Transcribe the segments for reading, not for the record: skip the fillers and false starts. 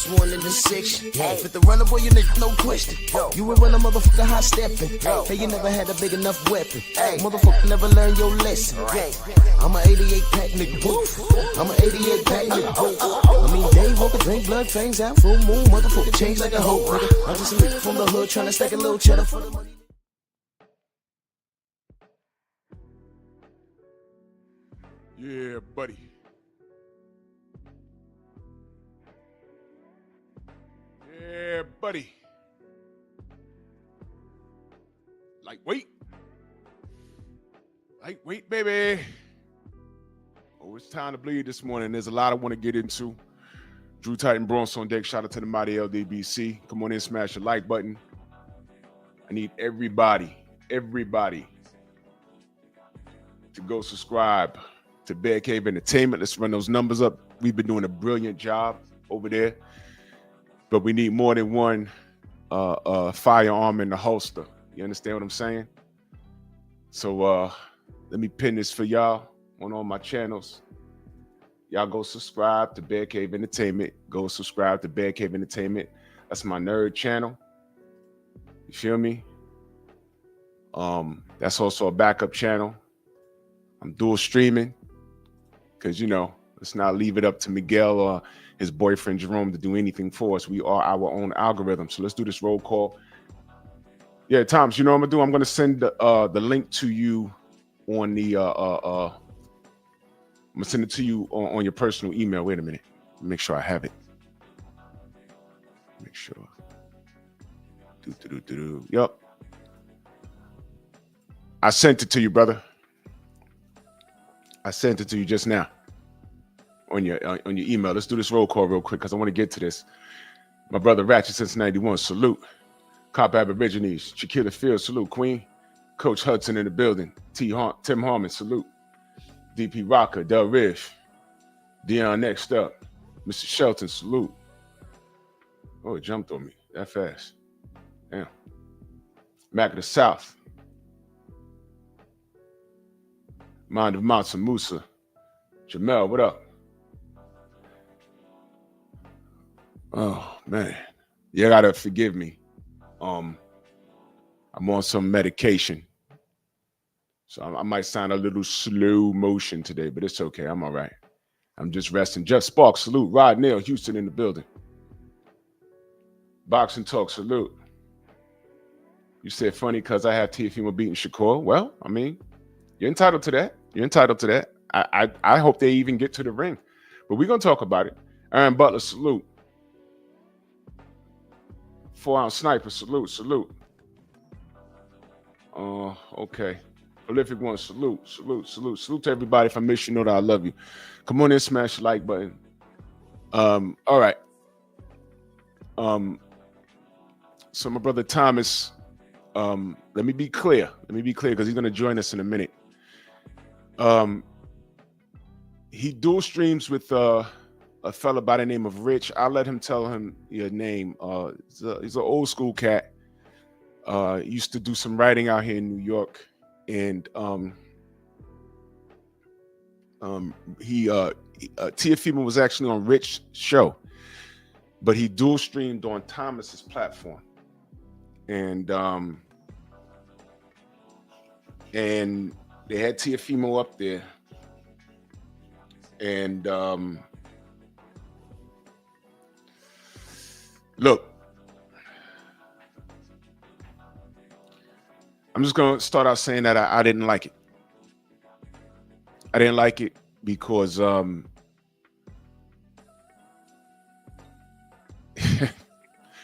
first one in the section. Fit the runner, boy, you nigga, no question. You would run a motherfucker high stepping. Hey, you never had a big enough weapon. Motherfucker never learned your lesson. I'm an 88 pack nigga. I'm an 88 pack nigga. I mean, Dave Walker, drink blood, fangs out, full moon, motherfucker, change like a hoe, nigga. I'm just a nigga from the hood trying to stack a little cheddar for the money. Yeah, buddy. Yeah, buddy. Lightweight. Lightweight, baby. Oh, it's time to bleed this morning. There's a lot I want to get into. Drew Titan Bronx on deck. Shout out to the mighty LDBC. Come on in, smash the like button. I need everybody to go subscribe to Bear Cave Entertainment. Let's run those numbers up. We've been doing a brilliant job over there, but we need more than one firearm in the holster. You understand what I'm saying? So let me pin this for y'all on all my channels. Y'all go subscribe to Bear Cave Entertainment. Go subscribe to Bear Cave Entertainment. That's my nerd channel. You feel me? That's also a backup channel. I'm dual streaming because, you know, let's not leave it up to Miguel or his boyfriend Jerome to do anything for us. We are our own algorithm. So let's do this roll call. Yeah, Thomas, you know what I'm gonna do? I'm gonna send the link to you on the I'm gonna send it to you on your personal email. Wait a minute. Make sure I have it. Make sure. Yep. I sent it to you, brother. I sent it to you just now on your email. Let's do this roll call real quick because I want to get to this. My brother Ratchet since 91, salute. Cop Aborigines, Chiquita Fields, salute. Queen, Coach Hudson in the building. Tim Harmon, salute. DP Rocker, Del Riff, Dion next up. Mr. Shelton, salute. Oh, it jumped on me that fast. Damn. Mac of the South. Mind of Mansa Musa. Jamel, what up? Oh, man. You gotta forgive me. I'm on some medication. So I might sound a little slow motion today, but it's okay. I'm all right. I'm just resting. Jeff Sparks, salute. Rod Neal, Houston in the building. Boxing Talk, salute. You said funny because I have Teofimo beating Shakur. Well, I mean, you're entitled to that. You're entitled to that. I hope they even get to the ring. But we're going to talk about it. Aaron Butler, salute. 4-ounce sniper, salute. Okay. Prolific one, salute to everybody. If I miss you, know that I love you. Come on in, smash the like button. All right. So my brother Thomas, let me be clear because he's gonna join us in a minute. He dual streams with a fella by the name of Rich. I'll let him tell him your name. He's an old school cat. Used to do some writing out here in New York, and Teofimo was actually on Rich's show, but he dual streamed on Thomas's platform, and they had Teofimo up there, and look, I'm just going to start out saying that I didn't like it. I didn't like it because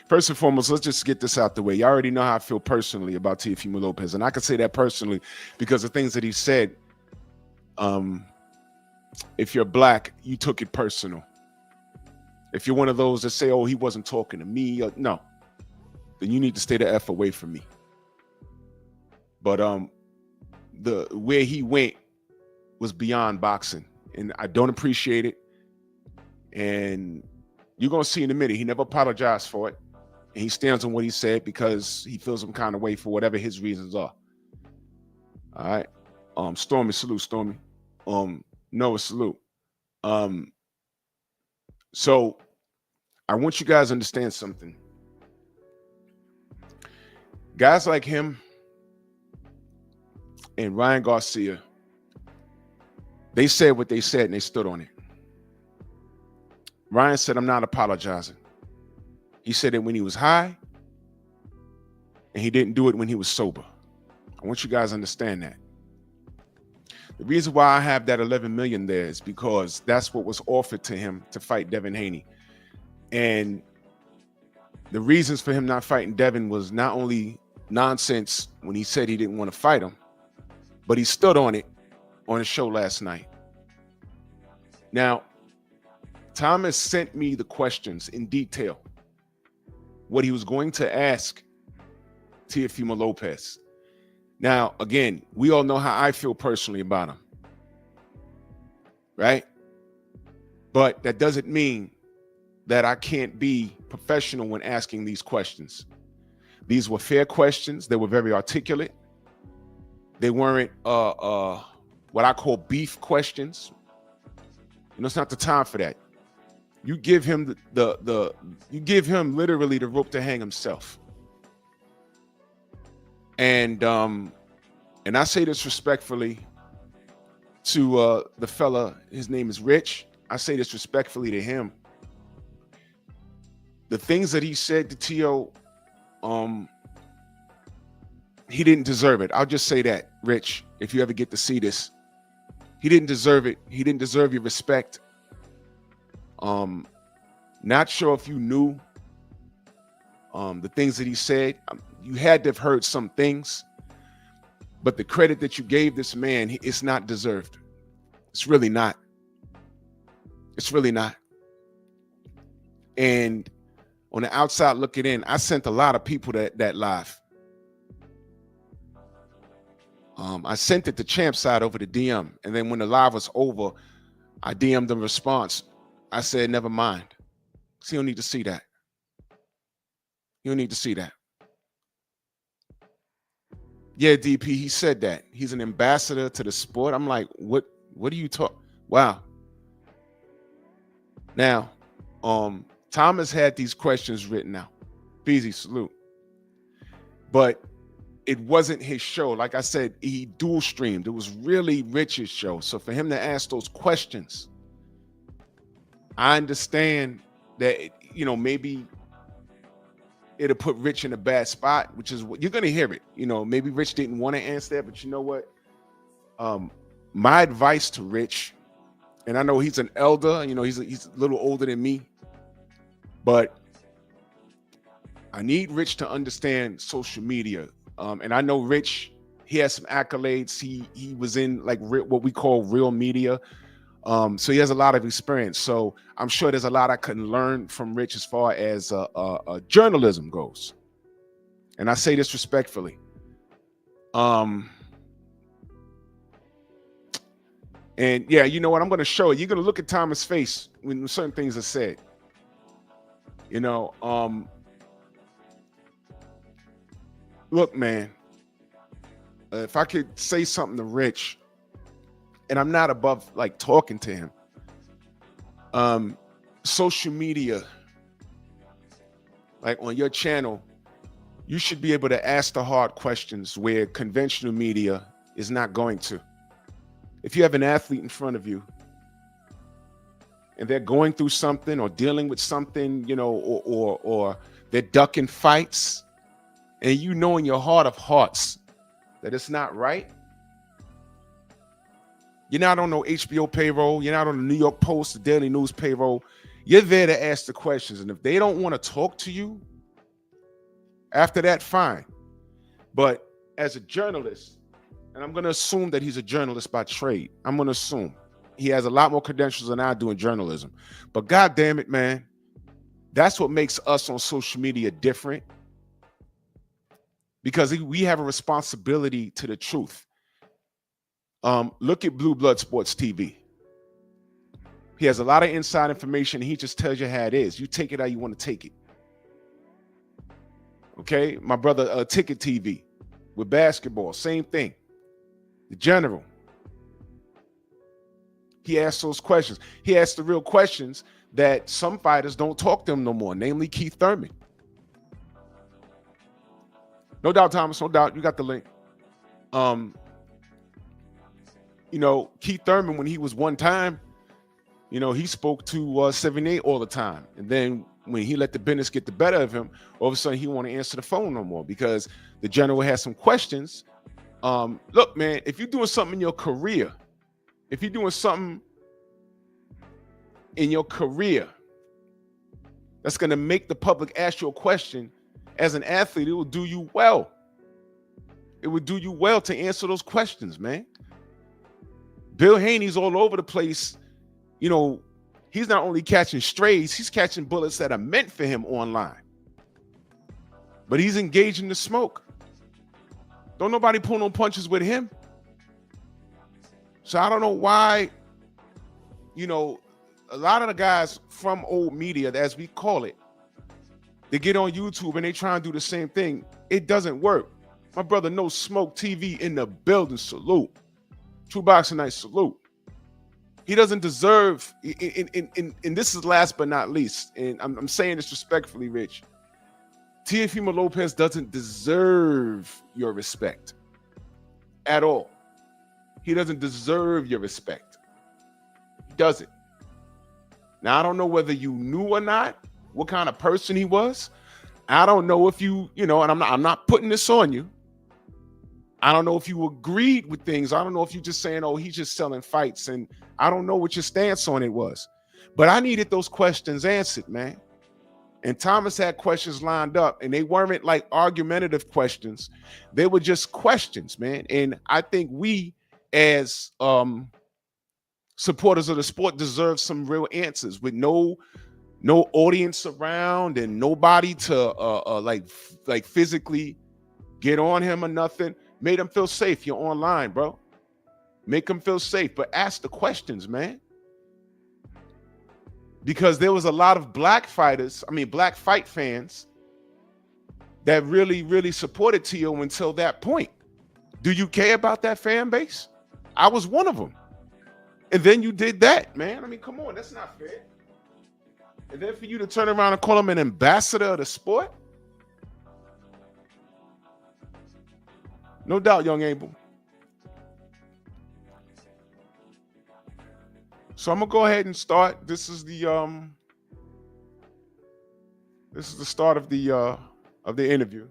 first and foremost, let's just get this out the way. You already know how I feel personally about Teofimo Lopez, and I can say that personally because the things that he said, if you're black, you took it personal. If you're one of those that say, oh, he wasn't talking to me, no, then you need to stay the F away from me. But the where he went was beyond boxing, and I don't appreciate it. And you're gonna see in a minute, he never apologized for it, and he stands on what he said because he feels some kind of way for whatever his reasons are. All right, Stormy, salute, Stormy. Noah, salute. So I want you guys to understand something. Guys like him and Ryan Garcia, they said what they said and they stood on it. Ryan said, I'm not apologizing. He said it when he was high, and he didn't do it when he was sober. I want you guys to understand that. The reason why I have that 11 million there is because that's what was offered to him to fight Devin Haney. And the reasons for him not fighting Devin was not only nonsense when he said he didn't want to fight him, but he stood on it on a show last night. Now, Thomas sent me the questions in detail, what he was going to ask Teofimo Lopez. Now, again, we all know how I feel personally about him, right? But that doesn't mean that I can't be professional when asking these questions. These were fair questions. They were very articulate. They weren't what I call beef questions. You know, it's not the time for that. You give him you give him literally the rope to hang himself. And I say this respectfully to the fella, his name is Rich. I say this respectfully to him. The things that he said to Tio, he didn't deserve it. I'll just say that, Rich, if you ever get to see this. He didn't deserve it. He didn't deserve your respect. Not sure if you knew the things that he said. You had to have heard some things, but the credit that you gave this man, it's not deserved. It's really not. It's really not. And on the outside looking in, I sent a lot of people that live. I sent it to Champ side over the DM, and then when the live was over, I DM'd the response. I said, never mind. So you don't need to see that. You don't need to see that. Yeah, DP, he said that. He's an ambassador to the sport. I'm like, what are you talking? Wow. Now, Thomas had these questions written out. Beezy, salute. But it wasn't his show. Like I said, he dual streamed. It was really Rich's show. So for him to ask those questions, I understand that, you know, maybe it'll put Rich in a bad spot, which is what you're going to hear it. You know, maybe Rich didn't want to answer that, but you know what? My advice to Rich, and I know he's an elder, you know, he's a little older than me, but I need Rich to understand social media. And I know Rich, he has some accolades. He was in like what we call real media. So he has a lot of experience. So I'm sure there's a lot I can learn from Rich as far as journalism goes. And I say this respectfully. And yeah, you know what? I'm going to show you. You're going to look at Thomas' face when certain things are said. You know, look, man, if I could say something to Rich, and I'm not above like talking to him. Social media, like on your channel, you should be able to ask the hard questions where conventional media is not going to. If you have an athlete in front of you and they're going through something or dealing with something, you know, or they're ducking fights, and you know in your heart of hearts that it's not right, you're not on no HBO payroll. You're not on the New York Post, the Daily News payroll. You're there to ask the questions. And if they don't want to talk to you, after that, fine. But as a journalist, and I'm going to assume that he's a journalist by trade. I'm going to assume he has a lot more credentials than I do in journalism. But God damn it, man, that's what makes us on social media different. Because we have a responsibility to the truth. Look at Blue Blood Sports TV. He has a lot of inside information. He just tells you how it is. You take it how you want to take it. Okay, my brother, Ticket TV with basketball, same thing. The General. He asks those questions. He asks the real questions that some fighters don't talk to him no more, namely Keith Thurman. No doubt, Thomas, no doubt. You got the link. Keith Thurman, when he was one time, he spoke to 78 all the time. And then when he let the business get the better of him, all of a sudden he won't answer the phone no more because the general has some questions. Look, man, if you're doing something in your career, that's going to make the public ask you a question, as an athlete, it will do you well. It would do you well to answer those questions, man. Bill Haney's all over the place. He's not only catching strays, he's catching bullets that are meant for him online. But he's engaging the smoke. Don't nobody pull no punches with him. So I don't know why, a lot of the guys from old media, as we call it, they get on YouTube and they try and do the same thing. It doesn't work. My brother, No Smoke TV in the building, salute. True Boxing Night, salute. He doesn't deserve, and this is last but not least, and I'm saying this respectfully, Rich. Teofimo Lopez doesn't deserve your respect at all. He doesn't deserve your respect. He doesn't. Now, I don't know whether you knew or not what kind of person he was. I don't know if you, and I'm not putting this on you. I don't know if you agreed with things. I don't know if you're just saying, oh, he's just selling fights. And I don't know what your stance on it was. But I needed those questions answered, man. And Thomas had questions lined up, and they weren't like argumentative questions. They were just questions, man. And I think we, as supporters of the sport, deserve some real answers with no audience around and nobody to like physically get on him or nothing. Made him feel safe. You're online, bro. Make him feel safe, but ask the questions, man. Because there was a lot of black fight fans that really, really supported Tio until that point. Do you care about that fan base? I was one of them. And then you did that, man. I mean, come on, that's not fair. And then for you to turn around and call him an ambassador of the sport? No doubt, young Abel. So I'm gonna go ahead and start. This is the start of the interview.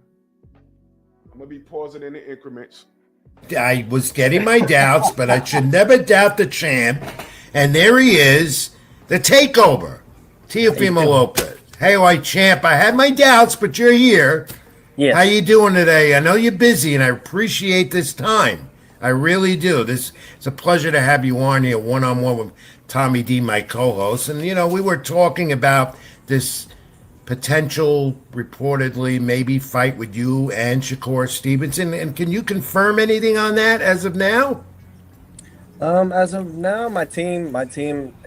I'm gonna be pausing in the increments. I was getting my doubts, but I should never doubt the champ. And there he is, the takeover, Teofimo Lopez. Hey, white champ, I had my doubts, but you're here. Yes. How you doing today? I know you're busy, and I appreciate this time. I really do. It's a pleasure to have you on here one-on-one with Tommy D, my co-host. And, we were talking about this potential, reportedly, maybe fight with you and Shakur Stevenson. And can you confirm anything on that as of now? As of now, my team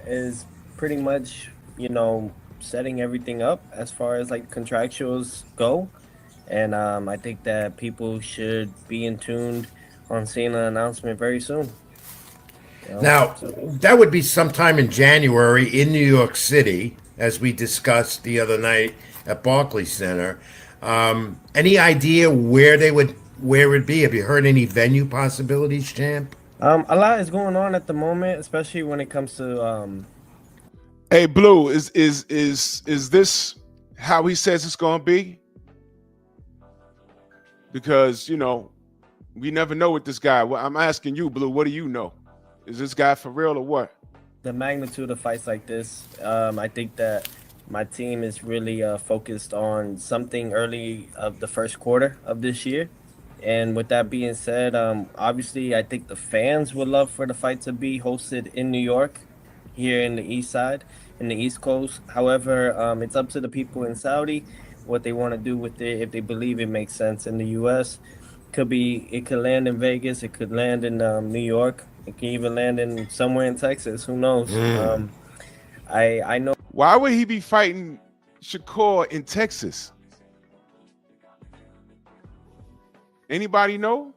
is pretty much, setting everything up as far as like contractuals go. And I think that people should be in tune on seeing an announcement very soon. Now, that would be sometime in January in New York City, as we discussed the other night at Barclays Center. Any idea where it would be? Have you heard any venue possibilities, champ? A lot is going on at the moment, especially when it comes to. Hey, Blue, is this how he says it's gonna be? Because we never know with this guy. Well, I'm asking you, Blue. What do you know? Is this guy for real or what? The magnitude of fights like this, I think that my team is really focused on something early of the first quarter of this year. And with that being said, obviously, I think the fans would love for the fight to be hosted in New York, here in the East Side, in the East Coast. However, it's up to the people in Saudi what they want to do with it. If they believe it makes sense in the U.S., it could land in Vegas, it could land in New York, it can even land in somewhere in Texas. Who knows? I know. Why would he be fighting Shakur in Texas? Anybody know?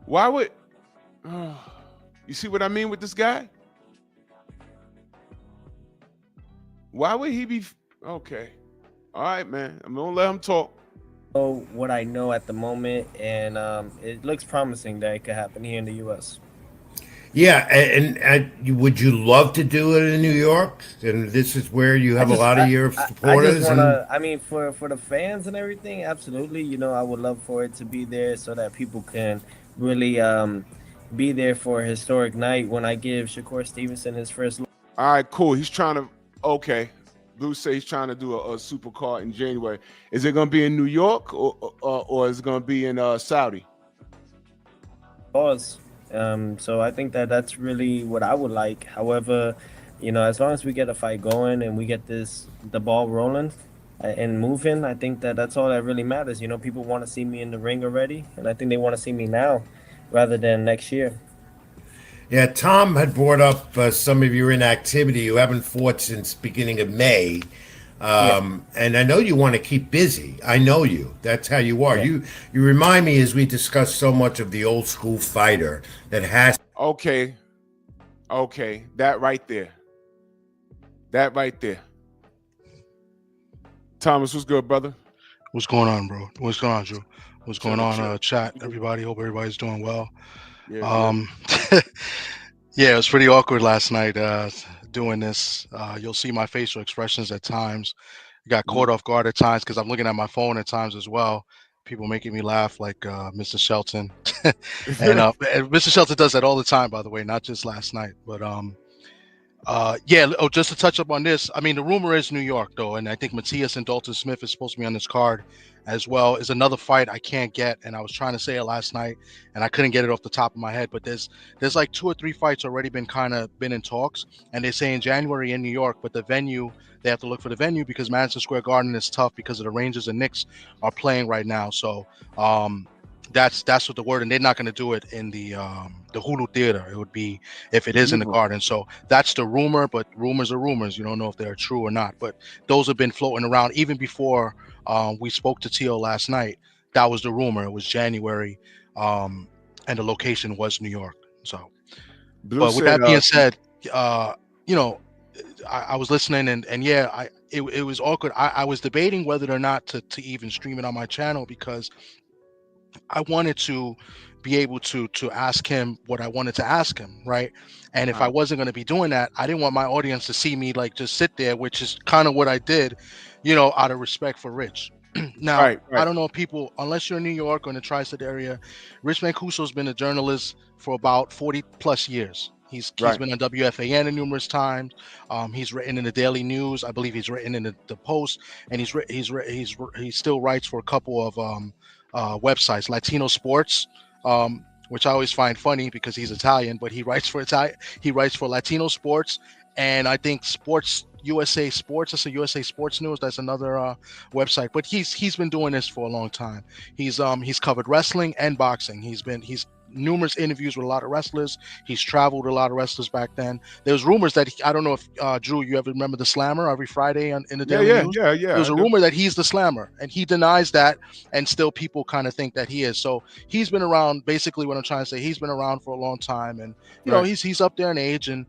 Why would? You see what I mean with this guy? Why would he be? Okay. All right, man. I'm gonna let him talk. So what I know at the moment, and it looks promising that it could happen here in the U.S. Yeah, would you love to do it in New York? And this is where you I have a just lot of your I just supporters. And wanna. I mean, for the fans and everything, absolutely. You know, I would love for it to be there so that people can really be there for a historic night when I give Shakur Stevenson his first. All right, cool. He's trying to. Okay. Blue say he's trying to do a supercar in January. Is it gonna be in New York or is it gonna be in Saudi? Pause. So I think that that's really what I would like. However, you know, as long as we get a fight going and we get the ball rolling and moving, I think that that's all that really matters. You know, people want to see me in the ring already, and I think they want to see me now rather than next year. yeah, Tom had brought up some of your inactivity. You haven't fought since beginning of May. Yeah, And I know you want to keep busy. I know you. That's how you are. yeah. You remind me, as we discuss so much, of the old school fighter that has. Okay. Okay. That right there. That right there. Thomas, what's good, brother? What's going on, bro? What's going on, Drew? What's going Chilling, on, chilling. chat? Everybody, hope everybody's doing well. Yeah, yeah. Um, yeah, it was pretty awkward last night doing this. You'll see my facial expressions at times. Got Mhm. caught off guard at times because I'm looking at my phone at times as well. People making me laugh, like Mr. Shelton, and Mr. Shelton does that all the time, by the way, not just last night. But yeah. Oh, just to touch up on this, I mean, the rumor is New York, though, and I think Matthias and Dalton Smith is supposed to be on this card as well. Is another fight I can't get, and I was trying to say it last night, and I couldn't get it off the top of my head. But there's like 2 or 3 fights already been in talks, and they say in January in New York, but the venue they have to look for the venue because Madison Square Garden is tough because of the Rangers and Knicks are playing right now. So that's what the word, and they're not going to do it in the Hulu Theater. It would be if it is in the Mhm. Garden. So that's the rumor, but rumors are rumors. You don't know if they're true or not. But those have been floating around even before we spoke to Tio last night. That was the rumor. It was January, and the location was New York. So, Blue but with said, that being said, you know, I was listening and yeah, it was awkward. I was debating whether or not to even stream it on my channel because I wanted to be able to ask him what I wanted to ask him, right? And if I wasn't going to be doing that, I didn't want my audience to see me like just sit there, which is kind of what I did, out of respect for Rich. Now, right, I right, don't know if people, unless you're in New York or in the tri-state area, Rich Mancuso's been a journalist for about 40 plus years. He's right. been on WFAN numerous times. He's written in the Daily News. I believe he's written in the Post, and he still writes for a couple of websites, Latino Sports, which I always find funny because he's Italian, but he writes for Italian. He writes for Latino Sports, and I think Sports USA Sports. That's a USA Sports News. That's another website. But he's been doing this for a long time. He's covered wrestling and boxing. He's numerous interviews with a lot of wrestlers. He's traveled with a lot of wrestlers back then. There was rumors that I don't know if Drew, you ever remember the Slammer every Friday in the Yeah, Daily yeah, News. yeah, There yeah. was I a do. rumor that he's the Slammer, and he denies that, and still people kind of think that he is. So he's been around. Basically, what I'm trying to say, he's been around for a long time, and Right. he's up there in age, and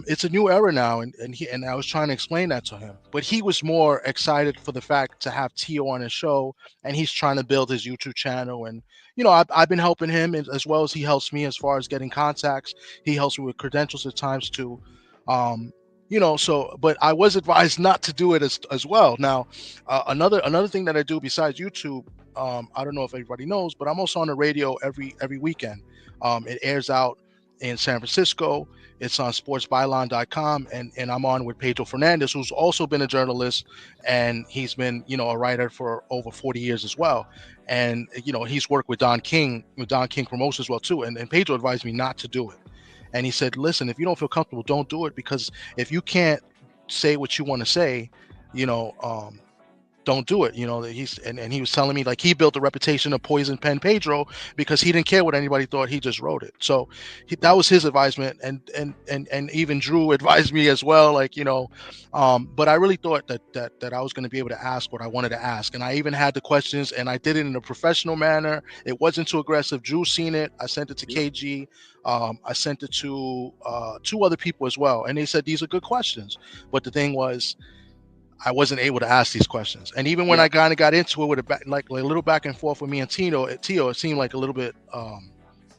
it's a new era now, and I was trying to explain that to him, but he was more excited for the fact to have Tio on his show, and he's trying to build his YouTube channel, and I've been helping him as well as he helps me as far as getting contacts. He helps me with credentials at times too, so but I was advised not to do it as well. Now, another thing that I do besides YouTube, I don't know if everybody knows, but I'm also on the radio every weekend. It airs out in San Francisco. It's on sportsbyline.com, and I'm on with Pedro Fernandez, who's also been a journalist, and he's been, a writer for over 40 years as well. And, he's worked with Don King Promotions as well too. And Pedro advised me not to do it. And he said, listen, if you don't feel comfortable, don't do it, because if you can't say what you want to say, you know, um, don't do it. You know, that and he was telling me like he built a reputation of Poison Pen Pedro because he didn't care what anybody thought. He just wrote it. So that was his advisement, and even Drew advised me as well. Like, you know, but I really thought that I was going to be able to ask what I wanted to ask, and I even had the questions, and I did it in a professional manner. It wasn't too aggressive. Drew seen it. I sent it to KG. I sent it to two other people as well, and they said these are good questions. But the thing was, I wasn't able to ask these questions. And even when I kind of got into it with like a little back and forth with me and Tio, it seemed like a little bit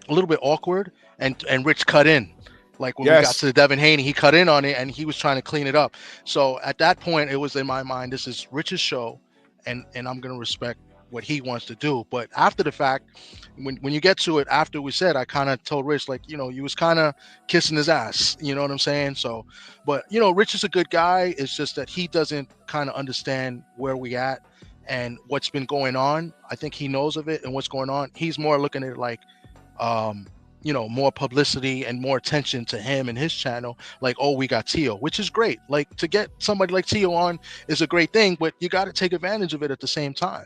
awkward. And Rich cut in. Like when we got to the Devin Haney, he cut in on it and he was trying to clean it up. So at that point, it was in my mind, this is Rich's show, and I'm gonna respect what he wants to do. But after the fact, when you get to it, after we said, I kind of told Rich, like, you know, you was kind of kissing his ass, you know what I'm saying? So, but you know, Rich is a good guy. It's just that he doesn't kind of understand where we at and what's been going on. I think he knows of it and what's going on. He's more looking at it like, you know, more publicity and more attention to him and his channel. Like, oh, we got Tio, which is great. Like, to get somebody like Tio on is a great thing, but you got to take advantage of it at the same time.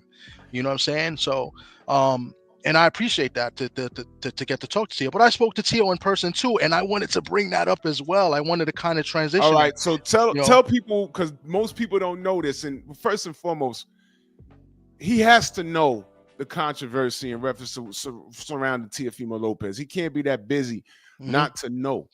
You know what I'm saying? So, and I appreciate that to get to talk to Tio. But I spoke to Tio in person too, and I wanted to bring that up as well. I wanted to kind of transition. All right, so tell you know, tell people, because most people don't know this, and first and foremost, he has to know the controversy in reference to surrounding Teofimo Lopez. He can't be that busy not to know.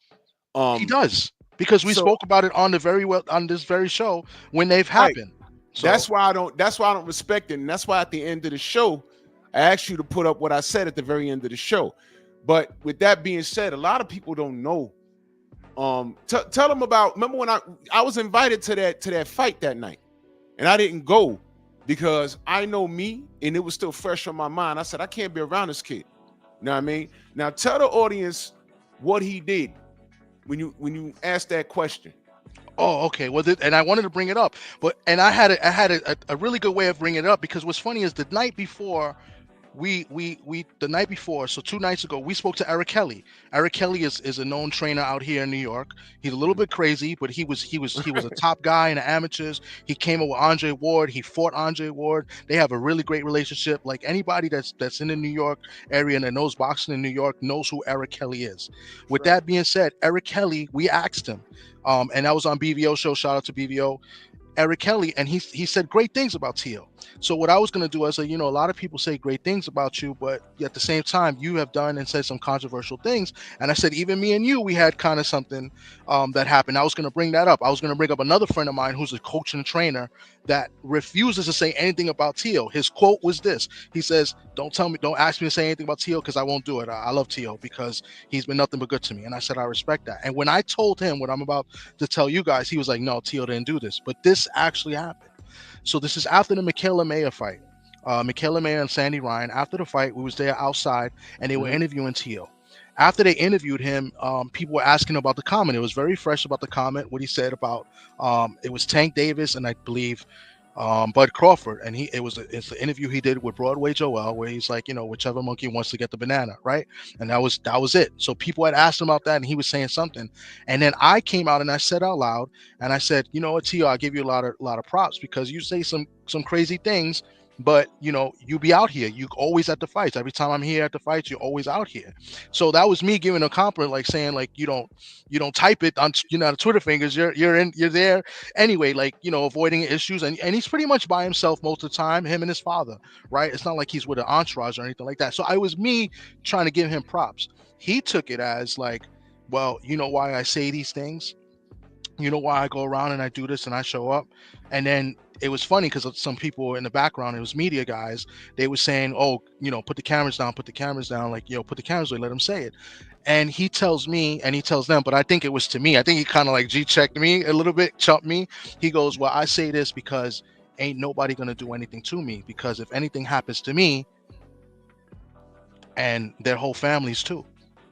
He does, because we spoke about it on this very show when they've happened. So that's why I don't respect it, and that's why at the end of the show, I asked you to put up what I said at the very end of the show. But with that being said, a lot of people don't know. Tell them about. Remember when I was invited to that fight that night, and I didn't go because I know me, and it was still fresh on my mind. I said I can't be around this kid. You know what I mean? Now tell the audience what he did when you asked that question. Oh, okay. Well, and I wanted to bring it up, and I had a really good way of bringing it up, because what's funny is the night before, so 2 nights ago, we spoke to Eric Kelly. Eric Kelly is a known trainer out here in New York. He's a little bit crazy, but he was a top guy in the amateurs. He came up with Andre Ward. He fought Andre Ward. They have a really great relationship. Like, anybody that's in the New York area and that knows boxing in New York knows who Eric Kelly is. With that being said, Eric Kelly, we asked him, and that was on BVO show. Shout out to BVO. Eric Kelly, and he said great things about Tio. So what I was going to do, I said, you know, a lot of people say great things about you, but at the same time, you have done and said some controversial things. And I said, even me and you, we had kind of something that happened. I was going to bring that up. I was going to bring up another friend of mine who's a coach and trainer that refuses to say anything about Tio. His quote was this. He says, don't ask me to say anything about Tio, because I won't do it. I love Tio because he's been nothing but good to me. And I said, I respect that. And when I told him what I'm about to tell you guys, he was like, no, Tio didn't do this. But this actually happened. So this is after the Michaela Mayer fight. Michaela Mayer and Sandy Ryan, after the fight, we was there outside, and they were interviewing Tio. After they interviewed him, people were asking about the comment. It was very fresh about the comment, what he said about, it was Tank Davis and I believe Bud Crawford, and it's the interview he did with Broadway Joel, where he's like, you know, whichever monkey wants to get the banana, right? And that was it. So people had asked him about that, and he was saying something, and then I came out and I said out loud, and I said, you know what, Tio, I give you a lot of props, because you say some crazy things, but you know, you be out here. You always at the fights. Every time I'm here at the fights, you're always out here. So that was me giving a compliment, like saying, like, you don't type it on, you know, the Twitter fingers. You're there anyway, like, you know, avoiding issues. And he's pretty much by himself most of the time, him and his father, right? It's not like he's with an entourage or anything like that. So I was me trying to give him props. He took it as like, well, you know why I say these things? You know why I go around and I do this and I show up? And then it was funny because some people in the background, it was media guys, they were saying, oh, you know, put the cameras down, like, yo, put the cameras away, let him say it. And he tells me, and he tells them, but I think it was to me. I think he kind of like G-checked me a little bit, chumped me. He goes, well, I say this because ain't nobody going to do anything to me, because if anything happens to me, and their whole families too.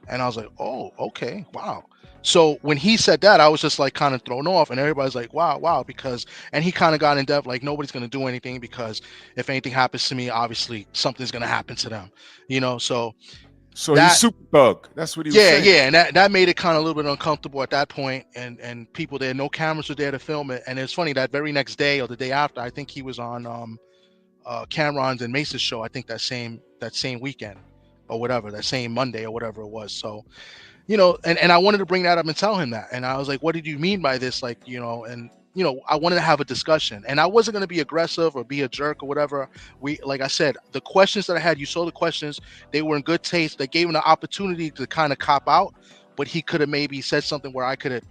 And I was like, oh, okay, wow. So when he said that, I was just like kind of thrown off, and everybody's like, wow, because, and he kind of got in depth, like, nobody's going to do anything, because if anything happens to me, obviously something's going to happen to them, you know? So So he's super thug. That's what he was saying. Yeah, and that made it kind of a little bit uncomfortable at that point, and people there, no cameras were there to film it. And it's funny that very next day or the day after, I think he was on Cameron's and Mace's show. I think that same weekend or whatever, that same Monday or whatever it was. So, and I wanted to bring that up and tell him that. And I was like, what did you mean by this? Like, and I wanted to have a discussion, and I wasn't going to be aggressive or be a jerk or whatever. Like I said, the questions that I had, you saw the questions, they were in good taste. They gave him the opportunity to kind of cop out, but he could have maybe said something where I could have,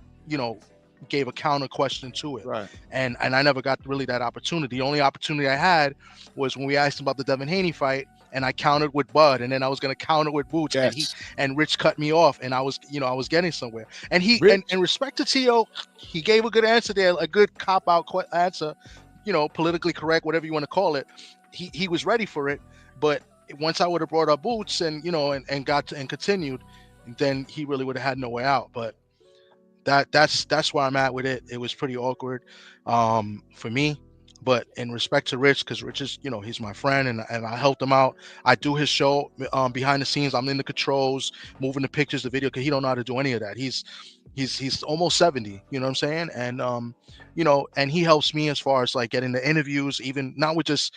gave a counter question to it. Right. And I never got really that opportunity. The only opportunity I had was when we asked him about the Devin Haney fight, and I countered with Bud, and then I was going to counter with Boots, Yes. and Rich cut me off, and I was getting somewhere. And in respect to Tio, he gave a good answer there, a good cop out answer, politically correct, whatever you want to call it. He was ready for it, but once I would have brought up Boots and and continued, then he really would have had no way out. But that's where I'm at with it. It was pretty awkward for me. But in respect to Rich, because Rich is, he's my friend, and I helped him out. I do his show behind the scenes. I'm in the controls, moving the pictures, the video, because he don't know how to do any of that. He's almost 70, you know what I'm saying? And and he helps me as far as like getting the interviews, even not with just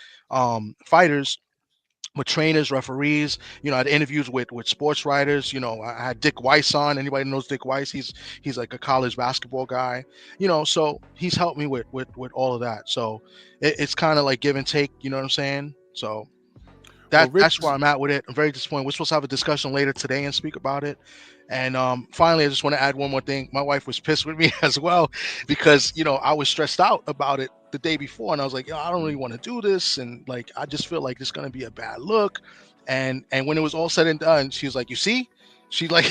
fighters, with trainers, referees. I had interviews with sports writers. I had Dick Weiss on. Anybody knows Dick Weiss? He's like a college basketball guy. So he's helped me with all of that. So it's kind of like give and take. You know what I'm saying? So that's where I'm at with it. I'm very disappointed. We're supposed to have a discussion later today and speak about it. And finally, I just want to add one more thing. My wife was pissed with me as well because I was stressed out about it the day before, and I was like, I don't really want to do this, and like I just feel like it's gonna be a bad look. And when it was all said and done, she was like, you see, she's like,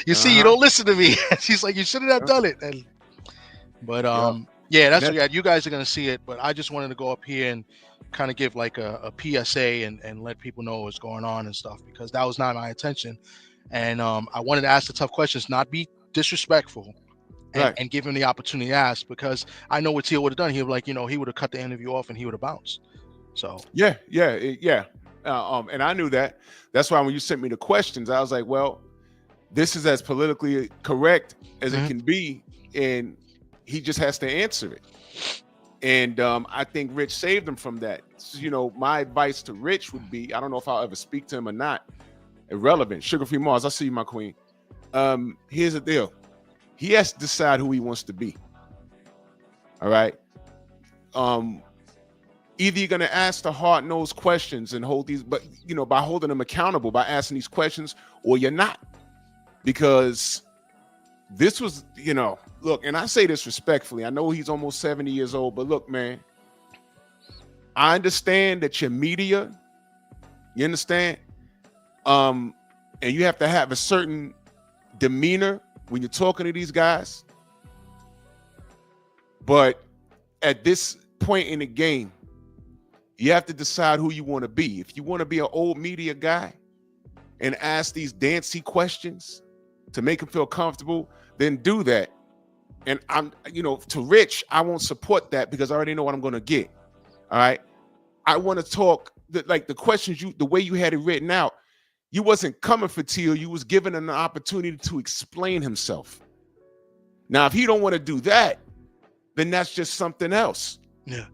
you see, you don't listen to me. She's like, you shouldn't have done it. But that's what you guys are gonna see it. But I just wanted to go up here and kind of give like a PSA and let people know what's going on and stuff, because that was not my intention. And I wanted to ask the tough questions, not be disrespectful, and give him the opportunity to ask, because I know what Teal would have done. He would he would have cut the interview off and he would have bounced. So yeah. And I knew that. That's why when you sent me the questions, I was like, well, this is as politically correct as it can be, and he just has to answer it. And I think Rich saved him from that. So, my advice to Rich would be, I don't know if I'll ever speak to him or not. Irrelevant. Sugar-free Mars, I see you, my queen. Here's the deal. He has to decide who he wants to be. All right. Either you're gonna ask the hard-nosed questions and hold these, but by holding them accountable, by asking these questions, or you're not. Because this was, look, and I say this respectfully. I know he's almost 70 years old, but look, man, I understand that your media, you understand? And you have to have a certain demeanor when you're talking to these guys. But at this point in the game, you have to decide who you want to be. If you want to be an old media guy and ask these dancy questions to make him feel comfortable, then do that. And I'm, to Rich, I won't support that because I already know what I'm going to get. All right. I want to talk like the questions the way you had it written out. You wasn't coming for Teal. You was giving him an opportunity to explain himself. Now, if he don't want to do that, then that's just something else. Yeah.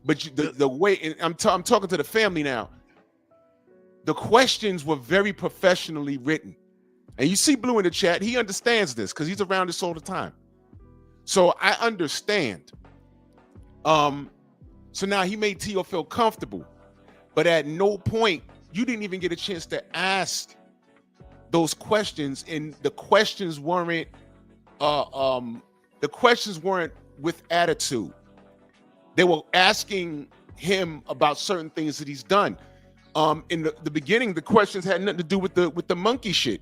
But the way, and I'm talking to the family now. The questions were very professionally written. And you see Blue in the chat. He understands this because he's around this all the time. So I understand. So now he made Teal feel comfortable. But at no point, you didn't even get a chance to ask those questions, and the questions weren't with attitude. They were asking him about certain things that he's done. In the beginning, the questions had nothing to do with the monkey shit.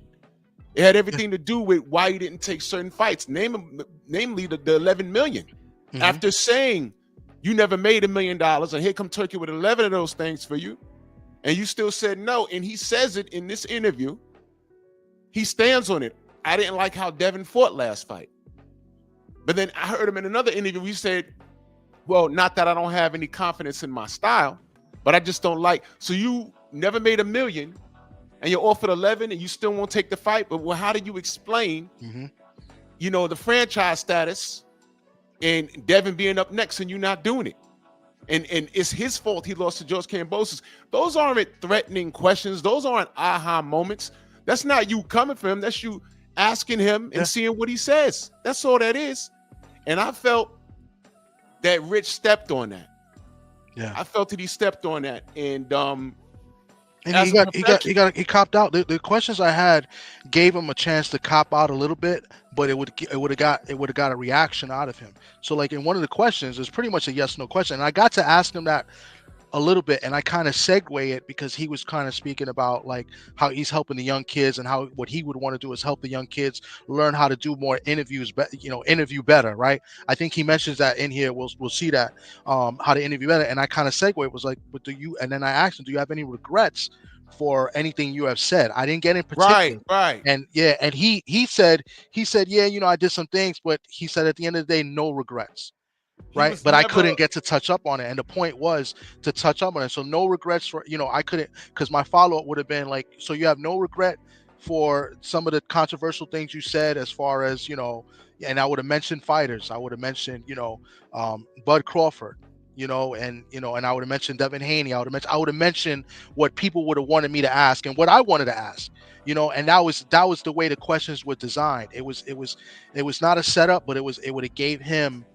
It had everything to do with why he didn't take certain fights, namely the 11 million. Mm-hmm. After saying you never made $1 million, and here come Turkey with 11 of those things for you, and you still said no. And he says it in this interview. He stands on it. I didn't like how Devin fought last fight. But then I heard him in another interview. He said, well, not that I don't have any confidence in my style, but I just don't like. So you never made $1 million, and you're offered 11 and you still won't take the fight. But well, how do you explain, you know, the franchise status and Devin being up next and you not doing it? And it's his fault he lost to George Kambosos. Those aren't threatening questions. Those aren't aha moments. That's not you coming for him. That's you asking him and seeing what he says. That's all that is. And I felt that Rich stepped on that. Yeah, I felt that he stepped on that, and he copped out. The questions I had gave him a chance to cop out a little bit, but it would have got a reaction out of him. So like in one of the questions, it's pretty much a yes no question, and I got to ask him that a little bit, and I kind of segue it because he was kind of speaking about like how he's helping the young kids and how what he would want to do is help the young kids learn how to do more interviews, interview better, right? I think he mentions that in here. We'll see that how to interview better, and I kind of segue. It was like, but do you? And then I asked him, do you have any regrets for anything you have said? I didn't get in particular, right, and yeah, and he said, yeah, you know, I did some things, but he said at the end of the day, no regrets. Right, but I couldn't get to touch up on it, and the point was to touch up on it. So no regrets for, you know, I couldn't, because my follow-up would have been like, so you have no regret for some of the controversial things you said as far as, you know, and I would have mentioned fighters, I would have mentioned, you know, Bud Crawford, you know, and I would have mentioned Devin Haney, I would have mentioned what people would have wanted me to ask and what I wanted to ask, you know, and that was the way the questions were designed. It was not a setup, but it would have gave him,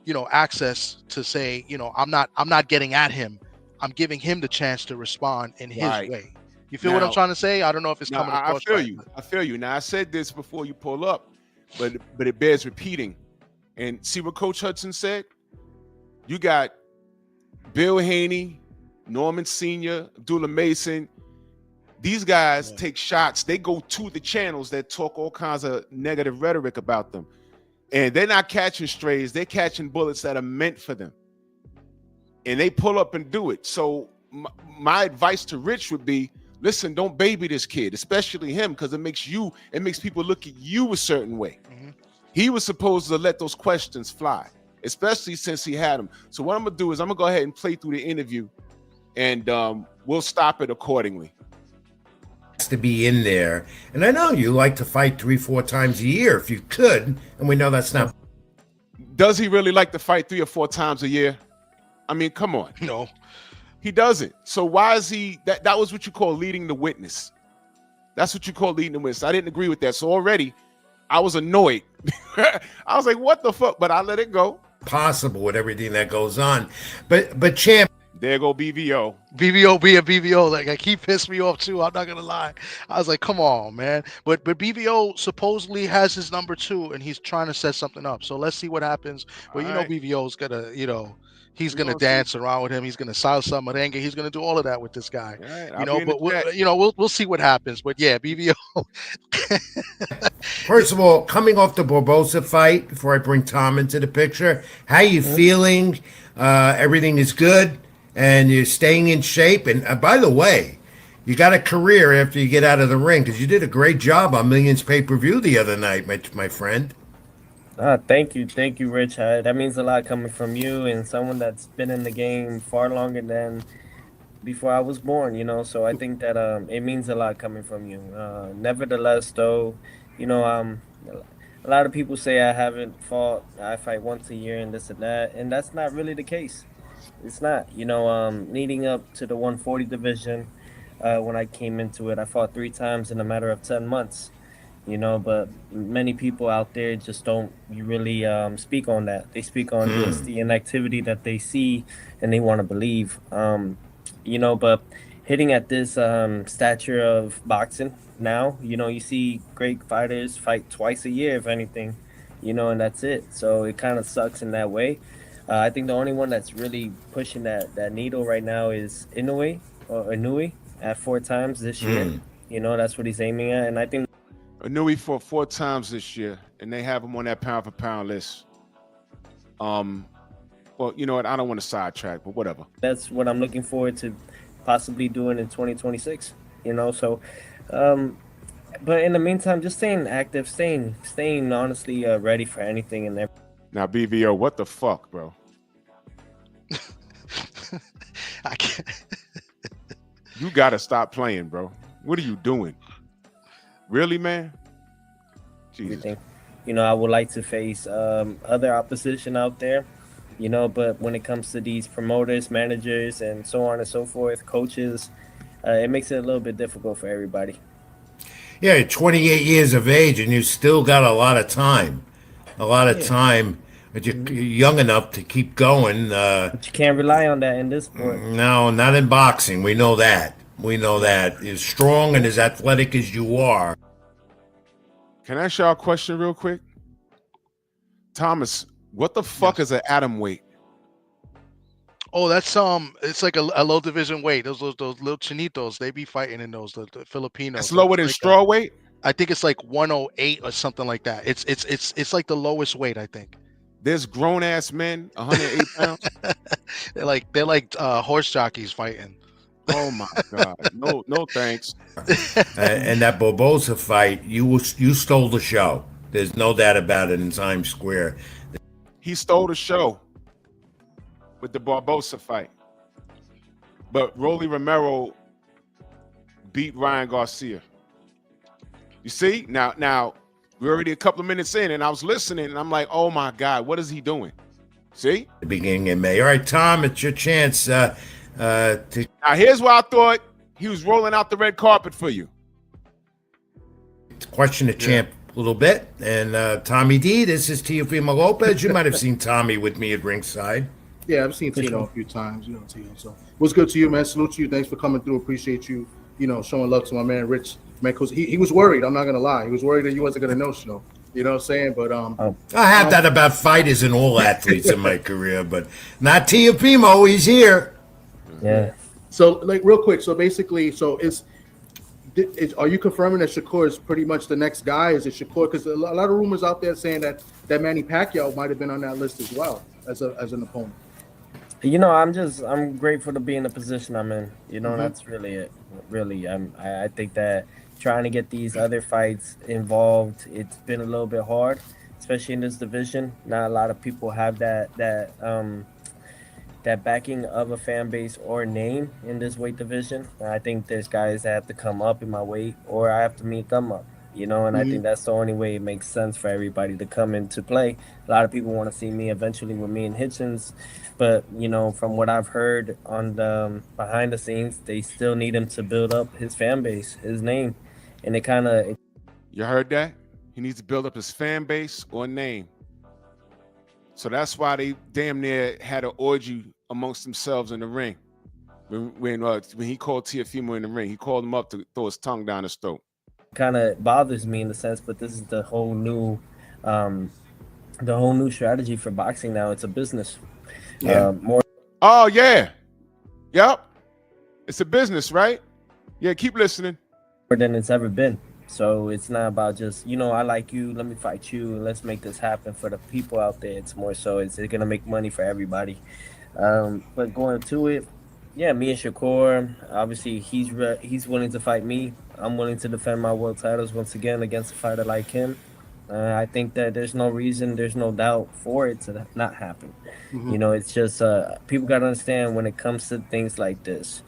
you know, access to say, you know, I'm not getting at him. I'm giving him the chance to respond in his way. You feel what I'm trying to say? I don't know if it's coming across. I feel you. Now I said this before you pull up, but it bears repeating. And see what Coach Hudson said? You got Bill Haney, Norman Sr., Abdullah Mason. These guys take shots. They go to the channels that talk all kinds of negative rhetoric about them. And they're not catching strays. They're catching bullets that are meant for them. And they pull up and do it. So my advice to Rich would be, listen, don't baby this kid, especially him, because it makes people look at you a certain way. He was supposed to let those questions fly, especially since he had them. So what I'm going to do is I'm going to go ahead and play through the interview, and we'll stop it accordingly. To be in there, and I know you like to fight 3-4 times a year if you could, and we know that's not. Does he really like to fight 3 or 4 times a year? I mean, come on. No, he doesn't. So why is he? That was what you call leading the witness. That's what you call leading the witness. I didn't agree with that, so already I was annoyed. I was like, what the fuck? But I let it go. Possible with everything that goes on, but champ. There go BVO. BVO be a BVO. Like he pissed me off too. I'm not gonna lie. I was like, come on, man. But BVO supposedly has his number 2, and he's trying to set something up. So let's see what happens. But you know, BVO's gonna, you know, he's gonna dance around with him. He's gonna salsa merengue. He's gonna do all of that with this guy. Right, you know, but we'll see what happens. But yeah, BVO. First of all, coming off the Barbosa fight, before I bring Tom into the picture, how you feeling? Everything is good. And you're staying in shape. And by the way, you got a career after you get out of the ring, because you did a great job on Millions pay-per-view the other night, my friend. Thank you, Rich. That means a lot coming from you and someone that's been in the game far longer than before I was born. You know, so I think that it means a lot coming from you. Nevertheless, though, you know, a lot of people say I haven't fought. I fight once a year and this and that, and that's not really the case. It's not, you know, leading up to the 140 division, when I came into it, I fought 3 times in a matter of 10 months, you know, but many people out there just don't really speak on that. They speak on just the inactivity that they see and they want to believe, you know, but hitting at this stature of boxing now, you know, you see great fighters fight twice a year, if anything, you know, and that's it. So it kind of sucks in that way. I think the only one that's really pushing that needle right now is Inouye at 4 times this year. You know, that's what he's aiming at. And I think Inouye fought 4 times this year, and they have him on that pound for pound list. Well, you know what? I don't want to sidetrack, but whatever. That's what I'm looking forward to possibly doing in 2026, you know, so but in the meantime, just staying active, staying honestly ready for anything and everything. Now, BVO, what the fuck, bro? I can't. You gotta stop playing, bro. What are you doing? Really, man? Jesus. Everything. I would like to face other opposition out there, but when it comes to these promoters, managers, and so on and so forth, coaches, it makes it a little bit difficult for everybody. Yeah, you're 28 years of age and you still got a lot of time. A lot of time. But you're young enough to keep going. But you can't rely on that in this sport. No, not in boxing. We know that. We know that. As strong and as athletic as you are. Can I ask y'all a question real quick? Thomas, what the fuck is an atom weight? Oh, that's it's like a low division weight. Those little chinitos, they be fighting in those, the Filipinos. It's lower than like straw weight? I think it's like 108 or something like that. It's like the lowest weight, I think. There's grown ass men, 108 pounds. they're like horse jockeys fighting. Oh my God. No thanks. And that Barbosa fight, you stole the show. There's no doubt about it in Times Square. He stole the show with the Barbosa fight. But Rolly Romero beat Ryan Garcia. You see? Now we're already a couple of minutes in and I was listening and I'm like, oh my God, what is he doing? See? The beginning in May. All right, Tom, it's your chance to Now here's where I thought he was rolling out the red carpet for you. question the champ a little bit. And Tommy D, this is Teofimo Lopez. You might have seen Tommy with me at ringside. Yeah, I've seen Tino a few times, Tio. So what's good to you, man? Salute to you. Thanks for coming through. Appreciate you, showing love to my man Rich, man, because he was worried. I'm not gonna lie. He was worried that you wasn't gonna know show. You know what I'm saying? But I have that about fighters and all athletes in my career, but not Teofimo. He's here. Yeah. So like real quick, so basically, are you confirming that Shakur is pretty much the next guy? Is it Shakur? Because a lot of rumors out there saying that Manny Pacquiao might have been on that list as well as an opponent. I'm grateful to be in the position I'm in. That's really it. Really, I think that trying to get these other fights involved, it's been a little bit hard, especially in this division. Not a lot of people have that backing of a fan base or name in this weight division. I think there's guys that have to come up in my weight, or I have to meet them up. And I think that's the only way it makes sense for everybody to come into play. A lot of people want to see me eventually with me and Hitchens, but from what I've heard on the behind the scenes, they still need him to build up his fan base, his name, and it kind of. You heard that? He needs to build up his fan base or name. So that's why they damn near had an orgy amongst themselves in the ring. When he called Teofimo in the ring, he called him up to throw his tongue down his throat. Kind of bothers me in the sense, but this is the whole new strategy for boxing now. It's a business. More. Oh yeah, yep. It's a business, right? Yeah, keep listening. More than it's ever been. So it's not about just I like you, let me fight you, and let's make this happen for the people out there. It's more so it's gonna make money for everybody. But going to it, yeah, me and Shakur, obviously he's willing to fight me. I'm willing to defend my world titles once again against a fighter like him. I think that there's no reason, there's no doubt for it to not happen. It's just people got to understand when it comes to things like this,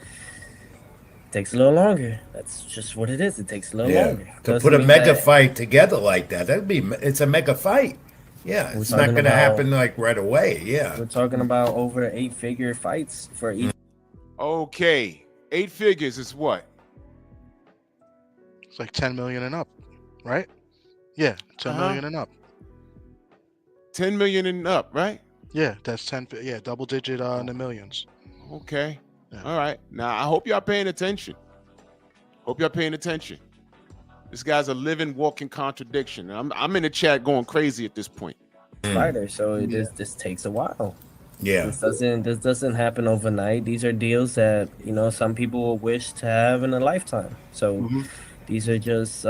it takes a little longer. That's just what it is. It takes a little longer. To put a mega fight together like that, it's a mega fight. Yeah, it's not going to happen like right away. Yeah. We're talking about over 8-figure fights for each. Okay, 8 figures is what? It's like 10 million and up, right? Yeah, 10 million and up. 10 million and up, right? Yeah, that's 10. Yeah, double digit in the millions. Okay. Yeah. All right. Now, I hope y'all paying attention. This guy's a living, walking contradiction. I'm in the chat going crazy at this point. Fighter, so this takes a while. Yeah. This doesn't happen overnight. These are deals that some people will wish to have in a lifetime. So these are just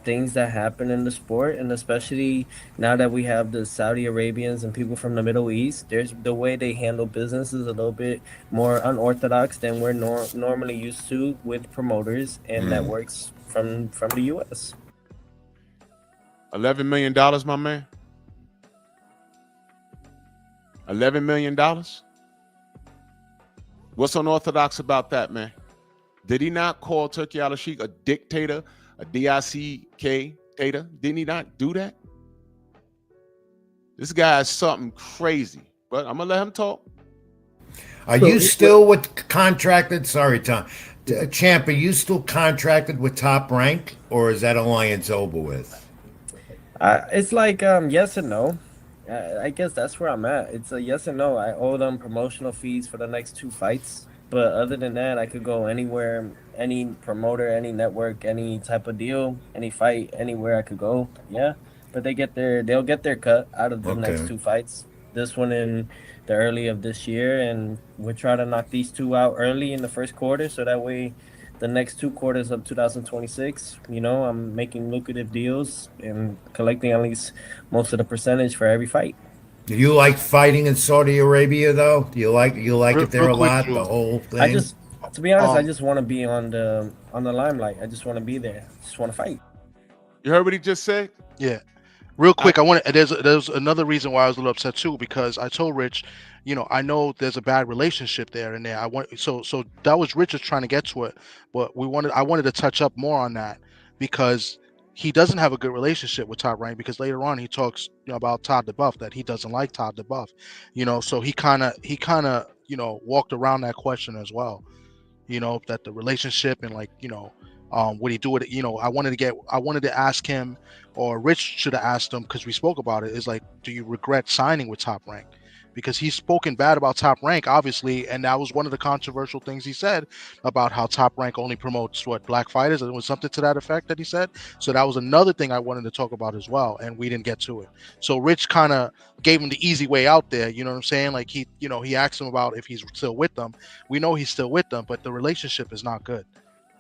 things that happen in the sport, and especially now that we have the Saudi Arabians and people from the Middle East, there's the way they handle business is a little bit more unorthodox than we're normally used to with promoters and networks from the U.S. $11 million, my man. $11 million. What's unorthodox about that, man? Did he not call Turkey Al-Sheikh a dictator, a dictator? Didn't he not do that? This guy is something crazy, but I'm gonna let him talk. Are you still contracted? Sorry, Tom. Champ, are you still contracted with Top Rank, or is that alliance over with? It's like yes and no. I guess that's where I'm at. It's a yes and no. I owe them promotional fees for the next 2 fights, but other than that, I could go anywhere, any promoter, any network, any type of deal, any fight, anywhere I could go. Yeah, but they'll get their cut out of the next 2 fights. This one in the early of this year, and we'll try to knock these 2 out early in the first quarter, so that way the next 2 quarters of 2026, I'm making lucrative deals and collecting at least most of the percentage for every fight. Do you like fighting in Saudi Arabia, though? Do you like it there a lot? The whole thing. To be honest, I just want to be on the limelight. I just want to be there. I just want to fight. You heard what he just said? Yeah. Real quick, there's another reason why I was a little upset too, because I told Rich, I know there's a bad relationship there and there. So that was Rich just trying to get to it, but I wanted to touch up more on that because he doesn't have a good relationship with Top Rank, because later on he talks about Todd DeBuff, that he doesn't like Todd DeBuff, so he kind of walked around that question as well, that the relationship and would he do it? I wanted to ask him, or Rich should have asked him, because we spoke about it, is like, do you regret signing with Top Rank? Because he's spoken bad about Top Rank, obviously, and that was one of the controversial things he said about how Top Rank only promotes black fighters. It was something to that effect that he said. So that was another thing I wanted to talk about as well, and we didn't get to it. So Rich kind of gave him the easy way out there. You know what I'm saying? Like he asked him about if he's still with them. We know he's still with them, but the relationship is not good.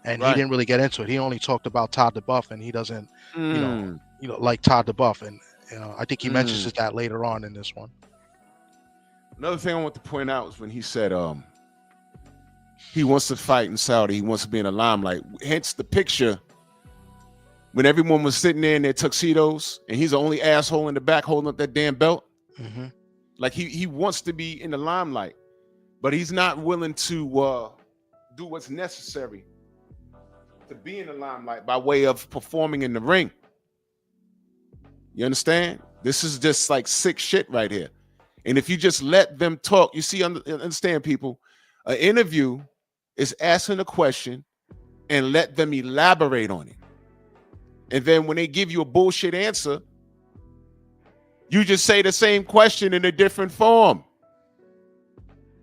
And he didn't really get into it. He only talked about Todd DeBuff, and he doesn't, like Todd DeBuff. And I think he mentions that later on in this one. Another thing I want to point out is when he said he wants to fight in Saudi, he wants to be in the limelight. Hence the picture when everyone was sitting there in their tuxedos, and he's the only asshole in the back holding up that damn belt. Mm-hmm. Like he wants to be in the limelight, but he's not willing to do what's necessary to be in the limelight by way of performing in the ring. You understand? This is just like sick shit right here. And if you just let them talk, you see, understand, people, an interview is asking a question and let them elaborate on it. And then when they give you a bullshit answer, you just say the same question in a different form.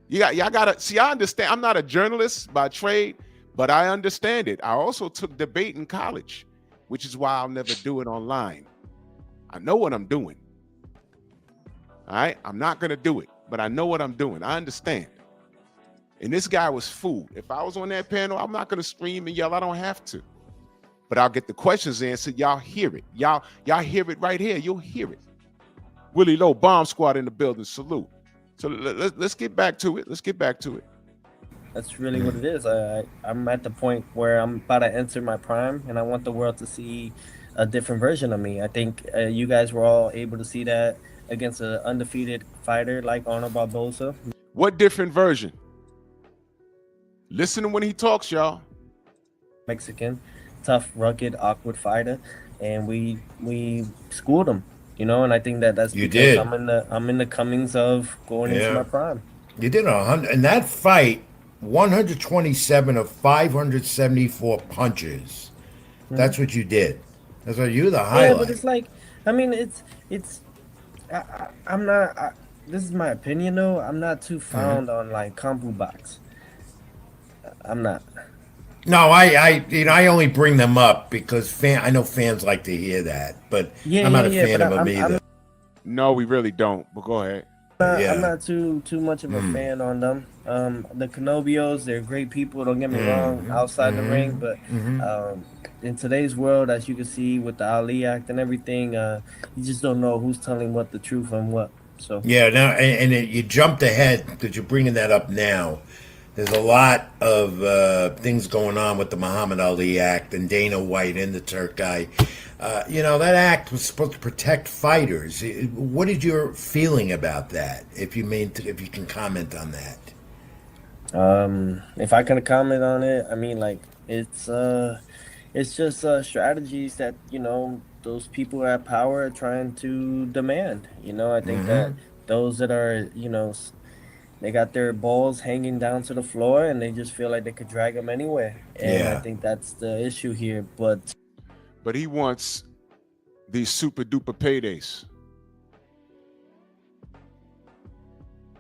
Y'all gotta see, I understand. I'm not a journalist by trade, but I understand it. I also took debate in college, which is why I'll never do it online. I know what I'm doing. All right, I'm not gonna do it, but I know what I'm doing. I understand. And this guy was fooled. If I was on that panel, I'm not gonna scream and yell. I don't have to, but I'll get the questions answered. Y'all hear it. Y'all hear it right here. You'll hear it. Willie Lowe, Bomb Squad in the building. Salute. So let's get back to it. Let's get back to it. That's really what it is. I'm at the point where I'm about to enter my prime, and I want the world to see a different version of me. I think you guys were all able to see that against an undefeated fighter like Arnold Barboza. What different version? Listen to when he talks, y'all. Mexican, tough, rugged, awkward fighter, and we schooled him, and I think that's you because did. I'm in the comings of going into my prime. You did 100 in that fight, 127 of 574 punches. That's what you did. That's what you the highlight. Yeah, but it's like, I mean, I'm not. This is my opinion, though. I'm not too fond on like combo box. I'm not. No, I only bring them up because I know fans like to hear that, but I'm not a fan of them either. No, we really don't. But go ahead. I'm not too much of a fan on them. The Canobios, they're great people. Don't get me wrong, outside the ring, but in today's world, as you can see with the Ali Act and everything, you just don't know who's telling what the truth and what. So yeah, now and you jumped ahead because you're bringing that up now. There's a lot of things going on with the Muhammad Ali Act and Dana White and the Turk guy. That act was supposed to protect fighters. What is your feeling about that? If you can comment on that. If I can comment on it, I mean, like it's just strategies that those who have power are trying to demand. I think that those that are they got their balls hanging down to the floor and they just feel like they could drag them anywhere. And I Yeah. think that's the issue here. But But he wants these super duper paydays.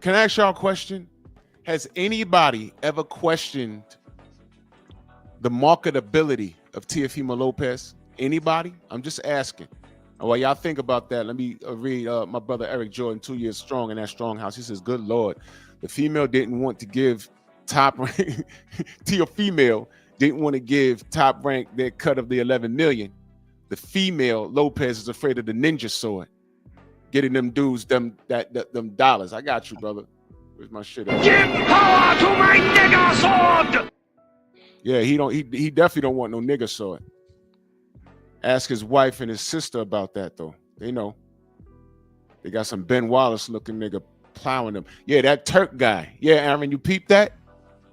Can I ask y'all a question? Has anybody ever questioned the marketability of Teofimo Lopez? Anybody? I'm just asking. And while y'all think about that, let me read my brother Eric Jordan, 2 years strong in that strong house. He says, good Lord, the female didn't want to give top rank, Teofimo didn't want to give top rank their cut of the 11 million. The female Lopez is afraid of the ninja sword, getting them dudes them dollars. I got you, brother. Where's my shit at? Give power to my nigger sword! Yeah, he definitely don't want no nigger sword. Ask his wife and his sister about that though. They know. They got some Ben Wallace looking nigga plowing them. Yeah, that Turk guy. Yeah, Aaron, you peeped that?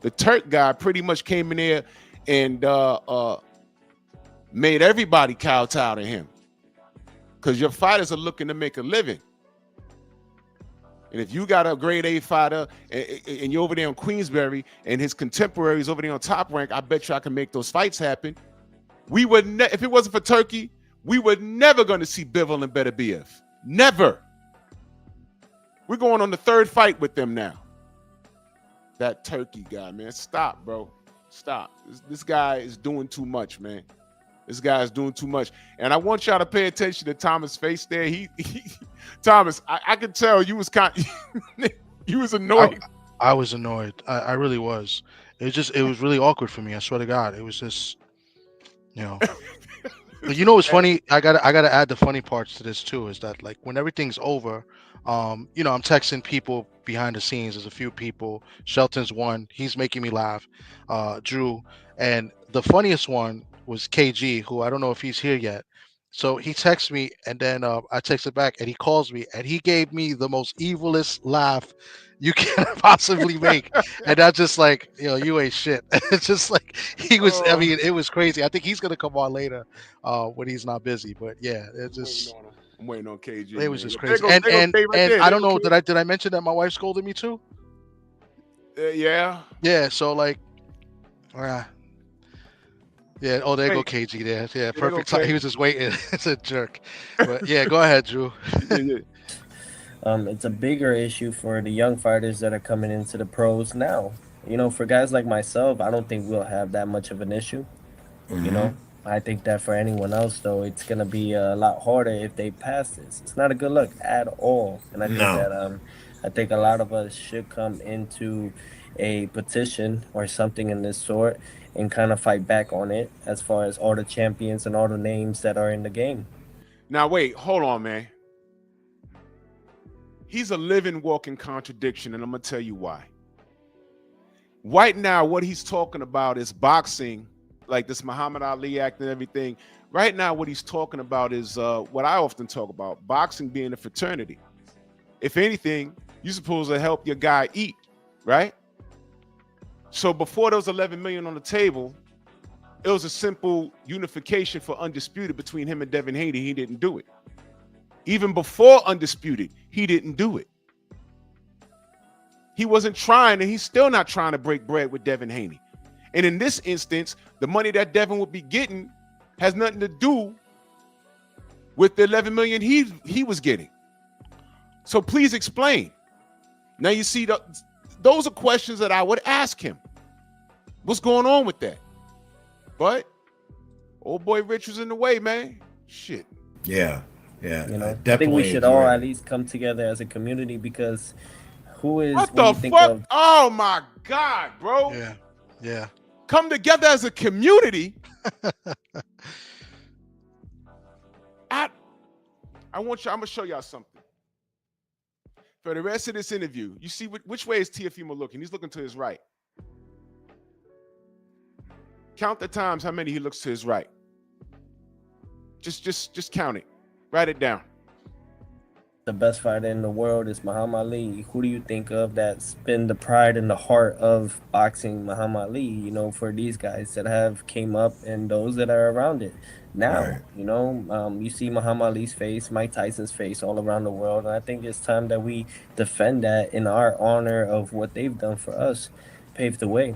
The Turk guy pretty much came in there and made everybody kowtow to him. Because your fighters are looking to make a living. And if you got a grade A fighter and you're over there in Queensberry and his contemporaries over there on Top Rank, I bet you I can make those fights happen. We would if it wasn't for Turkey, we were never going to see Bivol and Beterbiev. Never. We're going on the third fight with them now. That Turkey guy, man. Stop, bro. Stop. This guy is doing too much, man. This guy is doing too much. And I want y'all to pay attention to Thomas' face there. Thomas, I could tell you was you was annoyed. I was annoyed. I really was. It was really awkward for me. I swear to God. It was just, But what's funny? I gotta add the funny parts to this too. Is that like when everything's over, I'm texting people behind the scenes. There's a few people. Shelton's one. He's making me laugh. Drew, and the funniest one was KG, who I don't know if he's here yet. So he texts me, and then I texted back, and he calls me, and he gave me the most evilest laugh you can possibly make. And that's just like, you ain't shit. It's just like he was. I mean, it was crazy. I think he's gonna come on later when he's not busy. But yeah, it just. I'm waiting on KG. It was just crazy. And I don't know. Did I mention that my wife scolded me too? Yeah. Yeah. So like, yeah. Oh, there go KG there. Yeah, perfect. He was just waiting. It's a jerk. But yeah, go ahead, Drew. It's a bigger issue for the young fighters that are coming into the pros now. For guys like myself, I don't think we'll have that much of an issue. I think that for anyone else, though, it's going to be a lot harder if they pass this. It's not a good look at all. And I think that I think a lot of us should come into a petition or something in this sort and kind of fight back on it as far as all the champions and all the names that are in the game. Now, wait, hold on, man. He's a living, walking contradiction, and I'm going to tell you why. Right now, what he's talking about is boxing, like this Muhammad Ali act and everything. Right now, what he's talking about is what I often talk about, boxing being a fraternity. If anything, you're supposed to help your guy eat, right? So before there was 11 million on the table, it was a simple unification for Undisputed between him and Devin Haney. He didn't do it. Even before Undisputed, he didn't do it. He wasn't trying, and he's still not trying to break bread with Devin Haney. And in this instance, the money that Devin would be getting has nothing to do with the 11 million he was getting. So please explain. Now you see, those are questions that I would ask him. What's going on with that? But old boy Rich was in the way, man. Shit. Yeah. I think we should all at least come together as a community because who is what the fuck? Oh my God, bro. Yeah. Come together as a community. I'm gonna show y'all something. For the rest of this interview, you see which way is Teofimo looking? He's looking to his right. Count the times how many he looks to his right. Just count it. Write it down. the best fighter in the world is Muhammad Ali. Who do you think of that's been the pride and the heart of boxing? Muhammad Ali, for these guys that have came up and those that are around it now. Right. You see Muhammad Ali's face, Mike Tyson's face all around the world, and I think it's time that we defend that in our honor of what they've done for us, paved the way.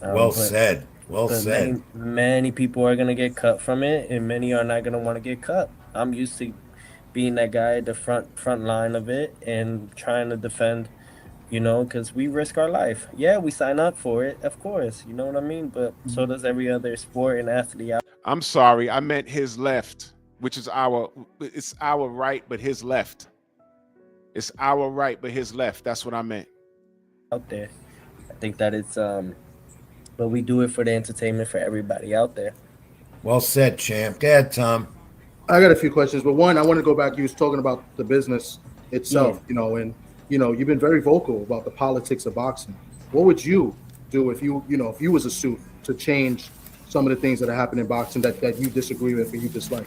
Well But said. Well but said. many people are gonna get cut from it, and many are not gonna want to get cut. I'm used to being that guy at the front line of it and trying to defend, because we risk our life. Yeah, we sign up for it, of course. You know what I mean? But so does every other sport and athlete I'm sorry, I meant his left, which is it's our right, but his left. It's our right, but his left. That's what I meant. out there. I think that but we do it for the entertainment for everybody out there. Well said, champ. Go ahead, Tom. I got a few questions, but one, I want to go back. You was talking about the business itself, and you've been very vocal about the politics of boxing. What would you do if if you was a suit to change some of the things that are happening in boxing that you disagree with or you dislike?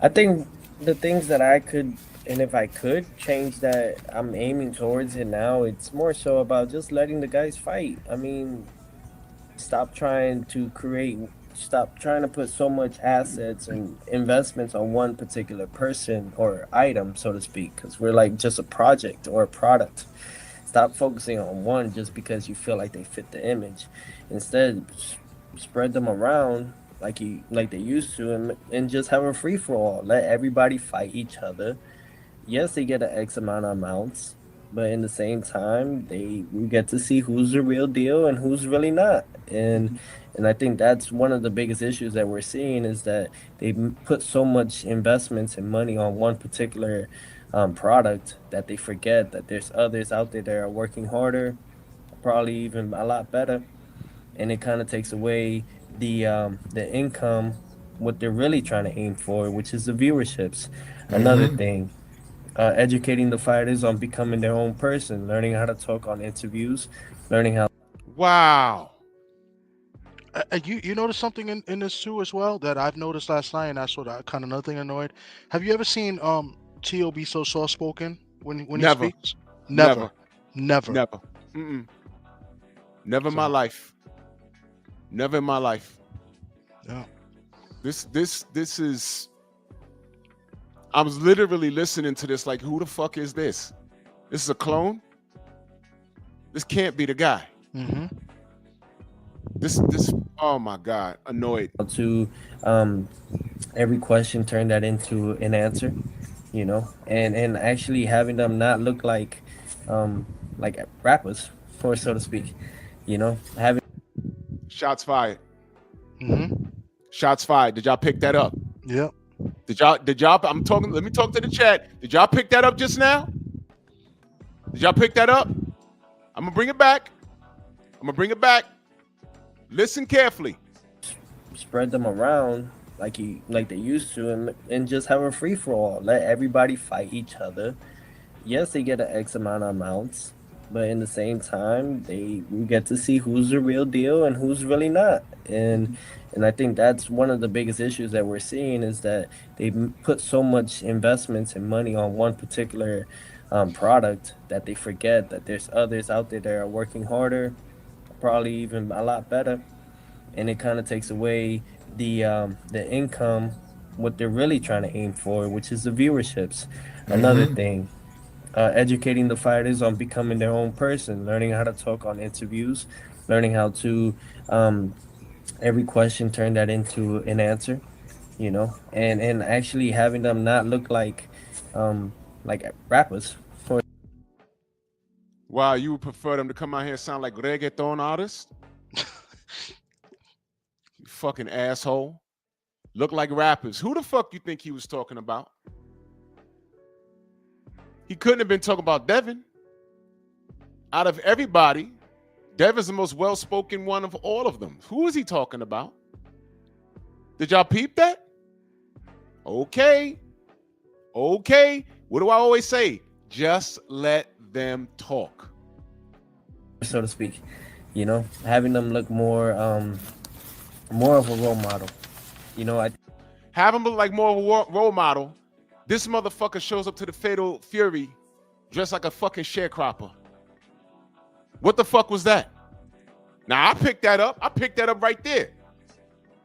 I think the things that I could, and if I could change that, I'm aiming towards it now. It's more so about just letting the guys fight. I mean, stop trying to stop trying to put so much assets and investments on one particular person or item, so to speak, because we're like just a project or a product. Stop focusing on one just because you feel like they fit the image. Instead, spread them around like they used to, and just have a free for all. Let everybody fight each other. Yes, they get an X amount of amounts, but in the same time, we get to see who's the real deal and who's really not. And I think that's one of the biggest issues that we're seeing is that they put so much investments and money on one particular product that they forget that there's others out there that are working harder, probably even a lot better, and it kind of takes away the income, what they're really trying to aim for, which is the viewerships. Another thing, educating the fighters on becoming their own person, learning how to talk on interviews, learning how. Wow. You noticed something in this too as well that I've noticed last night, and that's what I kind of another thing annoyed. Have you ever seen Tio be so soft spoken when he Never. speaks? Never. Never. Never. Mm-mm. Never in my life. Never in my life. Yeah. This is. I was literally listening to this like, who the fuck is this? This is a clone? This can't be the guy. Mm-hmm. This oh my God, annoyed. To every question turn that into an answer, and actually having them not look like rappers, for so to speak, having. Shots fired. Mm-hmm. Shots fired. Did y'all pick that up? Yep. Did y'all let me talk to the chat. Did y'all pick that up just now? Did y'all pick that up? I'm gonna bring it back. Listen carefully. Spread them around like they used to, and just have a free for all. Let everybody fight each other. Yes, they get an X amount of amounts, but in the same time, we get to see who's the real deal and who's really not. And I think that's one of the biggest issues that we're seeing is that they put so much investments and money on one particular product that they forget that there's others out there that are working harder, probably even a lot better, and it kind of takes away the income, what they're really trying to aim for, which is the viewerships. Another thing, educating the fighters on becoming their own person, learning how to talk on interviews, learning how to every question turn that into an answer, and actually having them not look like rappers. Wow, you would prefer them to come out here and sound like reggaeton artists? You fucking asshole. Look like rappers. Who the fuck you think he was talking about? He couldn't have been talking about Devin. Out of everybody, Devin's the most well-spoken one of all of them. Who is he talking about? Did y'all peep that? Okay. What do I always say? Just let them talk, so to speak, having them look more of a role model. Have them look like more of a role model. This motherfucker shows up to the Fatal Fury dressed like a fucking sharecropper. What the fuck was that? Now, I picked that up. I picked that up right there.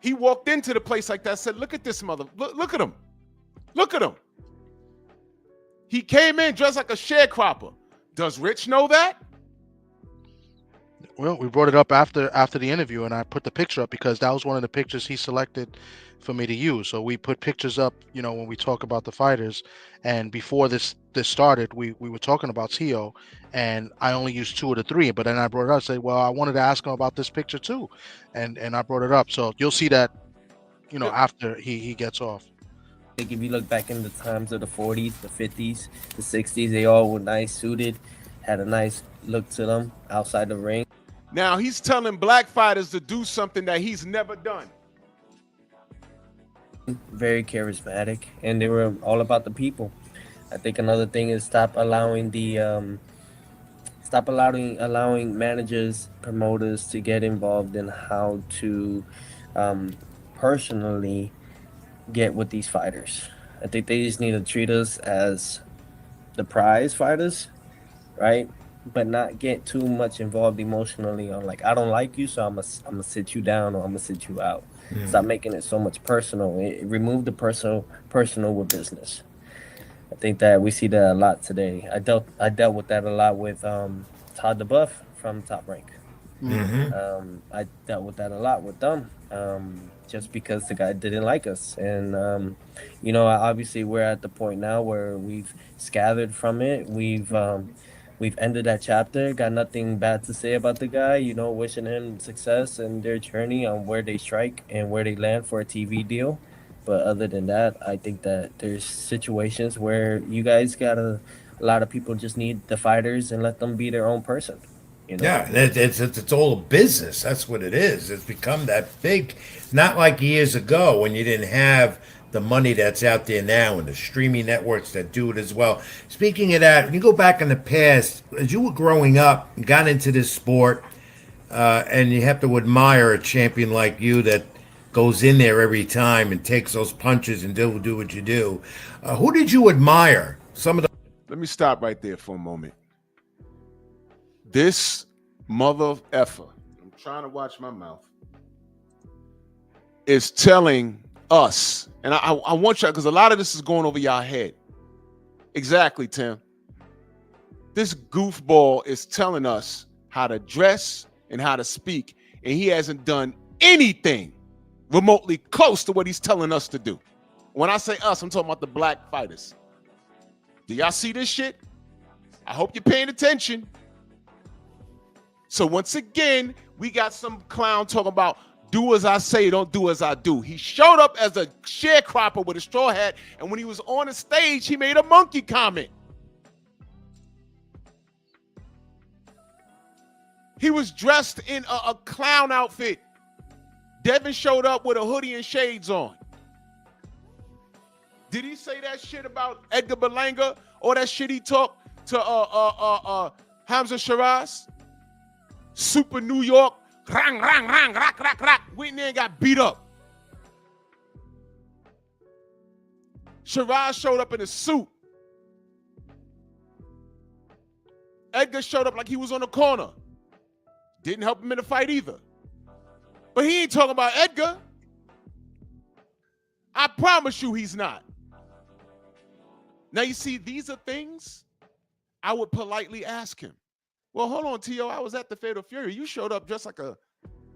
He walked into the place like that, said, look at this mother. Look at him. Look at him. He came in dressed like a sharecropper. Does Rich know that? Well, we brought it up after the interview, and I put the picture up because that was one of the pictures he selected for me to use. So we put pictures up, when we talk about the fighters. And before this started, we were talking about Tio, and I only used 2 of the 3. But then I brought it up, and said, well, I wanted to ask him about this picture too, and I brought it up. So you'll see that, after he gets off. Like if you look back in the times of the 40s, the 50s, the 60s, they all were nice suited, had a nice look to them outside the ring. Now he's telling black fighters to do something that he's never done. Very charismatic, and they were all about the people. I think another thing is stop allowing managers, promoters to get involved in how to personally get with these fighters. I think they just need to treat us as the prize fighters, right? But not get too much involved emotionally on like, I don't like you, so I'm gonna sit you down or I'm gonna sit you out. Stop making it so much personal. Remove the personal with business. I think that we see that a lot today. I dealt with that a lot with Todd DeBuff from Top Rank. I dealt with that a lot with them, just because the guy didn't like us. And obviously we're at the point now where we've scattered from it. We've ended that chapter, got nothing bad to say about the guy, wishing him success in their journey on where they strike and where they land for a TV deal. But other than that, I think that there's situations where you guys a lot of people just need the fighters and let them be their own person. Yeah, it's all a business. That's what it is. It's become that big, not like years ago when you didn't have the money that's out there now and the streaming networks that do it as well. Speaking of that, when you go back in the past, as you were growing up, and got into this sport, and you have to admire a champion like you that goes in there every time and takes those punches and do what you do. Who did you admire? Let me stop right there for a moment. This mother effer, I'm trying to watch my mouth, is telling us, and I want you, because a lot of this is going over your head. Exactly, Tim. This goofball is telling us how to dress and how to speak, and he hasn't done anything remotely close to what he's telling us to do. When I say us, I'm talking about the black fighters. Do y'all see this shit? I hope you're paying attention. So once again, we got some clown talking about do as I say, don't do as I do. He showed up as a sharecropper with a straw hat, and when he was on the stage, he made a monkey comment. He was dressed in a clown outfit. Devin showed up with a hoodie and shades on. Did he say that shit about Edgar Berlanga or that shit he talked to Hamza Shiraz? Super New York, rang, rang, rang, rock, rock, rock. Went in there and got beat up. Shiraz showed up in a suit. Edgar showed up like he was on the corner. Didn't help him in the fight either. But he ain't talking about Edgar. I promise you he's not. Now you see, these are things I would politely ask him. Well, hold on, T.O. I was at the Fatal Fury. You showed up dressed like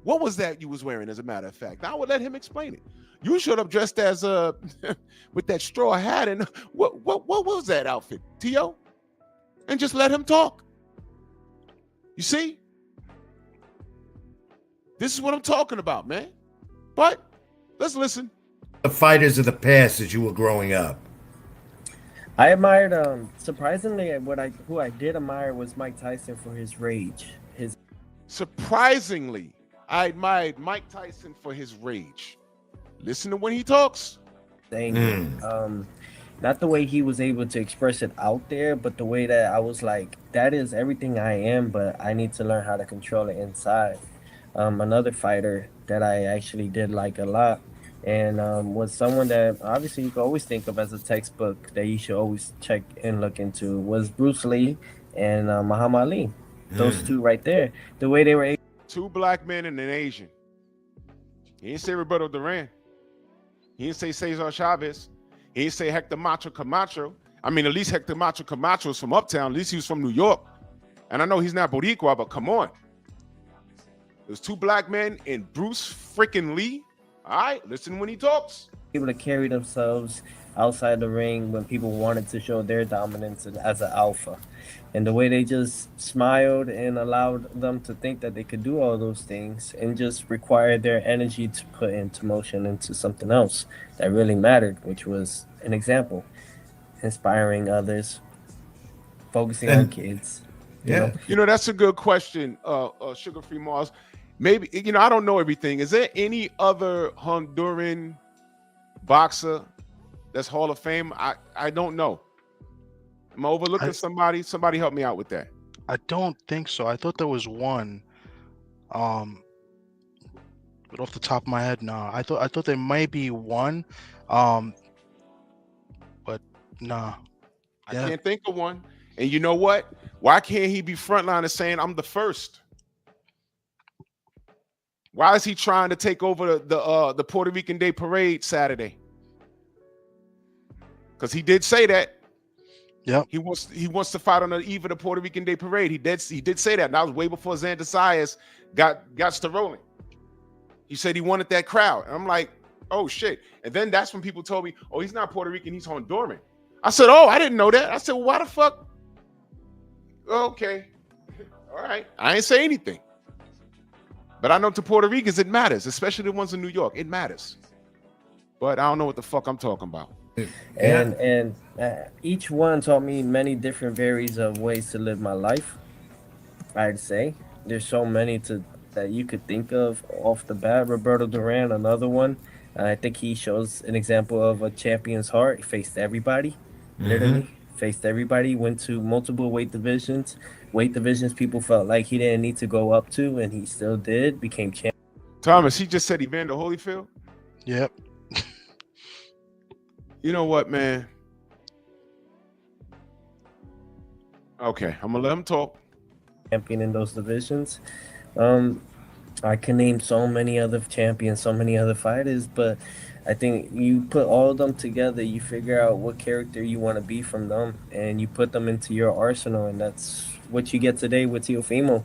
what was that you was wearing, as a matter of fact? I would let him explain it. You showed up dressed as with that straw hat, and what was that outfit, T.O.? And just let him talk. You see? This is what I'm talking about, man. But let's listen. The fighters of the past as you were growing up. I admired, surprisingly, who I did admire was Mike Tyson for his rage. Surprisingly, I admired Mike Tyson for his rage. Listen to when he talks. Not the way he was able to express it out there, but the way that I was like, that is everything I am, but I need to learn how to control it inside. Another fighter that I actually did like a lot And was someone that obviously you could always think of as a textbook that you should always check and look into was Bruce Lee and Muhammad Ali. Those two right there, the way they were able. 2 black men and an Asian. He didn't say Roberto Duran. He didn't say Cesar Chavez. He didn't say Hector Macho Camacho. I mean, at least Hector Macho Camacho is from Uptown. At least he was from New York. And I know he's not Boricua, but come on. There's 2 black men and Bruce freaking Lee. All right, listen when he talks. Able to carry themselves outside the ring when people wanted to show their dominance as an alpha. And the way they just smiled and allowed them to think that they could do all those things and just required their energy to put into motion into something else that really mattered, which was an example, inspiring others, focusing on kids. You know, that's a good question, Sugar Free Mars. Maybe, you know, I don't know everything. Is there any other Honduran boxer that's Hall of Fame? I don't know. Am I overlooking somebody? Somebody help me out with that. I don't think so. I thought there was one. But off the top of my head, no. I thought there might be one. But nah. I can't think of one. And you know what? Why can't he be frontline saying I'm the first? Why is he trying to take over the Puerto Rican Day Parade Saturday? Because he did say that. Yeah. He wants to fight on the eve of the Puerto Rican Day Parade. He did say that. And that was way before Xander Sayas got to rolling. He said he wanted that crowd. And I'm like, oh shit. And then that's when people told me, oh, he's not Puerto Rican, he's Honduran. I said, oh, I didn't know that. I said, well, why the fuck? Okay. All right. I ain't say anything. But I know to Puerto Ricans, it matters, especially the ones in New York. It matters. But I don't know what the fuck I'm talking about. And each one taught me many different varies of ways to live my life. I'd say there's so many that you could think of off the bat. Roberto Duran, another one. I think he shows an example of a champion's heart. He faced everybody, literally faced everybody. Went to multiple weight divisions people felt like he didn't need to go up to, and he still did. Became champion. Thomas, he just said Evander Holyfield. Yep. You know what, man? Okay, I'm gonna let him talk. Champion in those divisions. I can name so many other champions, so many other fighters, but I think you put all of them together, you figure out what character you want to be from them, and you put them into your arsenal, and that's what you get today with Teofimo.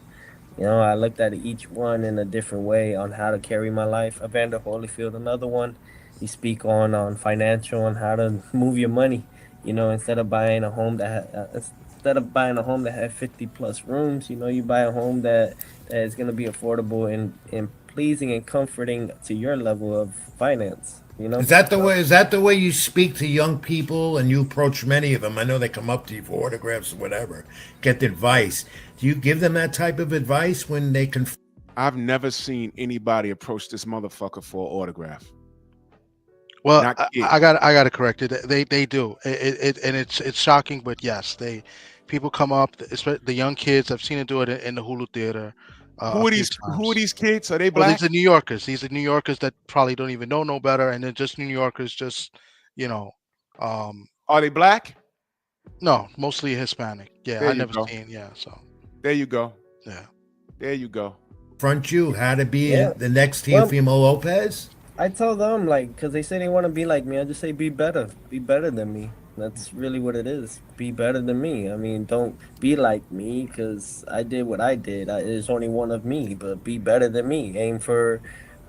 You know, I looked at each one in a different way on how to carry my life. Evander Holyfield, another one. You speak on financial, on how to move your money. You know, instead of buying a home that had 50 plus rooms, you know, you buy a home that is going to be affordable and pleasing and comforting to your level of finance. You know, Is that the way you speak to young people and you approach many of them? I know they come up to you for autographs or whatever, get advice. Do you give them that type of advice when they can? I've never seen anybody approach this motherfucker for an autograph. Well, I got to correct it. They do. And it's shocking, but yes, people come up, especially the young kids. I've seen it do it in the Hulu Theater. Who are these kids? Are they black? Well, these are New Yorkers. These are New Yorkers that probably don't even know no better, and they're just New Yorkers. Just Are they black? No, mostly Hispanic. Yeah, There I you never go. seen. Yeah, so There you go. yeah. There you go. Front you how to be Yeah. the next Teofimo Lopez? I tell them, like, because they say they want to be like me, I just say be better than me. That's really what it is. Be better than me. I mean, don't be like me because I did what I did. There's only one of me, but be better than me. Aim for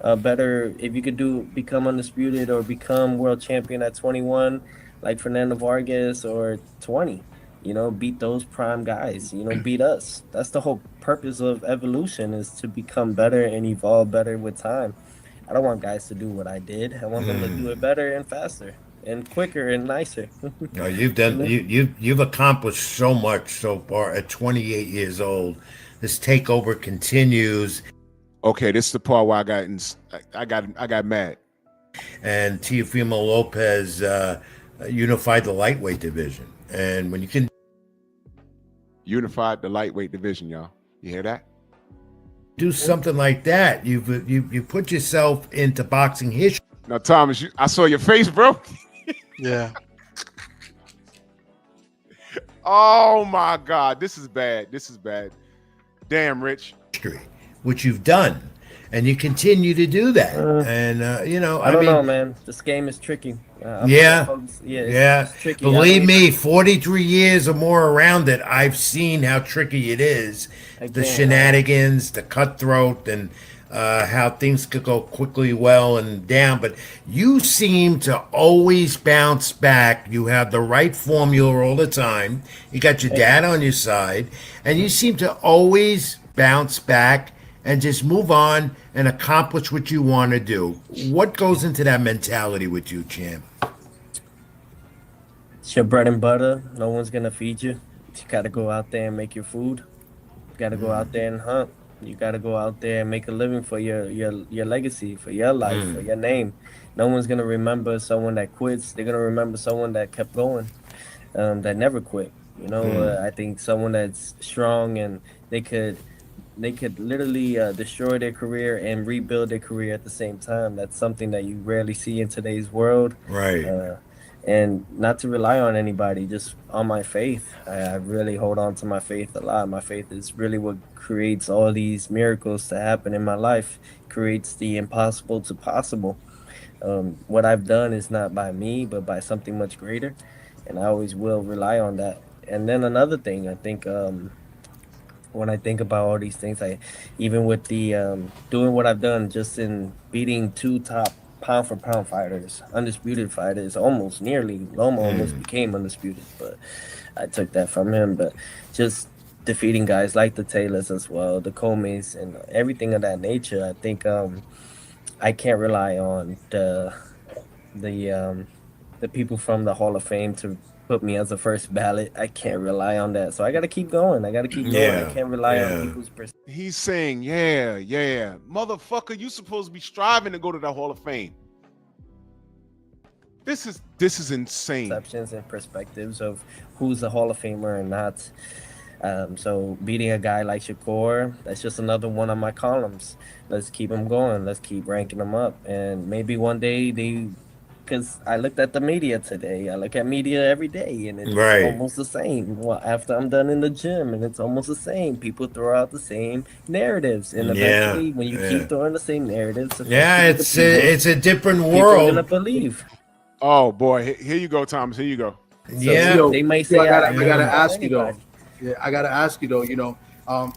a better. If you could become undisputed or become world champion at 21, like Fernando Vargas, or 20. You know, beat those prime guys. You know, beat us. That's the whole purpose of evolution, is to become better and evolve better with time. I don't want guys to do what I did. I want them to do it better and faster and quicker and nicer. No, you've done you've accomplished so much so far at 28 years old. This takeover continues, Okay, this is the part where I got mad. and Teofimo Lopez unified the lightweight division. And when you can Unified the lightweight division, y'all. You hear that? do something like that, you put yourself into boxing history. Now, Thomas, I saw your face, bro. Yeah. Oh my God, this is bad. This is bad. Damn, Rich. Which you've done, and you continue to do that. And I don't know, man. This game is tricky. Yeah, it's tricky. Believe me, 43 years or more around it, I've seen how tricky it is. The shenanigans, the cutthroat, and how things could go quickly well and down. But you seem to always bounce back. You have the right formula all the time. You got your dad on your side, and you seem to always bounce back and just move on and accomplish what you want to do. What goes into that mentality with you, champ? It's your bread and butter. No one's gonna feed you. You gotta go out there and make your food. You gotta go out there and hunt. You gotta go out there and make a living for your legacy, for your life, for your name. No one's gonna remember someone that quits. They're gonna remember someone that kept going, that never quit. I think someone that's strong and they could literally destroy their career and rebuild their career at the same time. That's something that you rarely see in today's world. Right. And not to rely on anybody, just on my faith. I really hold on to my faith a lot. My faith is really what creates all these miracles to happen in my life, creates the impossible to possible. What I've done is not by me, but by something much greater. And I always will rely on that. And then another thing, I think, when I think about all these things, even with the doing what I've done, just in beating 2 top pound for pound fighters, undisputed fighters, almost nearly. Loma almost became undisputed, but I took that from him. But just defeating guys like the Taylors as well, the Comeys, and everything of that nature, I think I can't rely on the people from the Hall of Fame to put me as a first ballot. I can't rely on that. So I got to keep going. I can't rely on people's perspective. He's saying, yeah. Motherfucker, you supposed to be striving to go to the Hall of Fame. This is insane. Perceptions and perspectives of who's a Hall of Famer and not. So beating a guy like Shakur, that's just another one of my columns. Let's keep him going. Let's keep ranking him up. And maybe one day because I looked at the media today. I look at media every day, and it's almost the same. Well, after I'm done in the gym, and it's almost the same. People throw out the same narratives, and eventually, when you keep throwing the same narratives, it's a different world. People are gonna believe. Oh boy, here you go, Thomas. Here you go. So, they may say, I gotta ask you though. Yeah, I gotta ask you though.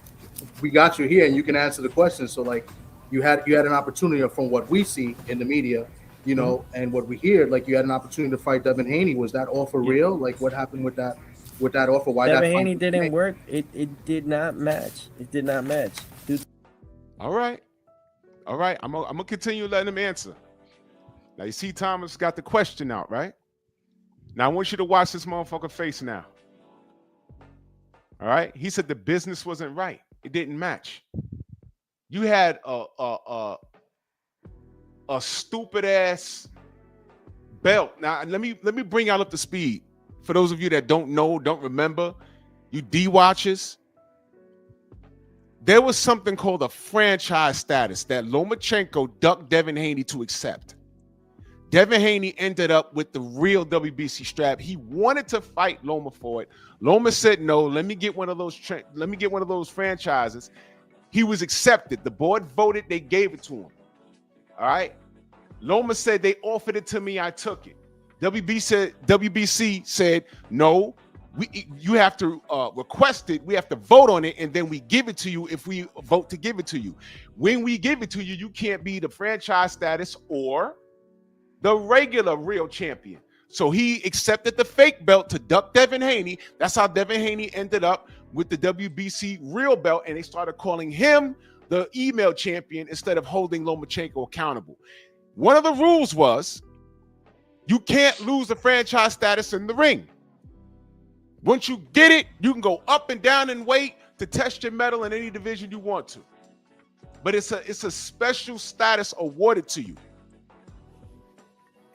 We got you here, and you can answer the question. So, like, you had an opportunity from what we see in the media. And what we hear, like, you had an opportunity to fight Devin Haney. Was that offer real? Like, what happened with that offer? Why Devin Haney didn't work? It did not match. It did not match. Dude. All right. I'm gonna continue letting him answer. Now you see, Thomas got the question out, right? Now I want you to watch this motherfucker face now. All right. He said the business wasn't right. It didn't match. You had a stupid ass belt. Now let me bring y'all up to speed. For those of you that don't know, don't remember, you D watchers, there was something called a franchise status that Lomachenko ducked Devin Haney to accept. Devin Haney ended up with the real WBC strap. He wanted to fight Loma for it. Loma said no. Let me get one of those franchises. He was accepted. The board voted. They gave it to him. All right. Loma said they offered it to me. I took it. WBC said no. You have to request it. We have to vote on it, and then we give it to you if we vote to give it to you. When we give it to you, you can't be the franchise status or the regular real champion. So he accepted the fake belt to duck Devin Haney. That's how Devin Haney ended up with the WBC real belt, and they started calling him the email champion instead of holding Lomachenko accountable. One of the rules was you can't lose the franchise status in the ring. Once you get it, you can go up and down in weight to test your mettle in any division you want to. But it's a special status awarded to you.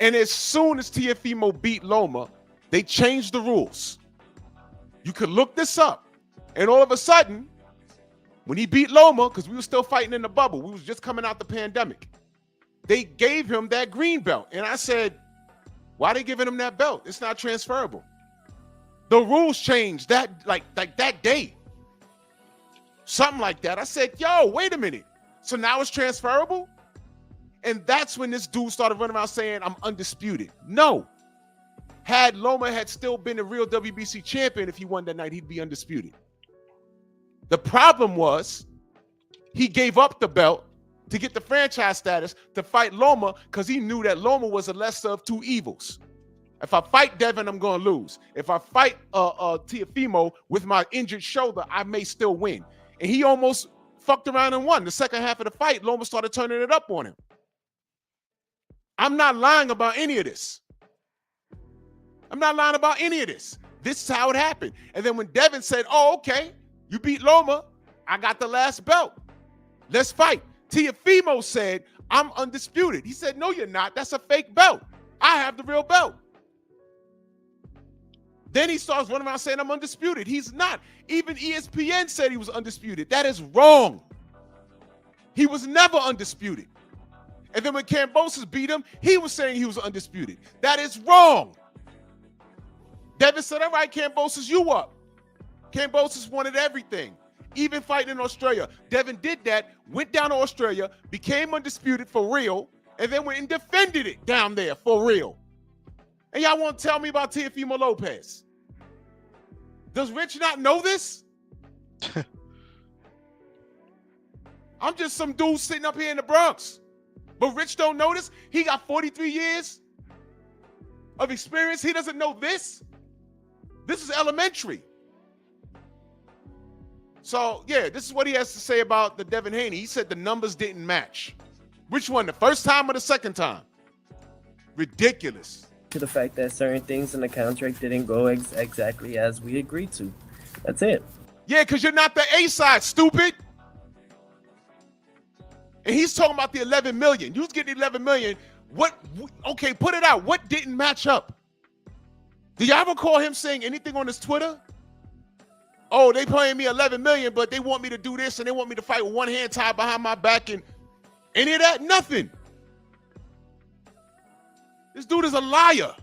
And as soon as Teofimo beat Loma, they changed the rules. You could look this up. And all of a sudden, when he beat Loma, because we were still fighting in the bubble, we was just coming out the pandemic. they gave him that green belt. And I said, why are they giving him that belt? It's not transferable. The rules changed that like that day. Something like that. I said, yo, wait a minute. So now it's transferable? And that's when this dude started running around saying, I'm undisputed. No. Had Loma had still been a real WBC champion, if he won that night, he'd be undisputed. The problem was he gave up the belt to get the franchise status to fight Loma because he knew that Loma was the lesser of two evils. If I fight Devin, I'm going to lose. If I fight Teofimo with my injured shoulder, I may still win. And he almost fucked around and won. The second half of the fight, Loma started turning it up on him. I'm not lying about any of this. I'm not lying about any of this. This is how it happened. And then when Devin said, oh, okay, you beat Loma, I got the last belt. Let's fight. Teofimo said, I'm undisputed. He said, no, you're not. That's a fake belt. I have the real belt. Then he starts running around saying, I'm undisputed. He's not. Even ESPN said he was undisputed. That is wrong. He was never undisputed. And then when Kambosos beat him, he was saying he was undisputed. That is wrong. Devin said, all right, Kambosos, you up. Kambosos wanted everything, even fighting in Australia. Devin did that, went down to Australia, became undisputed for real, and then went and defended it down there for real. And y'all want to tell me about Teofimo Lopez? Does Rich not know this? I'm just some dude sitting up here in the Bronx. But Rich don't know this. He got 43 years of experience. He doesn't know this. This is elementary. So, yeah, this is what he has to say about the Devin Haney. He said the numbers didn't match. Which one, the first time or the second time? Ridiculous. To the fact that certain things in the contract didn't go exactly as we agreed to. That's it. Yeah, because you're not the A side, stupid. And he's talking about the 11 million. You was getting 11 million. Okay, put it out. What didn't match up? Do y'all ever recall him saying anything on his Twitter? Oh, they paying me 11 million, but they want me to do this and they want me to fight with one hand tied behind my back and any of that? Nothing. This dude is a liar.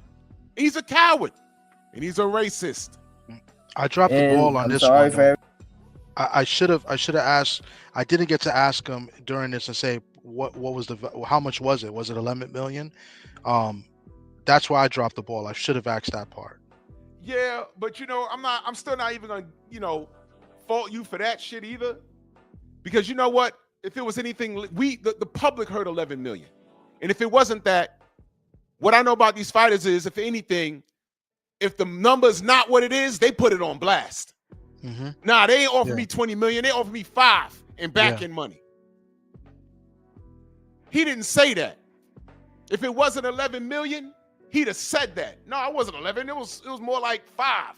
He's a coward. And he's a racist. I dropped the ball on I'm this sorry one. for I should have asked. I didn't get to ask him during this and say what was how much was it? Was it 11 million? That's why I dropped the ball. I should have asked that part. Yeah, but I'm still not even gonna, fault you for that shit either. Because you know what? If it was anything, the public heard 11 million. And if it wasn't that, what I know about these fighters is, if anything, if the number's not what it is, they put it on blast. Mm-hmm. Nah, they ain't offer me 20 million. They offer me 5 in back-end money. He didn't say that. If it wasn't 11 million, he'd have said that. No, it wasn't 11. It was more like 5.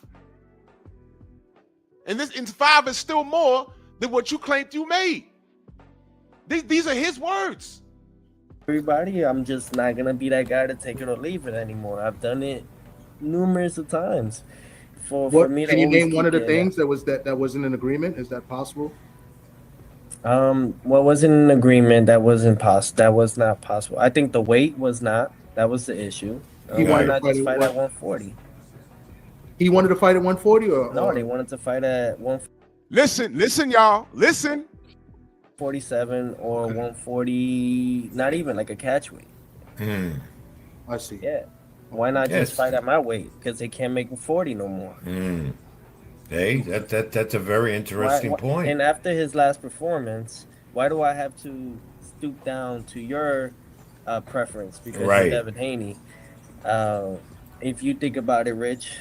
And 5 is still more than what you claimed you made. These are his words. everybody. I'm just not gonna be that guy to take it or leave it anymore. I've done it numerous of times. For me, can you name one of the things that wasn't an agreement? Is that possible? What wasn't an agreement? That wasn't possible. That was not possible. I think the weight was not. That was the issue. Why not just fight at 140? He wanted to fight at 140, no? They wanted to fight at 140. Listen, y'all. Listen. 47 or 140. Not even like a catch weight. I see. Yeah. Why not just fight at my weight? Because they can't make 40 no more. Hey, that's a very interesting point. And after his last performance, why do I have to stoop down to your preference? Because you're Devin Haney. If you think about it, Rich,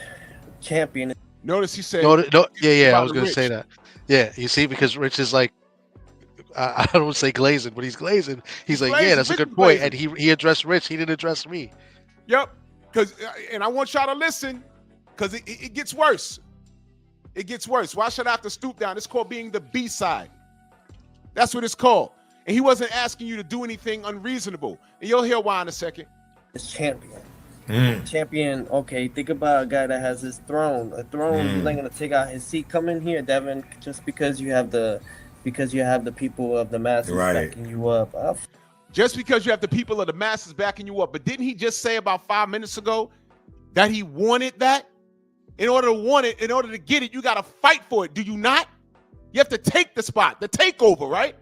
champion. Notice he said. I was going to say that. Yeah, you see, because Rich is like, I don't say glazing, but he's glazing. He's like, glazing, that's a good point. Glazing. And he addressed Rich. He didn't address me. Yep. And I want y'all to listen, because it gets worse. It gets worse. Why should I have to stoop down? It's called being the B-side. That's what it's called. And he wasn't asking you to do anything unreasonable. And you'll hear why in a second. It's champion. Champion, okay, think about a guy that has his throne. A throne, he's not going to take out his seat. Come in here, Devin, just because you have the people of the masses backing you up. Just because you have the people of the masses backing you up. But didn't he just say about 5 minutes ago that he wanted that? In order to want it, in order to get it, you got to fight for it. Do you not? You have to take the spot, the takeover, right?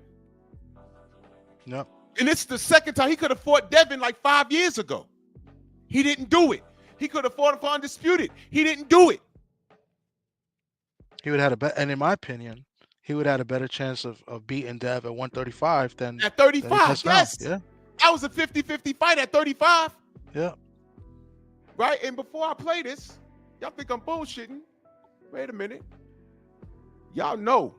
No. And it's the second time. He could have fought Devin like 5 years ago. He didn't do it. He could have fought him for undisputed. He didn't do it. He would have had a better, and in my opinion, he would have had a better chance of beating Dev at 135 than At 35, yes. Yeah. That was a 50-50 fight at 35. Yeah. Right? And before I play this, y'all think I'm bullshitting. Wait a minute. Y'all know.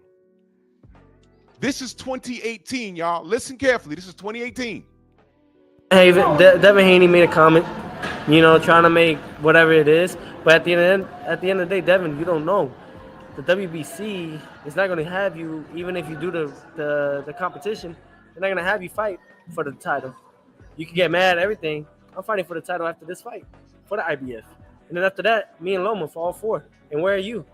This is 2018, y'all. Listen carefully. This is 2018. Hey, Devin Haney made a comment, trying to make whatever it is. But at the end of the day, Devin, you don't know. The WBC is not going to have you, even if you do the competition, they're not going to have you fight for the title. You can get mad at everything. I'm fighting for the title after this fight, for the IBF. And then after that, me and Loma for all 4. And where are you?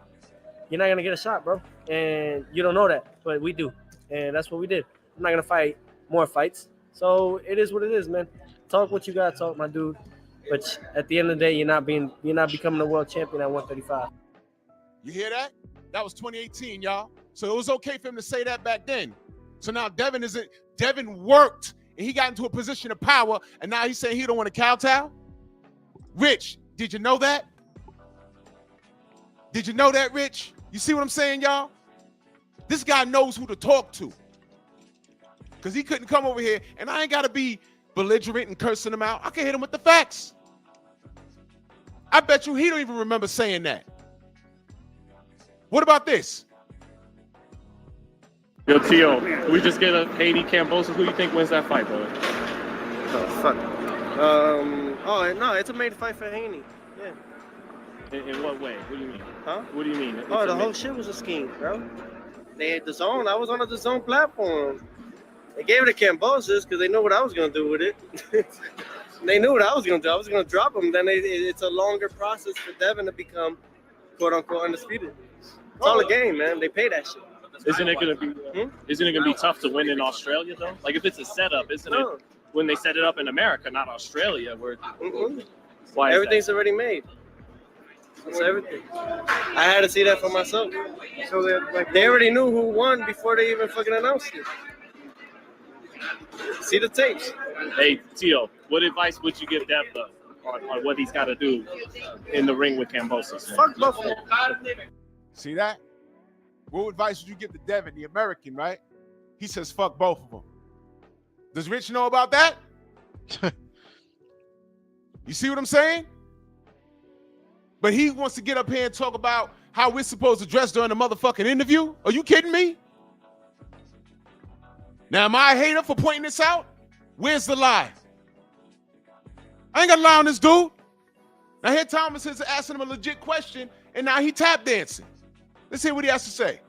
You're not going to get a shot, bro. And you don't know that, but we do. And that's what we did. I'm not going to fight more fights. So it is what it is, man. Talk what you got to talk, my dude. But at the end of the day, you're not becoming a world champion at 135. You hear that? That was 2018, y'all. So it was okay for him to say that back then. So now Devin worked and he got into a position of power, and now he's saying he don't want to kowtow? Rich, did you know that? Did you know that, Rich? You see what I'm saying, y'all? This guy knows who to talk to. Because he couldn't come over here, and I ain't got to be belligerent and cursing him out. I can hit him with the facts. I bet you he don't even remember saying that. What about this? Yo, Tio, we just get a Haney Kambosos. Who do you think wins that fight, brother? Oh, fuck. No, it's a made fight for Haney. Yeah. In what way? What do you mean? Huh? What do you mean? The whole shit was a scheme, bro. They had the zone. I was on the zone platform. They gave it to Kambosos because they knew what I was going to do with it. They knew what I was going to do. I was going to drop him. Then it's a longer process for Devin to become, quote-unquote, undisputed. It's all a game, man. They pay that shit. Isn't it gonna be tough to win in Australia though? Like if it's a setup, isn't it when they set it up in America, not Australia, where why everything's already made. It's everything. I had to see that for myself. So they already knew who won before they even fucking announced it. See the tapes. Hey Tio, what advice would you give Dev though on what he's got to do in the ring with Kambosos? Fuck Buffalo. See that? What advice would you give to Devin, the American, right? He says, fuck both of them. Does Rich know about that? You see what I'm saying? But he wants to get up here and talk about how we're supposed to dress during the motherfucking interview? Are you kidding me? Now, am I a hater for pointing this out? Where's the lie? I ain't got to lie on this dude. Now, here Thomas is asking him a legit question, and now he tap dancing. Let's hear what he has to say.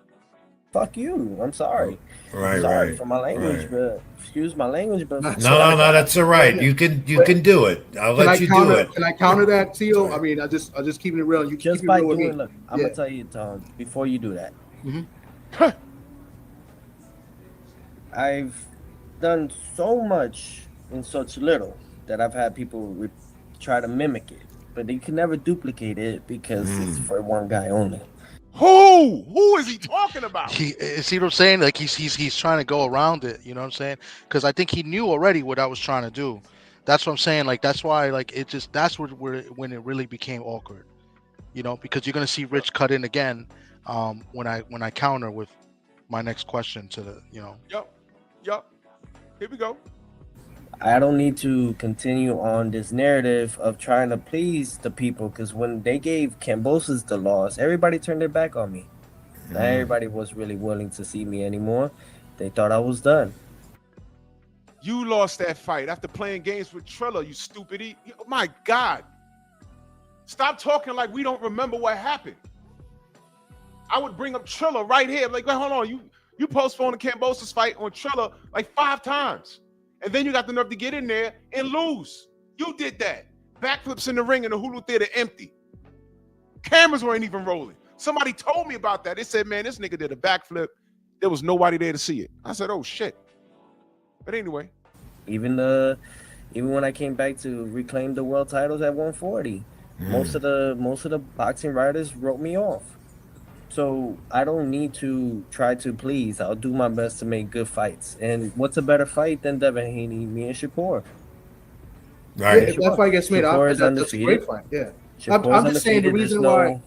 Fuck you. I'm sorry. Sorry for my language, but excuse my language, but no, that's all right. You can do it. I'll let you do it. Can I counter that, Tio? I mean, I just keeping it real. You just by doing. Look, I'm gonna tell you, Tom. Before you do that, I've done so much in such little that I've had people try to mimic it, but they can never duplicate it because it's for one guy only. Who is he talking about? See what I'm saying? Like he's trying to go around it. You know what I'm saying? Because I think he knew already what I was trying to do. That's what I'm saying. Like that's why that's when it really became awkward. You know, because you're gonna see Rich cut in again when I counter with my next question to the Yup. Here we go. I don't need to continue on this narrative of trying to please the people because when they gave Kambosos the loss, everybody turned their back on me. Not everybody was really willing to see me anymore. They thought I was done. You lost that fight after playing games with Trilla, you stupid. Oh my God. Stop talking like we don't remember what happened. I would bring up Trilla right here. Like, wait, hold on. You postponed the Kambosos fight on Trilla like 5 times. And then you got the nerve to get in there and lose. You did that. Backflips in the ring and the Hulu Theater empty. Cameras weren't even rolling. Somebody told me about that. They said, man, this nigga did a backflip. There was nobody there to see it. I said, oh, shit. But anyway, Even when I came back to reclaim the world titles at 140, most of the boxing writers wrote me off. So I don't need to try to please. I'll do my best to make good fights. And what's a better fight than Devin Haney, me and Shakur? Right. Yeah, if that fight gets made, Shakur is that's a undefeated. great fight. Yeah. Shakur's I'm just saying the undefeated. reason There's why.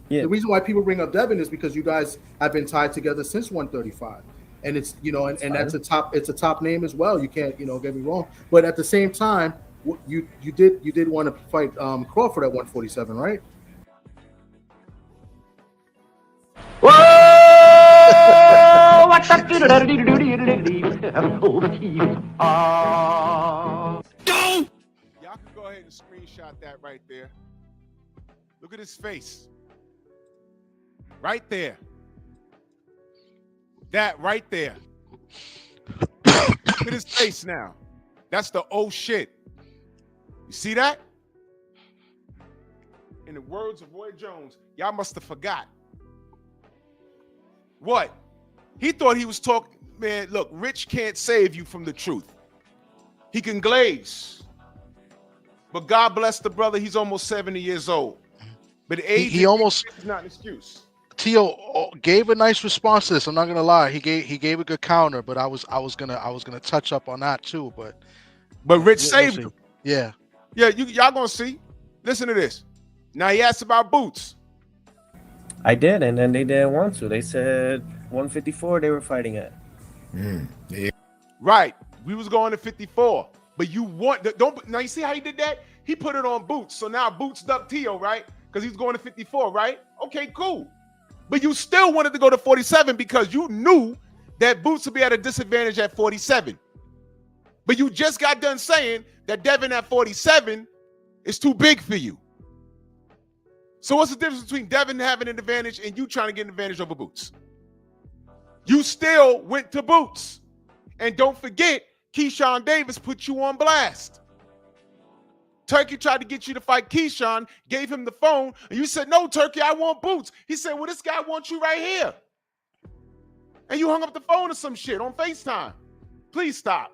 Yeah. The reason why people bring up Devin is because you guys have been tied together since 135, and it's and that's a top name as well. You can't get me wrong, but at the same time, you did want to fight Crawford at 147, right? Whoa! What the Y'all can go ahead and screenshot that right there. Look at his face. Right there. That right there. Look at his face now. That's the oh shit. You see that? In the words of Roy Jones, y'all must have forgot. What? He thought he was talking. Man, look, Rich can't save you from the truth. He can glaze. But God bless the brother, he's almost 70 years old. But age he almost is not an excuse. Tio gave a nice response to this. I'm not gonna lie. He gave a good counter, but I was gonna touch up on that too. But Rich saved him. Yeah. Yeah, y'all gonna see. Listen to this. Now he asked about Boots. I did, and then they didn't want to. They said 154 they were fighting at. Yeah. Right. We was going to 54. But you want now you see how he did that? He put it on Boots. So now Boots ducked Tio, right? Because he's going to 54, right? Okay, cool. But you still wanted to go to 47 because you knew that Boots would be at a disadvantage at 47. But you just got done saying that Devin at 47 is too big for you. So what's the difference between Devin having an advantage and you trying to get an advantage over Boots? You still went to Boots. And don't forget, Keyshawn Davis put you on blast. Turkey tried to get you to fight Keyshawn, gave him the phone, and you said, no, Turkey, I want Boots. He said, well, this guy wants you right here. And you hung up the phone or some shit on FaceTime. Please stop.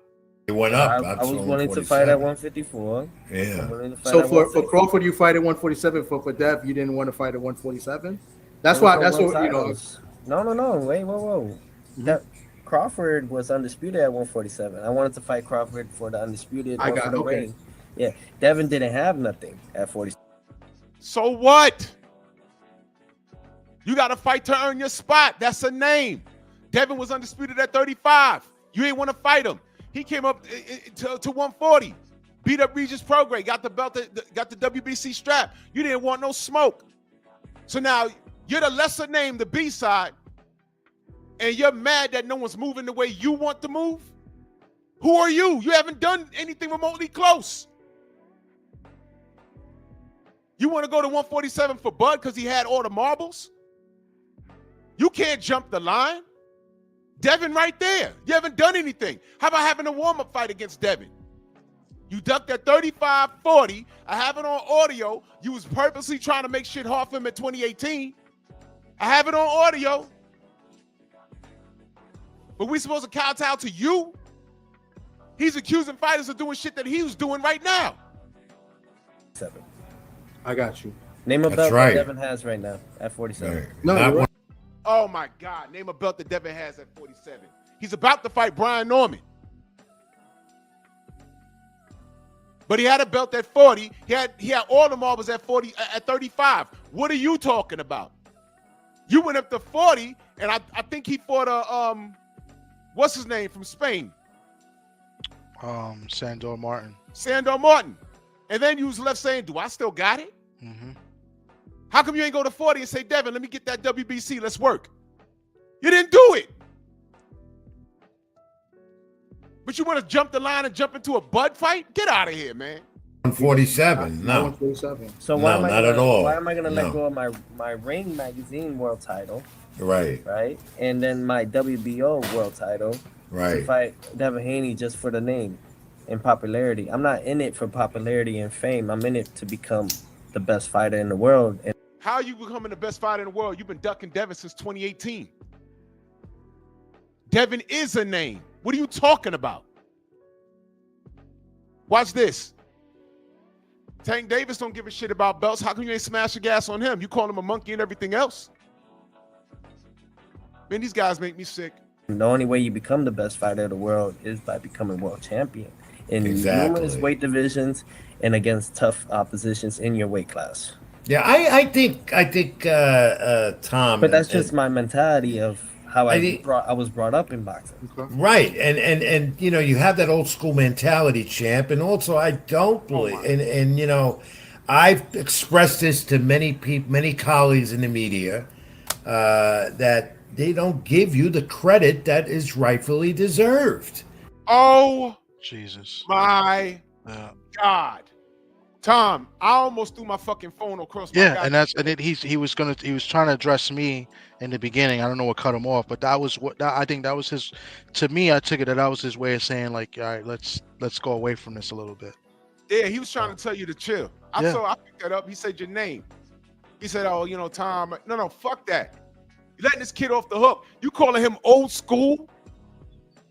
It went up. I was willing to fight at 154. Yeah. So for Crawford, you fight at 147. For Dev, you didn't want to fight at 147. That's what No. Wait, whoa. That Crawford was undisputed at 147. I wanted to fight Crawford for the undisputed. Reign. Yeah, Devin didn't have nothing at 47. So what? You got to fight to earn your spot. That's a name. Devin was undisputed at 35. You ain't want to fight him. He came up to 140, beat up Regis Prograis, got the belt, got the WBC strap. You didn't want no smoke. So now you're the lesser name, the B side, and you're mad that no one's moving the way you want to move? Who are you? You haven't done anything remotely close. You want to go to 147 for Bud because he had all the marbles? You can't jump the line. Devin right there. You haven't done anything. How about having a warm-up fight against Devin? You ducked at 35-40. I have it on audio. You was purposely trying to make shit hard for him at 2018. I have it on audio. But we supposed to kowtow to you? He's accusing fighters of doing shit that he was doing right now. 7. I got you. Name a That's belt right. that Devin has right now at 47. Right. No, Not you're right. Oh my God, name a belt that Devin has at 47. He's about to fight Brian Norman. But he had a belt at 40. He had all the marbles at 40, at 35. What are you talking about? You went up to 40, and I think he fought what's his name from Spain? Sandor Martin. Sandor Martin. And then you was left saying, do I still got it? Mm-hmm. How come you ain't go to 40 and say, Devin, let me get that WBC, let's work? You didn't do it. But you want to jump the line and jump into a Bud fight? Get out of here, man. 147. No. 147. So why No, am I not gonna, at all. Why am I going to No. let go of my Ring Magazine world title, Right. right? And then my WBO world title to Right. fight Devin Haney just for the name and popularity. I'm not in it for popularity and fame. I'm in it to become the best fighter in the world. And How are you becoming the best fighter in the world? You've been ducking Devin since 2018. Devin is a name. What are you talking about? Watch this. Tank Davis don't give a shit about belts. How come you ain't smash the gas on him? You call him a monkey and everything else. Man, these guys make me sick. The only way you become the best fighter of the world is by becoming world champion in numerous weight divisions and against tough oppositions in your weight class. Yeah, I think Tom. But that's just my mentality of how I was brought up in boxing. Right, and you know, you have that old school mentality, champ, and also I don't believe, and you know, I've expressed this to many people, many colleagues in the media, that they don't give you the credit that is rightfully deserved. Oh, Jesus! My God. Tom, I almost threw my fucking phone across my Yeah, and he was trying to address me in the beginning. I don't know what cut him off, but that was what I think that was his. To me, I took it that was his way of saying like, all right, let's go away from this a little bit. Yeah, he was trying to tell you to chill. I picked that up. He said your name. He said, oh, you know, Tom. No, fuck that. You letting this kid off the hook. You calling him old school?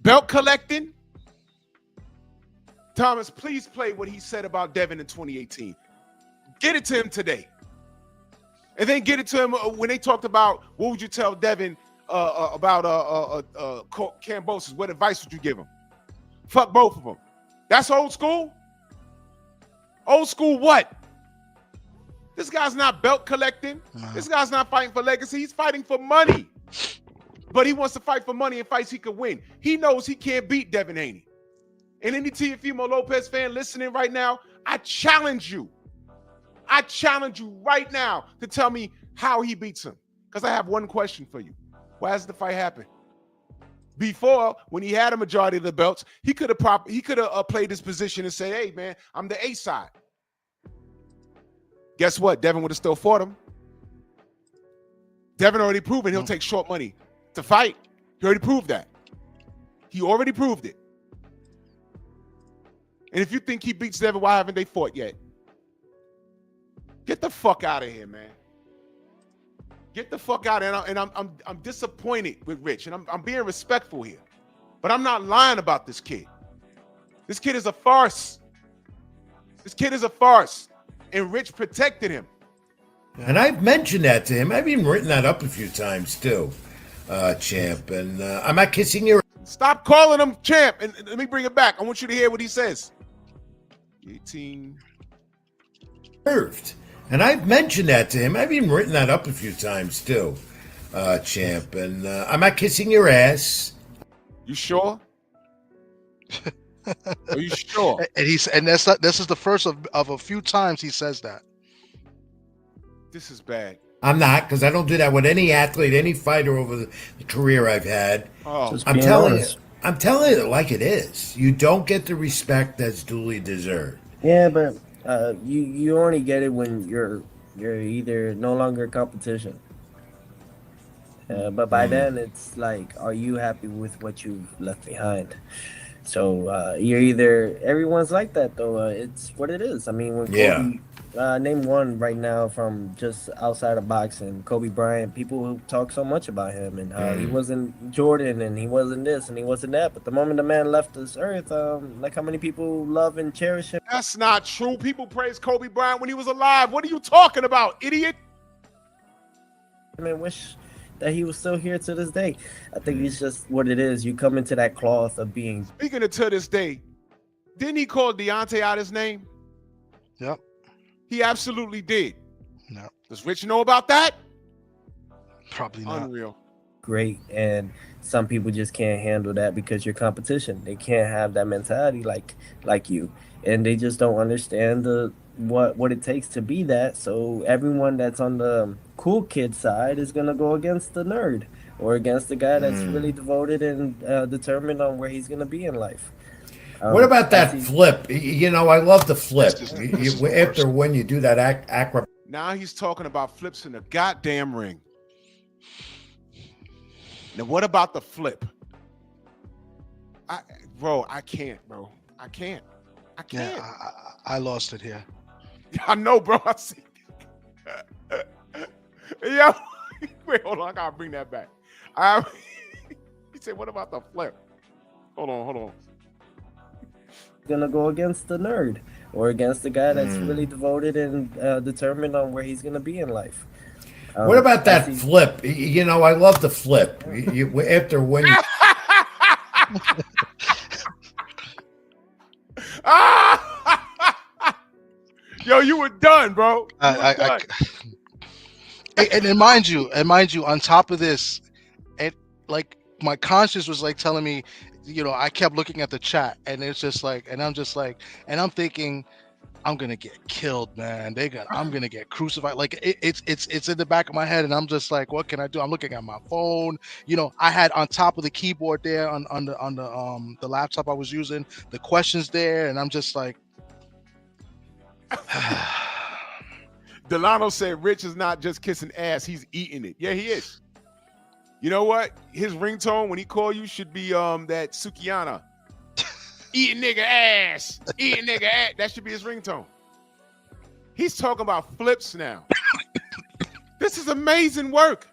Belt collecting? Thomas, please play what he said about Devin in 2018. Get it to him today. And then get it to him when they talked about what would you tell Devin about Kambosos? What advice would you give him? Fuck both of them. That's old school? Old school what? This guy's not belt collecting. This guy's not fighting for legacy. He's fighting for money. But he wants to fight for money in fights he could win. He knows he can't beat Devin Haney. And any Teofimo Lopez fan listening right now, I challenge you. I challenge you right now to tell me how he beats him. Because I have one question for you. Why has the fight happened? Before, when he had a majority of the belts, he could have played his position and say, hey, man, I'm the A side. Guess what? Devin would have still fought him. Devin already proven he'll take short money to fight. He already proved that. He already proved it. And if you think he beats Devin, why haven't they fought yet? Get the fuck out of here, man. Get the fuck out of here. And I'm disappointed with Rich, and I'm being respectful here. But I'm not lying about this kid. This kid is a farce. This kid is a farce. And Rich protected him. And I've mentioned that to him. I've even written that up a few times too, champ. And I'm not kissing your... Stop calling him champ. And let me bring it back. I want you to hear what he says. 18. And I've mentioned that to him. I've even written that up a few times too, champ. And I'm not kissing your ass. You sure? Are you sure? And this is the first of a few times he says that. This is bad. I'm not, because I don't do that with any athlete, any fighter over the career I've had. Oh, I'm telling you it like it is. You don't get the respect that's duly deserved. Yeah, but you only get it when you're either no longer competition. But by then, it's like, are you happy with what you've left behind? So you're either, everyone's like that though. It's what it is. I mean, when Kobe, name one right now from just outside of boxing, Kobe Bryant. People who talk so much about him and how he wasn't Jordan and he wasn't this and he wasn't that. But the moment the man left this earth, like how many people love and cherish him. That's not true. People praise Kobe Bryant when he was alive. What are you talking about, idiot? I mean, wish that he was still here to this day. I think it's just what it is. You come into that cloth of being. Speaking of to this day, didn't he call Deontay out his name? Yep. He absolutely did. No. Does Rich know about that? Probably not. Unreal. Great, and some people just can't handle that because you're competition. They can't have that mentality like you, and they just don't understand what it takes to be that. So everyone that's on the cool kid side is gonna go against the nerd or against the guy that's really devoted and determined on where he's gonna be in life. What about that flip? You know, I love the flip. After when you do that acrobat. Now he's talking about flips in the goddamn ring. Now what about the flip? I can't, bro. I can't. Yeah, I lost it here. I know, bro. I see. Yo, wait, hold on. I gotta bring that back. He said, "What about the flip?" Hold on. gonna go against the nerd or against the guy that's really devoted and determined on where he's gonna be in life. What about I that see. flip? You know, I love the flip. After winning, Yo, you were done, bro. You were I, done. and mind you, on top of this, it like my conscience was like telling me, I kept looking at the chat, and it's just like, and I'm thinking, I'm gonna get killed, man. I'm gonna get crucified. Like it's in the back of my head, and I'm just like, what can I do? I'm looking at my phone. I had on top of the keyboard there on the laptop I was using the questions there, and I'm just like. Delano said Rich is not just kissing ass, he's eating it. Yeah, he is. You know what? His ringtone when he call you should be that Sukiana. Eating nigga ass. Eating nigga ass. That should be his ringtone. He's talking about flips now. This is amazing work.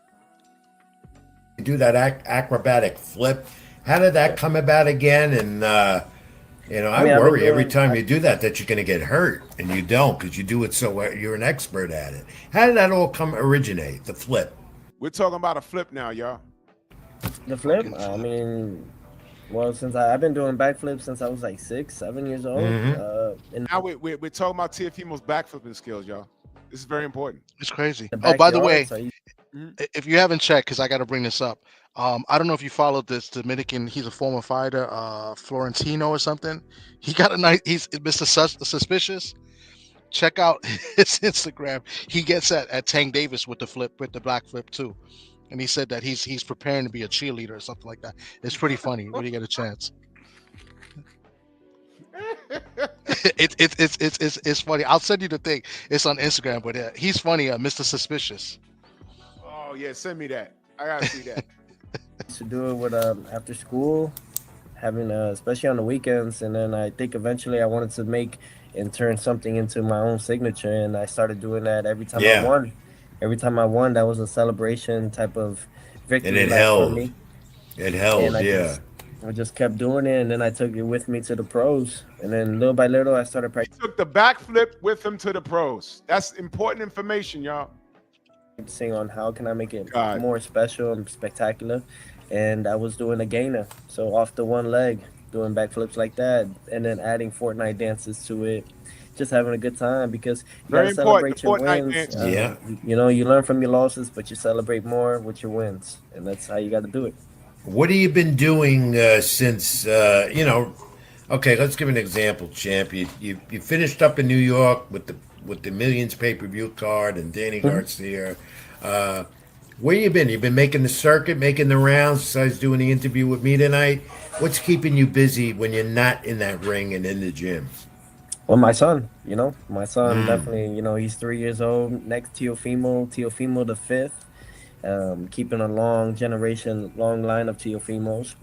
you do that acrobatic flip. How did that come about again? And I mean, I've been worry every doing- time you do that you're going to get hurt, and you don't because you do it so well. You're an expert at it. How did that all originate? The flip. We're talking about a flip now, y'all. The flip. I mean, well, since I've been doing backflips since I was like 6, 7 years old. And Now we're talking about Teofimo's backflipping skills, y'all. This is very important. It's crazy. the Oh, by the way, backyard, so if you haven't checked, because I got to bring this up. I don't know if you followed this Dominican. He's a former fighter, Florentino or something. He got a nice. He's Mr. Suspicious. Check out his Instagram. He gets at Tank Davis with the black flip too, and he said that he's preparing to be a cheerleader or something like that. It's pretty funny when you get a chance. It's funny. I'll send you the thing. It's on Instagram, but he's funny. Mr. Suspicious. Oh yeah, send me that. I gotta see that. to do it with after school, having especially on the weekends, and then I think eventually I wanted to make and turn something into my own signature, and I started doing that every time Yeah. I won. Every time I won, that was a celebration type of victory And it lap held. for me. It held, And I just kept doing it, and then I took it with me to the pros, and then little by little I started Took the backflip with him to the pros. That's important information, y'all. practicing on how can I make it God. more special and spectacular, and I was doing a gainer, so off the one leg, doing backflips like that, and then adding Fortnite dances to it, just having a good time because you Very gotta celebrate your important, the wins. Fortnite dance. You learn from your losses, but you celebrate more with your wins, and that's how you got to do it. What have you been doing since Okay, let's give an example, champ. You finished up in New York with the Millions pay-per-view card and Danny Garcia. Where you been? You've been making the circuit, making the rounds, besides doing the interview with me tonight. What's keeping you busy when you're not in that ring and in the gym? Well, my son, definitely, he's 3 years old. Next, Teofimo the fifth, keeping a long line of Teofimos,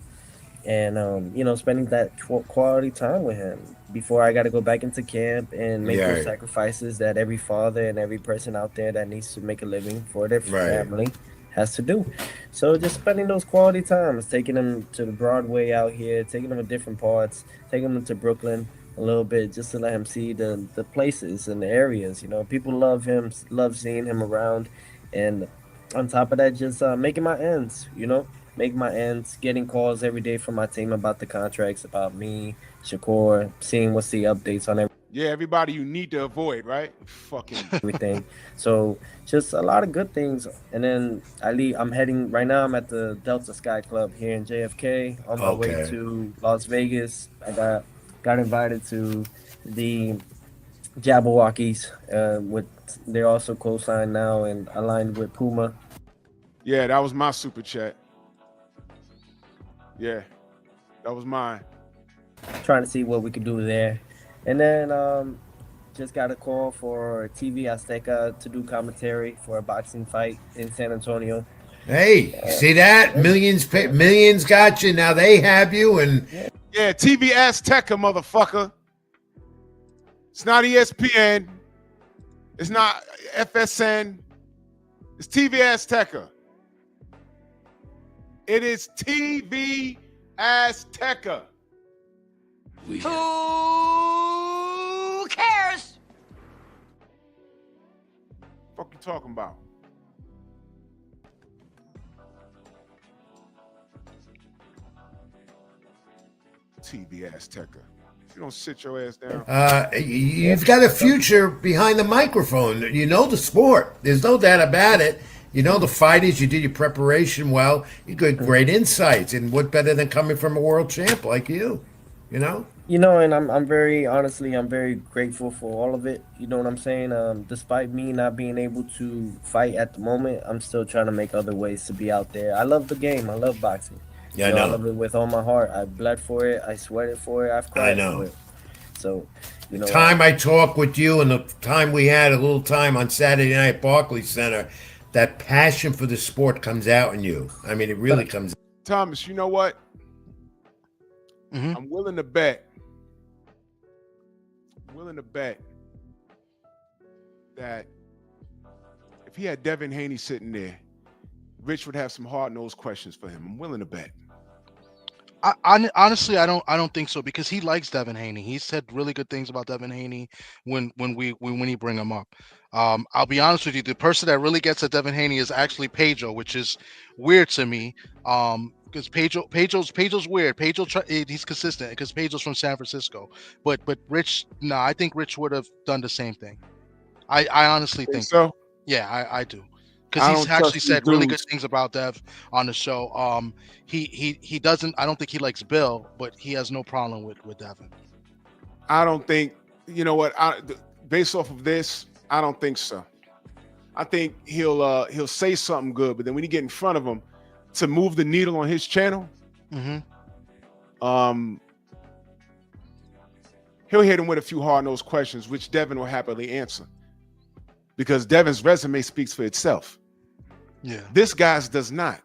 and spending that quality time with him before I got to go back into camp and make Yeah. those sacrifices that every father and every person out there that needs to make a living for their family has to do. So just spending those quality times, taking them to the Broadway out here, taking them to different parts, taking them to Brooklyn a little bit just to let him see the places and the areas. People love him, love seeing him around, and on top of that, just making my ends. Getting calls every day from my team about the contracts, about me, Shakur, seeing what's the updates on Yeah, everybody you need to avoid, right? Fucking everything. So just a lot of good things. And then I'm heading right now. I'm at the Delta Sky Club here in JFK on my way Okay. to Las Vegas. I got invited to the Jabberwockies. They're also co-signed now and aligned with Puma. yeah, that was my super chat. Yeah, that was mine. Trying to see what we could do there. And then just got a call for TV Azteca to do commentary for a boxing fight in San Antonio. Hey, see that? Millions got you. Now they have you, and Yeah, TV Azteca, motherfucker. It's not ESPN. It's not FSN. It's TV Azteca. It is TV Azteca. Who cares? Fuck you talking about? TV ass Tecker. If you don't sit your ass down. You've got a future behind the microphone. You know the sport. There's no doubt about it. You know the fighters. You did your preparation well. You got great insights. And what better than coming from a world champ like you? You know? You know, and I'm very honestly, I'm very grateful for all of it. You know what I'm saying? Despite me not being able to fight at the moment, I'm still trying to make other ways to be out there. I love the game. I love boxing. Yeah, You know, I I know. love it with all my heart. I bled for it. I sweated for it. I've cried know. for it. So, you know, Time I talked with you and the time we had a little time on Saturday night at Barclays Center, that passion for the sport comes out in you. I mean, it really comes. Thomas, you know what? Mhm. I'm willing to bet that if he had Devin Haney sitting there, Rich would have some hard-nosed questions for him. I'm willing to bet. Honestly, I don't think so, because he likes Devin Haney. He said really good things about Devin Haney when he bring him up. I'll be honest with you, the person that really gets at Devin Haney is actually Pedro, which is weird to me. Because Pedro's weird. He's consistent because Pedro's from San Francisco. But Rich, no, I think Rich would have done the same thing. I honestly think so. Yeah, I do. I Because he's don't trust actually these said really good dudes. things about Dev on the show. He doesn't. I don't think he likes Bill, but he has no problem with Devin. I don't think, you know what? Based off of this, I don't think so. I think he'll say something good, but then when you get in front of him to move the needle on his channel, Mm-hmm. he'll hit him with a few hard-nosed questions, which Devin will happily answer. Because Devin's resume speaks for itself. Yeah. This guy's does not.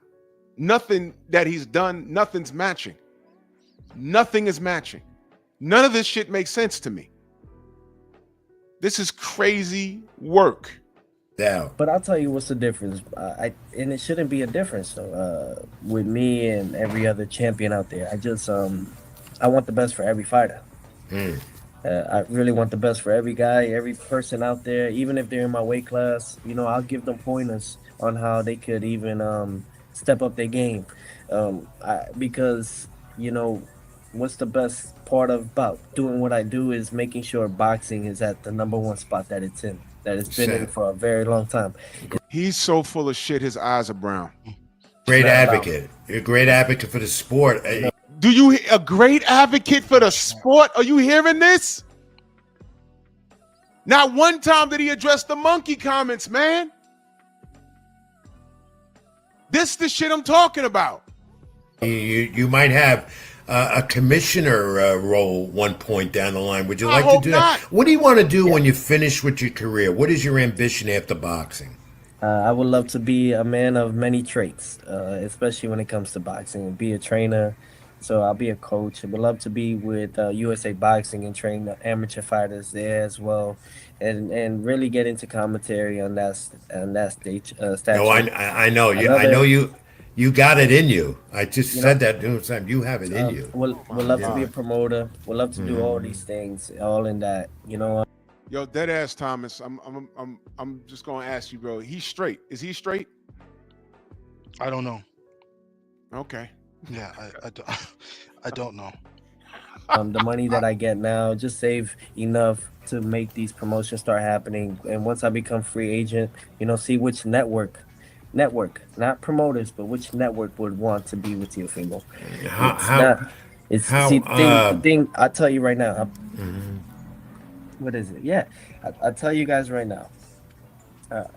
Nothing that he's done, nothing's matching. Nothing is matching. None of this shit makes sense to me. This is crazy work. Yeah. but I'll tell you what's the difference. And it shouldn't be a difference though. With me and every other champion out there, I want the best for every fighter. I really want the best for every guy, every person out there, even if they're in my weight class. You know, I'll give them pointers on how they could even step up their game. Because, you know, what's the best part about doing what I do is making sure boxing is at the number one spot that it's in, that it's been in for a very long time. He's so full of shit, his eyes are brown. Great advocate. You're a great advocate for the sport. Do you a great advocate for the sport? Are you hearing this? Not one time did he address the monkey comments, man. This the shit I'm talking about. You might have a commissioner role one point down the line. Would you I like to hope do not. that? What do you want to do when you finish with your career? What is your ambition after boxing? I would love to be a man of many traits, especially when it comes to boxing. Be a trainer, so I'll be a coach. I would love to be with USA Boxing and train the amateur fighters there as well, and really get into commentary on that stage. No, Statue. I know you. I Another- know you. You got it in you. I just You said know, that numerous times. You have it in you. Would love to be a promoter. Would love to do all these things, all in that. You know, Yo, dead ass Thomas. I'm just gonna ask you, bro. He's straight. Is he straight? I don't know. Okay. Yeah, I don't know. the money that I get now, just save enough to make these promotions start happening. And once I become free agent, you know, see which network, not promoters, but which network would want to be with Teofimo. The thing. I'll tell you right now. What is it? Yeah, I'll tell you guys right now.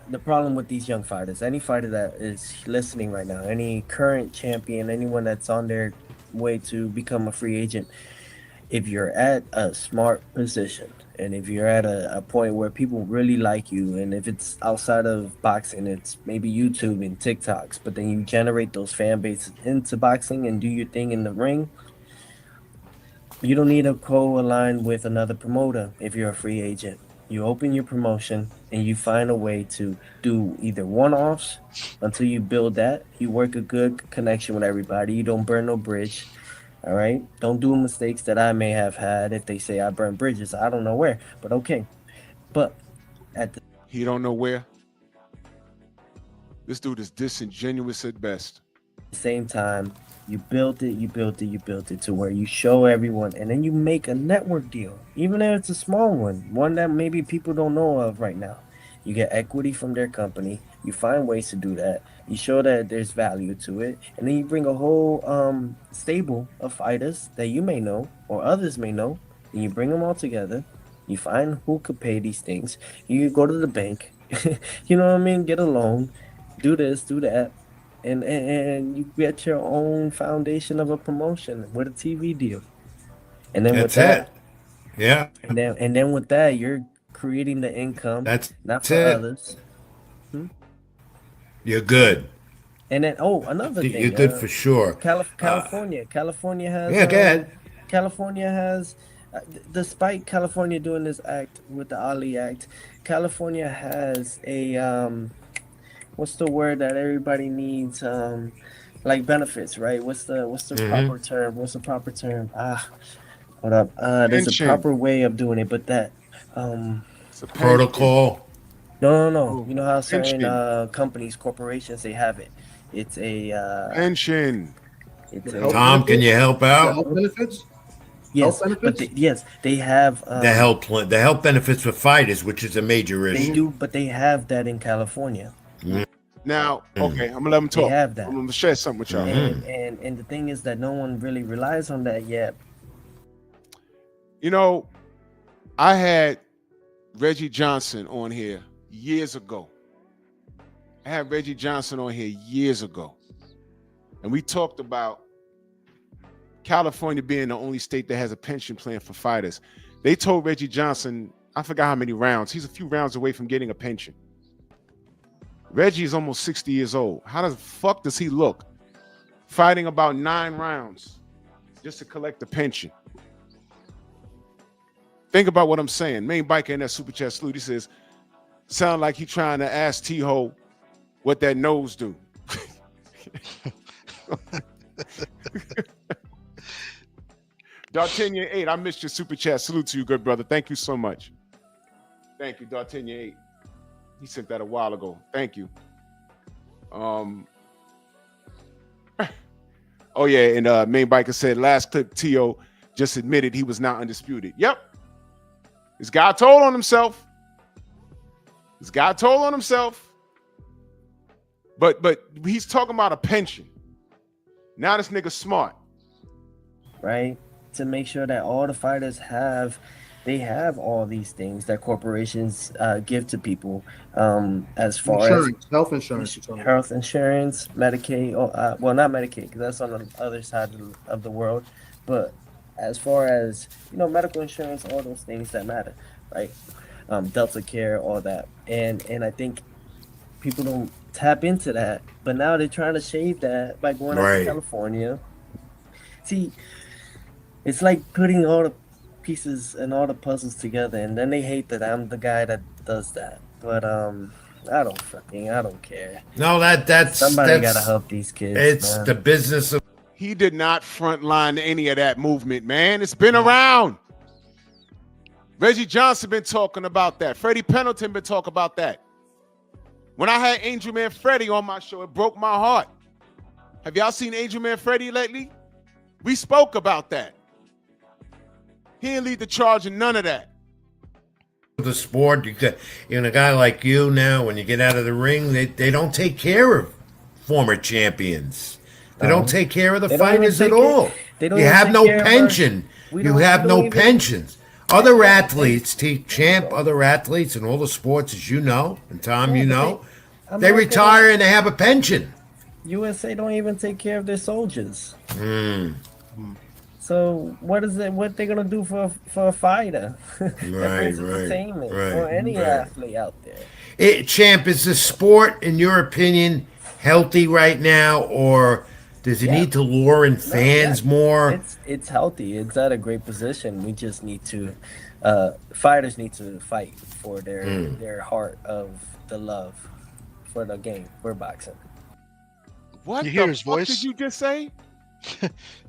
The problem with these young fighters, any fighter that is listening right now, any current champion, anyone that's on their way to become a free agent, if you're at a smart position and if you're at a point where people really like you, and if it's outside of boxing, it's maybe YouTube and TikToks, but then you generate those fan bases into boxing and do your thing in the ring, you don't need to co-align with another promoter if you're a free agent. You open your promotion and you find a way to do either one-offs until you build that. You work a good connection with everybody. You don't burn no bridge. All right, don't do mistakes that I may have had. If they say I burned bridges, I don't know where, but okay. But at the He don't know where. This dude is disingenuous at best. same time, you built it, you built it, you built it to where you show everyone, and then you make a network deal, even if it's a small one that maybe people don't know of right now. You get equity from their company. You find ways to do that. You show that there's value to it, and then you bring a whole stable of fighters that you may know or others may know, and you bring them all together. You find who could pay these things. You go to the bank, you know what I mean? Get a loan, do this, do that, and you get your own foundation of a promotion with a TV deal. And then with That's that, it. Yeah, and then with that, you're creating the income, that's not for it. others. You're good. And then another thing, You're good for sure. California has Yeah, go ahead. California has, despite California doing this act with the Ali Act, California has a what's the word that everybody needs, like benefits, right? What's the proper term? What's the proper term? Hold up. There's a Pension. proper way of doing it, but that It's a pension. Protocol. no. You know how certain Pension. companies, corporations, they have it. It's a Pension. it's Health a Tom, can you help out? Health benefits? yes, Health but benefits? they have The health benefits for fighters, which is a major they issue. do, but they have that in California. Now, okay, I'm gonna let him They talk. have that. I'm gonna share something with y'all. And the thing is that no one really relies on that yet. You know, I had Reggie Johnson on here years ago. And we talked about California being the only state that has a pension plan for fighters. They told Reggie Johnson, I forgot how many rounds. He's a few rounds away from getting a pension. Reggie is almost 60 years old. How the fuck does he look fighting about 9 rounds just to collect the pension? Think about what I'm saying. Main biker in that super chat salute, he says, sound like he trying to ask T-Ho what that nose do. D'Artagnan 8, I missed your super chat. Salute to you, good brother. Thank you so much. Thank you, D'Artagnan 8. He sent that a while ago. Thank you. Oh yeah, and Main Biker said last clip T.O. just admitted he was not undisputed. Yep. This guy told on himself. But he's talking about a pension. Now this nigga smart. Right? To make sure that all the fighters have all these things that corporations give to people, as far Insurance, health insurance. you're talking as about. health insurance, Medicaid. Well, not Medicaid because that's on the other side of the world, but as far as medical insurance, all those things that matter, right? Delta Care, all that, and I think people don't tap into that, but now they're trying to shave that by going out Right. to California. See, it's like putting all the pieces and all the puzzles together, and then they hate that I'm the guy that does that. But I don't care. No, that's Somebody gotta help these kids. It's man. the business of He did not frontline any of that movement, man. It's been around. Reggie Johnson been talking about that. Freddie Pendleton been talking about that. When I had Angel Man Freddie on my show, it broke my heart. Have y'all seen Angel Man Freddie lately? We spoke about that. He didn't lead the charge in none of that. the sport. You got, a guy like you now, when you get out of the ring, they don't take care of former champions. They don't take care of the They don't even fighters at take care- all. they don't You even have take no care of our- pension. we You don't- have we no don't even- pensions. Other athletes, champ, other athletes in all the sports, as you know, and Tom, Yeah, you but know, I'm they not retire and they have a pension. USA don't even take care of their soldiers. Hmm. So what is it? What they gonna do for a fighter? That Right, brings right, entertainment right, for any right. athlete out there. Champ, is the sport, in your opinion, healthy right now, or does it Yeah. need to lure in fans more? It's healthy. It's at a great position. We just need to, fighters need to fight for their heart of the love for the game. We're boxing. What You the hear his fuck voice? did you just say?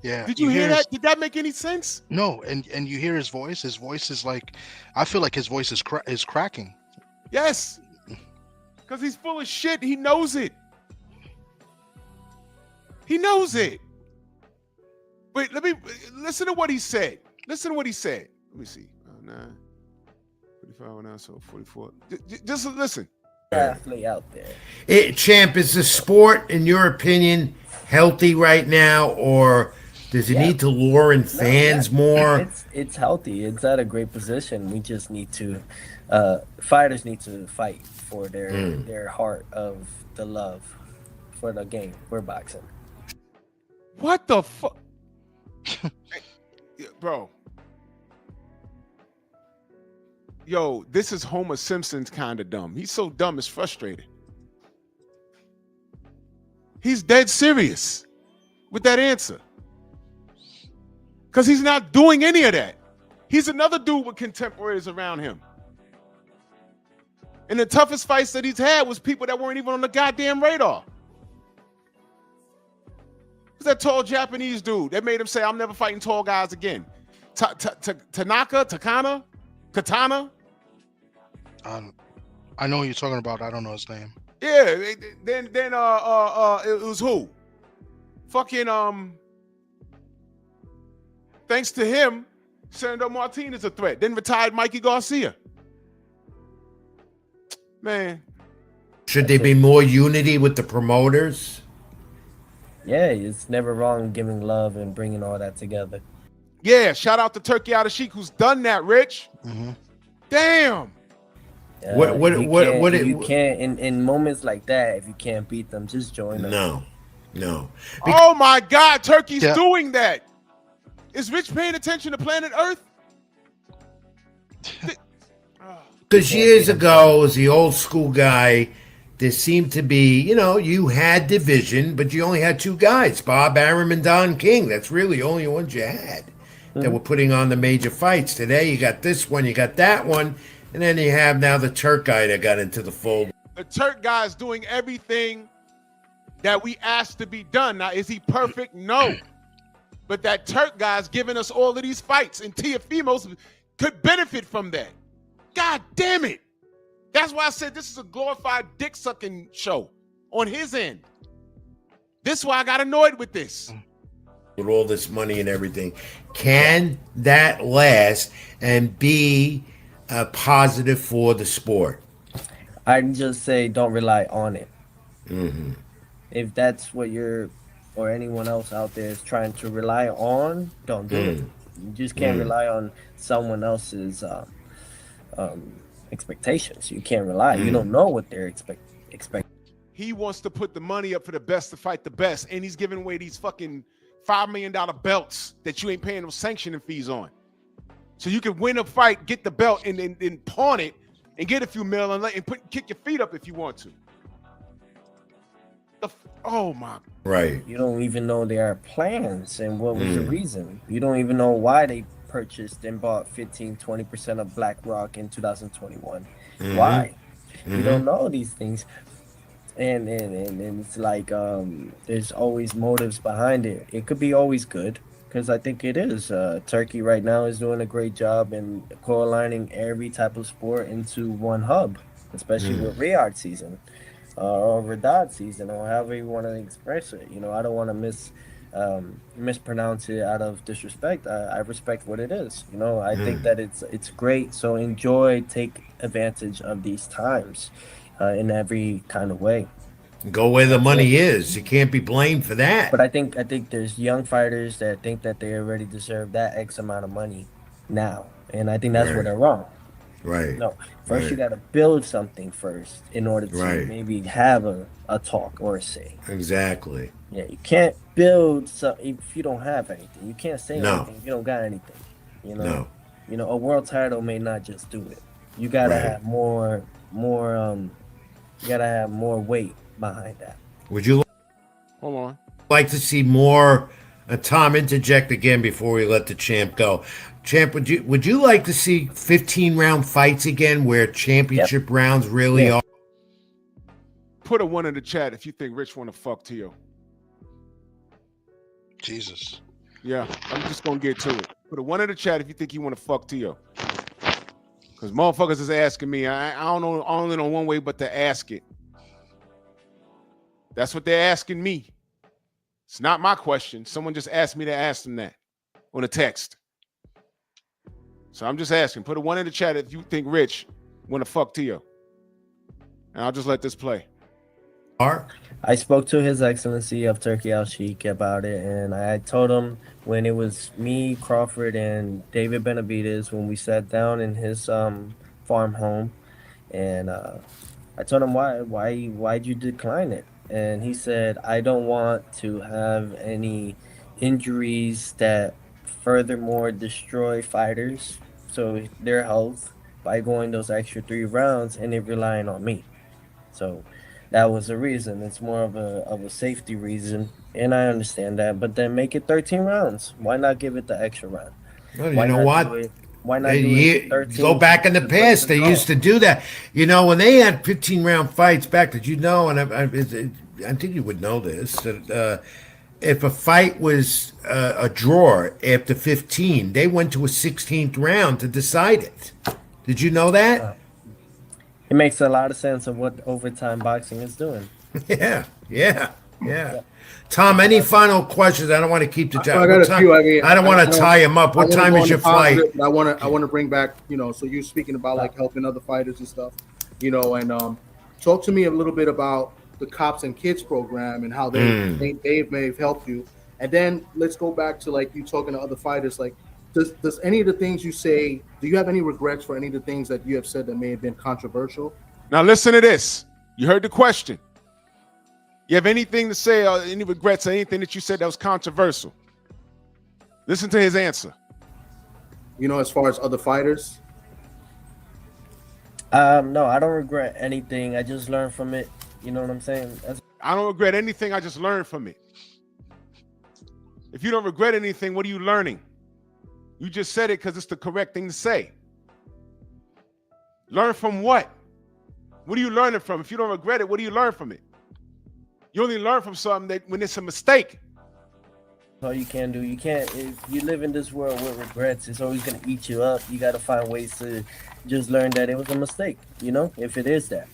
Yeah. Did you hear that? Did that make any sense? No, and you hear his voice. His voice is like, I feel like his voice is cracking. Yes. Because he's full of shit. He knows it. He knows it. Wait, let me listen to what he said. Listen to what he said. Let me see. 9, 45, 9, so 44. Just listen. Athlete out there. Champ, is the sport, in your opinion, healthy right now, or does it need to lure in fans more? It's healthy. It's at a great position. We just need to, fighters need to fight for their heart of the love for the game. We're boxing. What the fuck? Bro. Yo, this is Homer Simpson's kind of dumb. He's so dumb, it's frustrating. He's dead serious with that answer. Because he's not doing any of that. He's another dude with contemporaries around him. And the toughest fights that he's had was people that weren't even on the goddamn radar. Who's that tall Japanese dude that made him say, I'm never fighting tall guys again? Katana? I know who you're talking about. I don't know his name. Yeah, then it was who? Fucking thanks to him, Sandro Martinez a threat. Then retired Mikey Garcia. Man. Should there be more unity with the promoters? Yeah, it's never wrong giving love and bringing all that together. Yeah, shout out to Turkey Adashik who's done that, Rich. Mm-hmm. Damn. You can't in moments like that, if you can't beat them, just join them. No. Oh my God, Turkey's doing that. Is Rich paying attention to planet Earth? Because years ago, as the old school guy, there seemed to be, you had division, but you only had two guys, Bob Arum and Don King. That's really the only ones you had that were putting on the major fights. Today, you got this one, you got that one, and then you have now the Turk guy that got into the fold. The Turk guy is doing everything that we asked to be done. Now, is he perfect? No. But that Turk guy's giving us all of these fights, and Teofimo could benefit from that. God damn it. That's why I said this is a glorified dick-sucking show on his end. This is why I got annoyed with this. With all this money and everything. Can that last and be a positive for the sport? I'd just say don't rely on it. Mm-hmm. If that's what you're or anyone else out there is trying to rely on, don't do it. You just can't rely on someone else's expectations. You can't rely. You don't know what they're expecting. He wants to put the money up for the best to fight the best, and he's giving away these fucking $5 million belts that you ain't paying no sanctioning fees on. So you can win a fight, get the belt, and then pawn it and get a few mil and kick your feet up if you want to. Oh my. Right. You don't even know their plans and what was the reason. You don't even know why they purchased and bought 15-20% of BlackRock in 2021. Why? You don't know these things. And it's like there's always motives behind it. It could be always good, because I think it is. Turkey right now is doing a great job in co-aligning every type of sport into one hub, especially with Riyadh season. Or Riyadh season, or however you want to express it. I don't want to mispronounce it out of disrespect. I respect what it is. I think that it's great. So enjoy, take advantage of these times in every kind of way. Go where the money is. You can't be blamed for that. But I think there's young fighters that think that they already deserve that X amount of money now, and I think that's where they're wrong. Right. No, first you got to build something first in order to maybe have a talk or a say. Exactly. Yeah, you can't build if you don't have anything. You can't say anything if you don't got anything. A world title may not just do it. You gotta have more. You gotta have more weight behind that. Would you Hold on. like to see more? Tom, interject again before we let the champ go. Champ, would you like to see 15-round fights again, where championship rounds really are? Put a 1 in the chat if you think Rich want to fuck Tio. Jesus. Yeah, I'm just gonna get to it. Put a 1 in the chat if you think you want to fuck Tio. Because motherfuckers is asking me. I don't know, I only know one way but to ask it. That's what they're asking me. It's not my question. Someone just asked me to ask them that on a text. So I'm just asking. Put a 1 in the chat if you think Rich want to fuck Tio. And I'll just let this play. Mark? I spoke to His Excellency of Turkey Al Sheikh about it, and I told him when it was me, Crawford, and David Benavides when we sat down in his farm home, and I told him why'd you decline it, and he said I don't want to have any injuries that furthermore destroy fighters, so their health by going those extra 3 rounds and it relying on me. So that was the reason. It's more of a safety reason, and I understand that. But then make it 13 rounds. Why not give it the extra round? Well, Why you know not what? do it? Why not do it 13? Go back in the to past. They draw? used to do that. You know, when they had 15-round fights back, did you know? And I think you would know this. That if a fight was a draw after 15, they went to a 16th round to decide it. Did you know that? It makes a lot of sense of what overtime boxing is doing. Yeah. Tom, any final questions? I don't want to keep the time. I got a few. I mean, I don't want to tie him up. What time is your flight? I want to bring back, so you're speaking about like helping other fighters and stuff, and talk to me a little bit about the Cops and Kids program and how they may have helped you. And then let's go back to like you talking to other fighters. Like, does any of the things you say, do you have any regrets for any of the things that you have said that may have been controversial? Now listen to this. You heard the question. You have anything to say or any regrets or anything that you said that was controversial? Listen to his answer. As far as other fighters? No, I don't regret anything. I just learned from it. You know what I'm saying? I don't regret anything. I just learned from it. If you don't regret anything, what are you learning? You just said it because it's the correct thing to say. Learn from what? What are you learning from? If you don't regret it, what do you learn from it? You only learn from something that when it's a mistake. All you can do. You can't. If you live in this world with regrets, it's always gonna eat you up. You gotta find ways to just learn that it was a mistake. If it is that.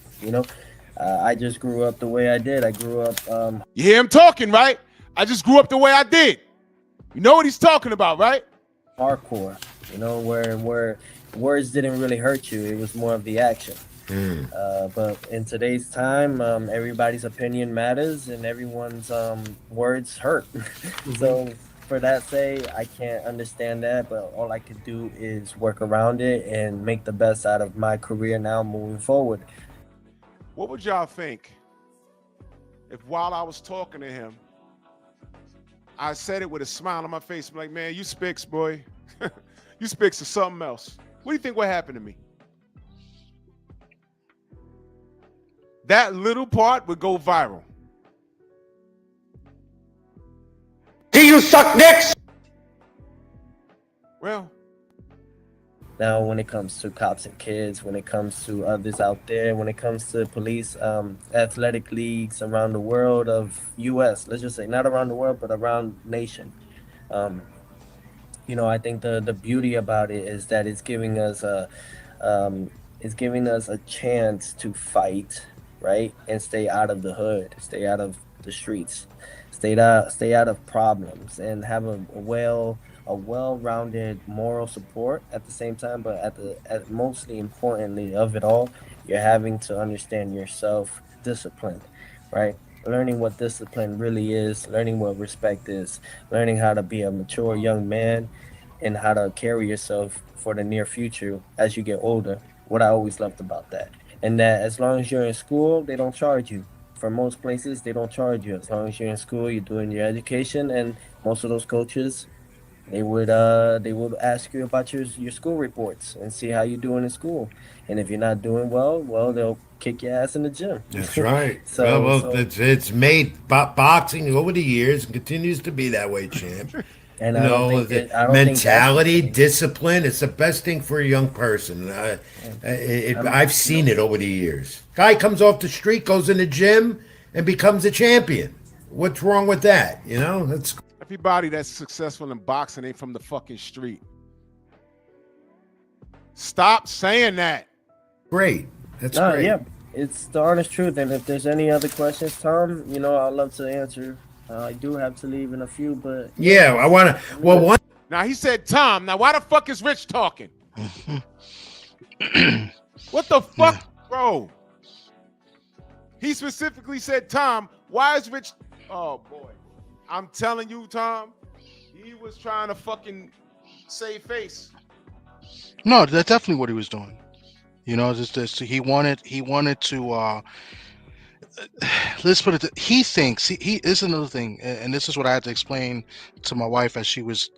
I just grew up the way I did. I grew up. You hear him talking, right? I just grew up the way I did. You know what he's talking about, right? Hardcore. Where words didn't really hurt you. It was more of the action. But in today's time, everybody's opinion matters and everyone's words hurt. So for that say, I can't understand that, but all I can do is work around it and make the best out of my career now moving forward. What would y'all think if while I was talking to him, I said it with a smile on my face, I'm like, man, you spicks, boy. You spicks are something else. What do you think would happen to me? That little part would go viral. Do you suck dicks? Well, Now, when it comes to Cops and Kids, when it comes to others out there, when it comes to police, athletic leagues around the world of U.S., let's just say not around the world, but around nation. I think the beauty about it is that it's giving us a chance to fight, right, and stay out of the hood, stay out of the streets, stay out of problems, and have a well-rounded moral support at the same time. But at mostly importantly of it all, you're having to understand your self-discipline, right? Learning what discipline really is, learning what respect is, learning how to be a mature young man, and how to carry yourself for the near future as you get older. What I always loved about that. And that as long as you're in school, they don't charge you. For most places, they don't charge you. As long as you're in school, you're doing your education, and most of those coaches, they would ask you about your school reports and see how you're doing in school. And if you're not doing well, they'll kick your ass in the gym. That's right. So it's made boxing over the years and continues to be that way, champ. And mentality, discipline, it's the best thing for a young person. I've seen it over the years. Guy comes off the street, goes in the gym, and becomes a champion. What's wrong with that? That's Everybody that's successful in boxing ain't from the fucking street. Stop saying that. Great. That's No, great. yeah, it's the honest truth. And if there's any other questions, Tom, you know, I'd love to answer. I do have to leave in a few, but Yeah, I want to. Well, one. Now he said Tom. Now why the fuck is Rich talking? What the fuck, bro? He specifically said Tom. Why is Rich? Oh boy, I'm telling you, Tom. He was trying to fucking save face. No, that's definitely what he was doing. You know, just he wanted to. Let's put it. He thinks he is another thing, and this is what I had to explain to my wife as she was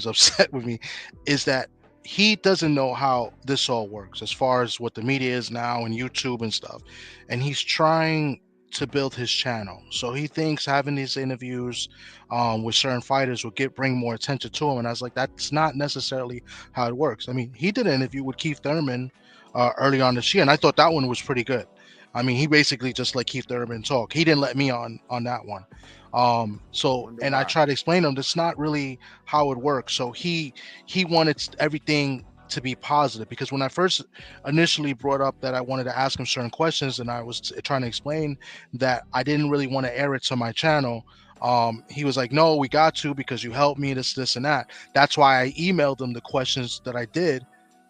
upset with me, is that he doesn't know how this all works as far as what the media is now and YouTube and stuff, and he's trying to build his channel. So he thinks having these interviews with certain fighters will bring more attention to him. And I was like, that's not necessarily how it works. I mean, he did an interview with Keith Thurman early on this year, and I thought that one was pretty good. I mean, he basically just let Keith Thurman talk. He didn't let me on that one. And I tried to explain to him that's not really how it works. So he wanted everything to be positive, because when I first initially brought up that I wanted to ask him certain questions, and I was trying to explain that I didn't really want to air it to my channel, he was like, no, we got to, because you helped me, this and that. That's why I emailed him the questions that I did,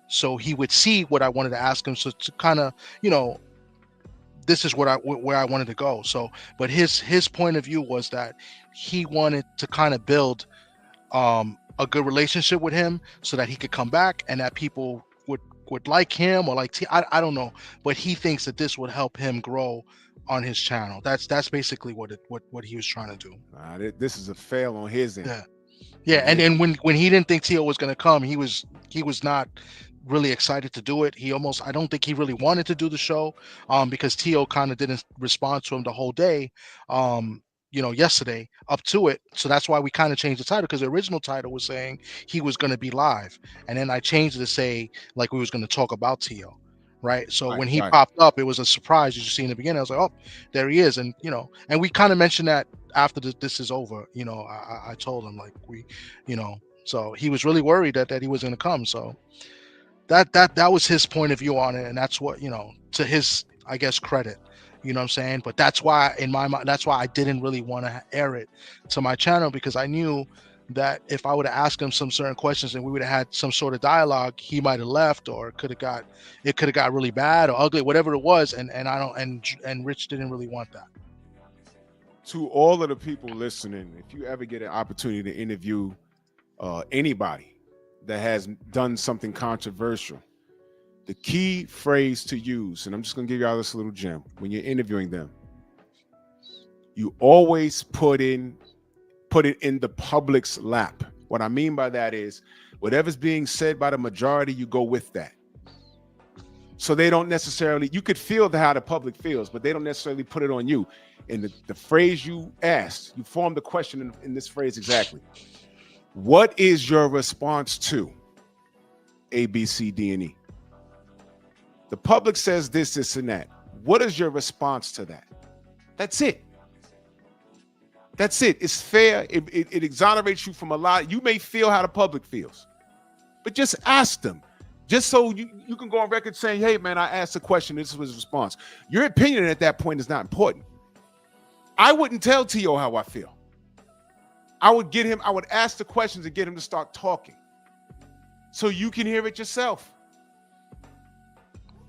so he would see what I wanted to ask him, so to kind of, you know, this is where I wanted to go. So, but his point of view was that he wanted to kind of build a good relationship with him, so that he could come back and that people would like him, or like I don't know, but he thinks that this would help him grow on his channel. That's basically what he was trying to do. This is a fail on his end. Yeah. And then when he didn't think Tio was going to come, he was not really excited to do it. I don't think he really wanted to do the show, because Tio kind of didn't respond to him the whole day, yesterday up to it. So that's why we kind of changed the title, because the original title was saying he was going to be live, and then I changed it to say like we was going to talk about Tio, right? So when he popped up, it was a surprise. You see in the beginning, I was like, oh, there he is. And and we kind of mentioned that after this is over, I told him, like, so he was really worried that he was going to come. So that was his point of view on it, and that's what, to his, I guess, credit, you know what I'm saying? But that's why in my mind, that's why I didn't really want to air it to my channel, because I knew that if I would have asked him some certain questions and we would have had some sort of dialogue, he might have left, or it could have got really bad or ugly, whatever it was, and Rich didn't really want that. To all of the people listening, if you ever get an opportunity to interview anybody that has done something controversial, the key phrase to use, and I'm just going to give y'all this little gem when you're interviewing them, you always put it in the public's lap. What I mean by that is whatever's being said by the majority, you go with that. So they don't necessarily, you could feel how the public feels, but they don't necessarily put it on you. And the phrase you asked, you formed the question in this phrase exactly. What is your response to A, B, C, D, and E? The public says this, and that. What is your response to that? That's it. That's it. It's fair. It exonerates you from a lot. You may feel how the public feels, but just ask them. Just so you can go on record saying, hey, man, I asked a question. This was his response. Your opinion at that point is not important. I wouldn't tell T.O. how I feel. I would ask the questions and get him to start talking so you can hear it yourself.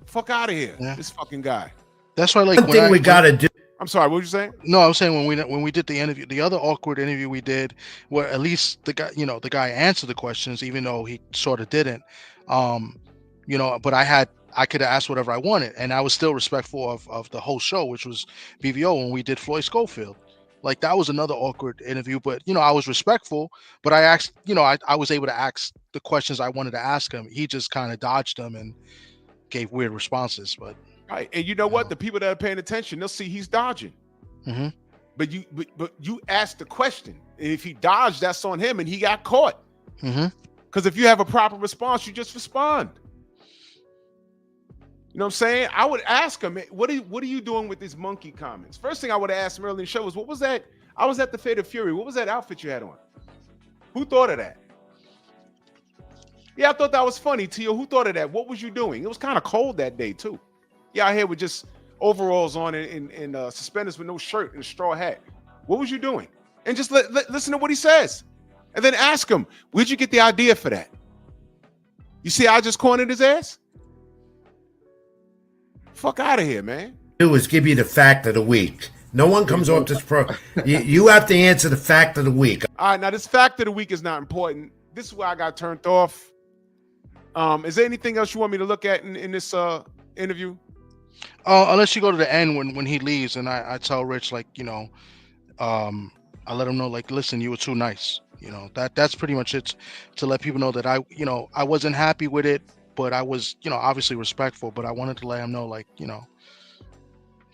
Fuck out of here, this fucking guy. That's why, like, one thing we got to do. I'm sorry, what were you saying? No, I was saying when we did the interview, the other awkward interview we did, where at least the guy answered the questions, even though he sort of didn't. But I could have asked whatever I wanted, and I was still respectful of the whole show, which was BVO when we did Floyd Schofield. Like, that was another awkward interview, but I was respectful. But I asked, I was able to ask the questions I wanted to ask him. He just kind of dodged them and gave weird responses. But right, and you know what? The people that are paying attention, they'll see he's dodging. Mm-hmm. But you asked the question. If he dodged, that's on him, and he got caught. Mm-hmm. Because if you have a proper response, you just respond. You know what I'm saying? I would ask him, what are you doing with these monkey comments? First thing I would have asked him early in the show was, what was that? I was at the Fate of Fury. What was that outfit you had on? Who thought of that? Yeah, I thought that was funny, Tio. Who thought of that? What was you doing? It was kind of cold that day, too. Yeah, out here with just overalls on and suspenders with no shirt and a straw hat. What was you doing? And just listen to what he says. And then ask him, where'd you get the idea for that? You see, I just cornered his ass? Fuck out of here, man. Do is give you the fact of the week. No one comes off this you have to answer the fact of the week. All right, now this fact of the week is not important. This is where I got turned off. Is there anything else you want me to look at in this interview? Unless you go to the end when he leaves, and I tell Rich, like, I let him know, like, listen, you were too nice. That's pretty much it, to let people know that I wasn't happy with it, but I was, obviously respectful, but I wanted to let him know, like,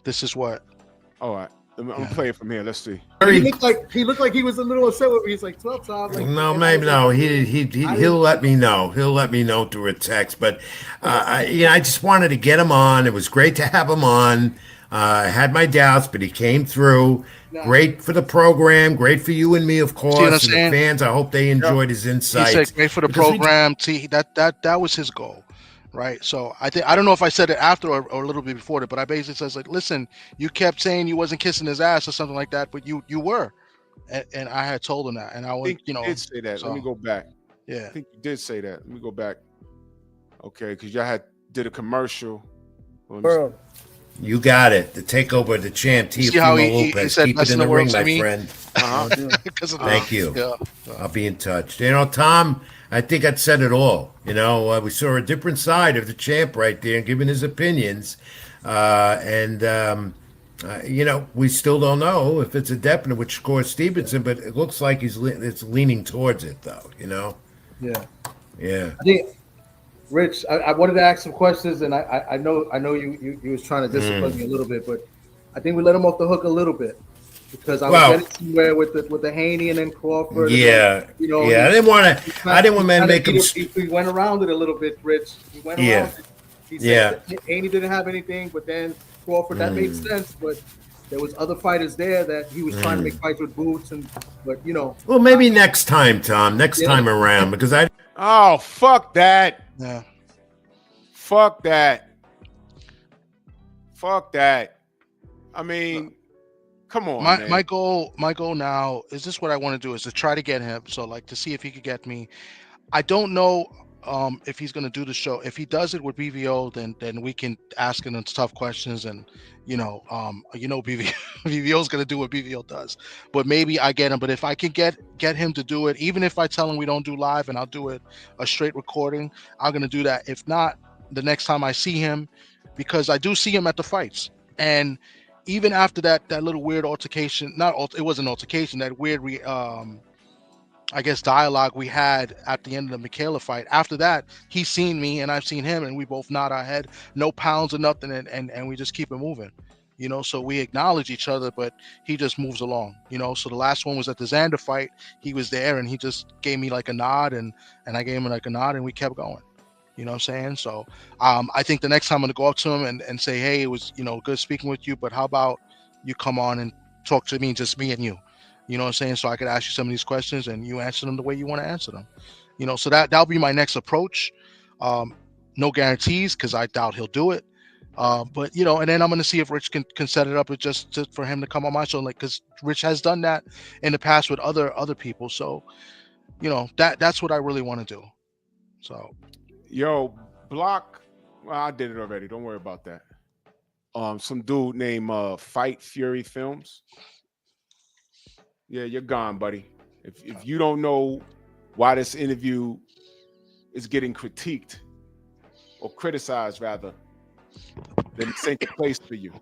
this is what. All right. I'm gonna play it from here. Let's see. He looked like he was a little upset with me. He's like, 12 times. Like, no, maybe no. He'll let me know. He'll let me know through a text. But I just wanted to get him on. It was great to have him on. I had my doubts, but he came through. Great for the program. Great for you and me, of course, and the fans. I hope they enjoyed his insights. He said great for the program. That was his goal. Right. So I don't know if I said it after or a little bit before it, but I basically says, like, listen, you kept saying you wasn't kissing his ass or something like that, but you were. And I had told him that. And I was, you did say that. So, let me go back. Yeah. I think you did say that. Let me go back. Okay, because y'all did a commercial. Bro. You got it. The takeover of the champ, Teofimo Lopez. Keep it in the ring, my friend. Thank you. Yeah. I'll be in touch. Tom, I think I'd said it all. We saw a different side of the champ right there and giving his opinions. We still don't know if it's a definite, which scores Stevenson, but it looks like it's leaning towards it, though, Yeah. Yeah. I think, Rich, I wanted to ask some questions, and I know you was trying to discipline me a little bit, but I think we let him off the hook a little bit. Because I was getting somewhere with the Haney and then Crawford. Yeah, and then, I didn't want to make him. He went around it a little bit, Rich. He went around it. He said that Haney didn't have anything, but then Crawford, that made sense. But there was other fighters there that he was trying to make fights with boots, but. Well, maybe next time, Tom. Next time around, because I. Oh, fuck that. Yeah. Fuck that. Fuck that. I mean. Come on, my goal now is this. What I want to do is to try to get him. So, like, to see if he could get me. I don't know if he's going to do the show. If he does it with BVO, then we can ask him tough questions, and BVO is going to do what BVO does. But maybe I get him. But if I can get him to do it, even if I tell him we don't do live and I'll do it a straight recording, I'm going to do that. If not, the next time I see him, because I do see him at the fights, and even after that little weird altercation, it wasn't an altercation, that weird dialogue we had at the end of the Michaela fight. After that, he's seen me and I've seen him, and we both nod our head, no pounds or nothing, and we just keep it moving. So we acknowledge each other, but he just moves along. So the last one was at the Xander fight. He was there and he just gave me like a nod, and I gave him like a nod, and we kept going. You know what I'm saying? So I think the next time I'm going to go up to him and say, hey, it was, good speaking with you, but how about you come on and talk to me, just me and you? You know what I'm saying? So I could ask you some of these questions and you answer them the way you want to answer them. So that'll be my next approach. No guarantees, because I doubt he'll do it. But, and then I'm going to see if Rich can set it up just for him to come on my show, like, because Rich has done that in the past with other people. So, that's what I really want to do. So. Yo, block. Well, I did it already. Don't worry about that. Some dude named Fight Fury Films. Yeah, you're gone, buddy. If you don't know why this interview is getting critiqued or criticized, rather, then this ain't the place for you.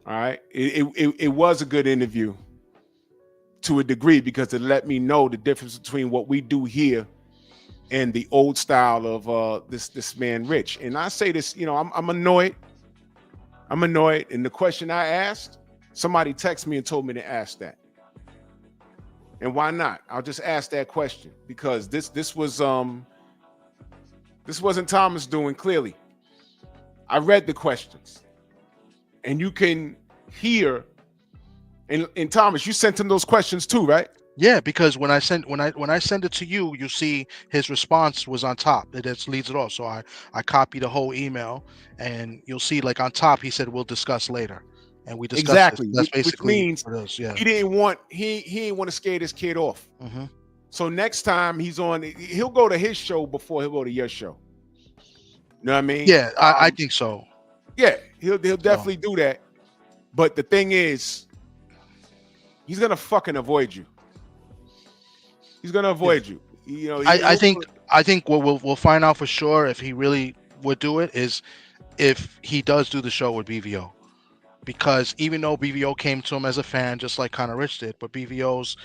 All right. It was a good interview to a degree, because it let me know the difference between what we do here and the old style of this man Rich. And I say this, I'm annoyed. I'm annoyed. And the question I asked, somebody texted me and told me to ask that. And why not? I'll just ask that question, because this wasn't Thomas doing, clearly. I read the questions, and you can hear. And Thomas, you sent him those questions too, right? Yeah, because when I send it to you, you see his response was on top. It just leads it off. So I copy the whole email, and you'll see like on top he said we'll discuss later, and we discussed it. Exactly, That's which basically means what it is. Yeah. he didn't want to scare this kid off. Hmm. So next time he's on, he'll go to his show before he'll go to your show. You know what I mean? Yeah, I think so. Yeah, he'll definitely do that. But the thing is, he's gonna fucking avoid you. He's gonna avoid you. You know, I think what we'll find out for sure if he really would do it is if he does do the show with BVO. Because even though BVO came to him as a fan, just like kind of Rich did, but BVO's,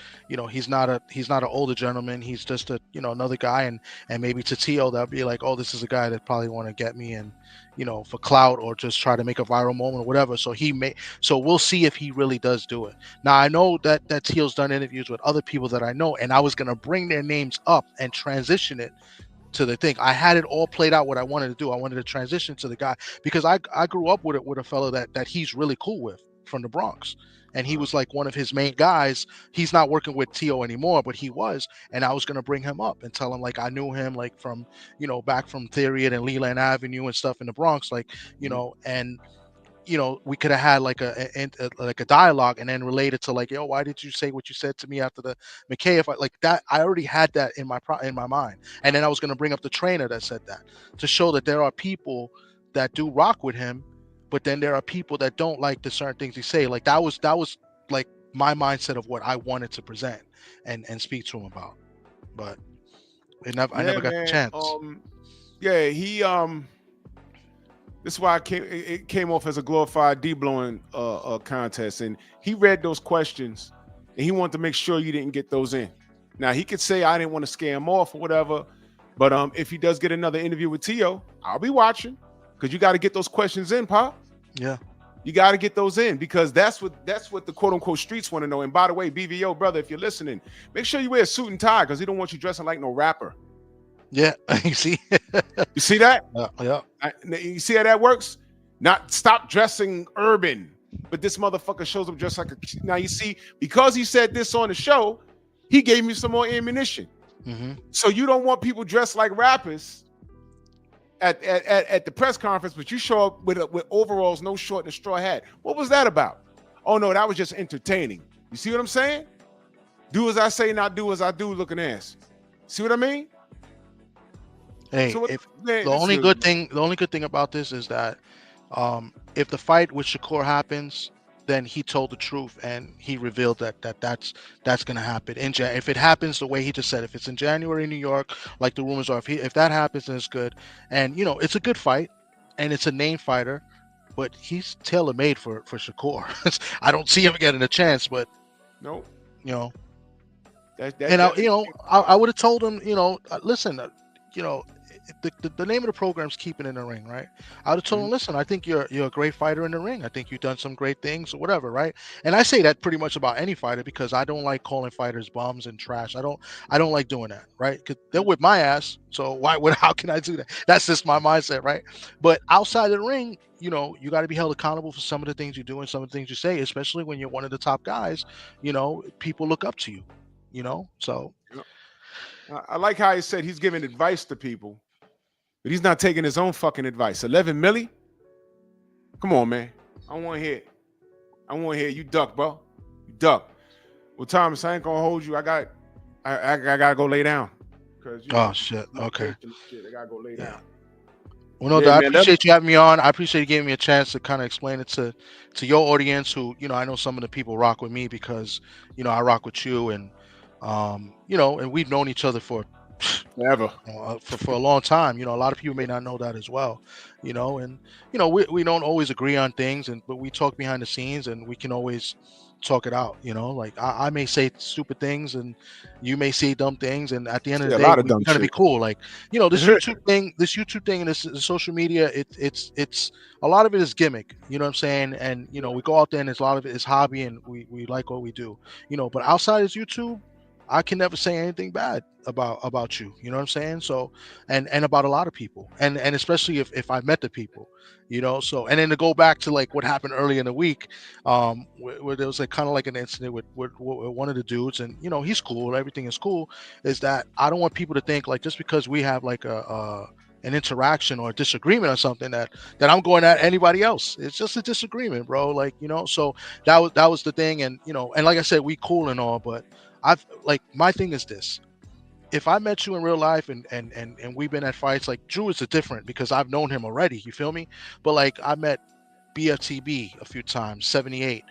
he's not an older gentleman. He's just another guy, and maybe to Tio that'll be like, oh, this is a guy that probably want to get me and for clout or just try to make a viral moment or whatever. So we'll see if he really does do it. Now I know that Tio's done interviews with other people that I know, and I was gonna bring their names up and transition it to the thing. I had it all played out what I wanted to do. I wanted to transition to the guy because I grew up with a fellow that he's really cool with from the Bronx, and he was like one of his main guys. He's not working with Tio anymore, but he was, and I was gonna bring him up and tell him like I knew him like from back from Theriot and Leland Avenue and stuff in the Bronx, like and we could have had like a dialogue and then related to like, yo, why did you say what you said to me after the McKay? If like that, I already had that in my mind, and then I was going to bring up the trainer that said that to show that there are people that do rock with him, but then there are people that don't like the certain things he say. Like that was like my mindset of what I wanted to present and speak to him about, but I never got the chance. He this is why it came off as a glorified D-blowing contest. And he read those questions and he wanted to make sure you didn't get those in. Now, he could say, I didn't want to scare him off or whatever. But if he does get another interview with Tio, I'll be watching because you got to get those questions in, Pop. Yeah. You got to get those in because that's what the quote unquote streets want to know. And by the way, BVO, brother, if you're listening, make sure you wear a suit and tie because he don't want you dressing like no rapper. Yeah, you see, you see that? Yeah. You see how that works? Not stop dressing urban, but this motherfucker shows up dressed like a. Now you see, because he said this on the show, he gave me some more ammunition. Mm-hmm. So you don't want people dressed like rappers at the press conference, but you show up with overalls, no short, and a straw hat. What was that about? Oh no, that was just entertaining. You see what I'm saying? Do as I say, not do as I do. Looking ass. See what I mean? Hey, so the only good thing about this is that if the fight with Shakur happens, then he told the truth and he revealed that's gonna happen if it happens the way he just said. If it's in January in New York, like the rumors are, if that happens, then it's good. And it's a good fight, and it's a name fighter, but he's tailor made for Shakur. I don't see him getting a chance, but no, I would have told him, listen, the name of the program is Keeping in the Ring, right? I would have told him, listen, I think you're a great fighter in the ring. I think you've done some great things or whatever, right? And I say that pretty much about any fighter because I don't like calling fighters bums and trash. I don't like doing that, right? Because they'll whip my ass. So how can I do that? That's just my mindset, right? But outside of the ring, you got to be held accountable for some of the things you do and some of the things you say, especially when you're one of the top guys. People look up to you, so. I like how he said he's giving advice to people, but he's not taking his own fucking advice. 11 milli? Come on, man. I want to hear it. I want to hear it. You duck, bro. You duck. Well, Thomas, I ain't gonna hold you. I gotta go lay down. Oh shit. Okay. I gotta go lay down. Well, no, I appreciate you having me on. I appreciate you giving me a chance to kind of explain it to your audience who, I know some of the people rock with me because, I rock with you and and we've known each other for forever, for a long time. A lot of people may not know that as well, and we don't always agree on things, but we talk behind the scenes and we can always talk it out. Like I may say stupid things and you may say dumb things, and at the end of the day, we're gonna be cool. Like this YouTube thing and this social media, it's a lot of it is gimmick. You know what I'm saying? And we go out there and a lot of it is hobby, and we like what we do. But outside of YouTube, I can never say anything bad about you. You know what I'm saying? So, and about a lot of people, and especially if I met the people, you know. So, and then to go back to like what happened earlier in the week, where there was like kind of like an incident with one of the dudes, and you know he's cool, everything is cool. Is that I don't want people to think like just because we have like an interaction or a disagreement or something that I'm going at anybody else. It's just a disagreement, bro. Like, you know, so that was the thing. And, you know, and like I said, we cool and all, but I've like, my thing is this: if I met you in real life and we've been at fights, like Drew is a different because I've known him already, you feel me? But like I met BFTB a few times, 78,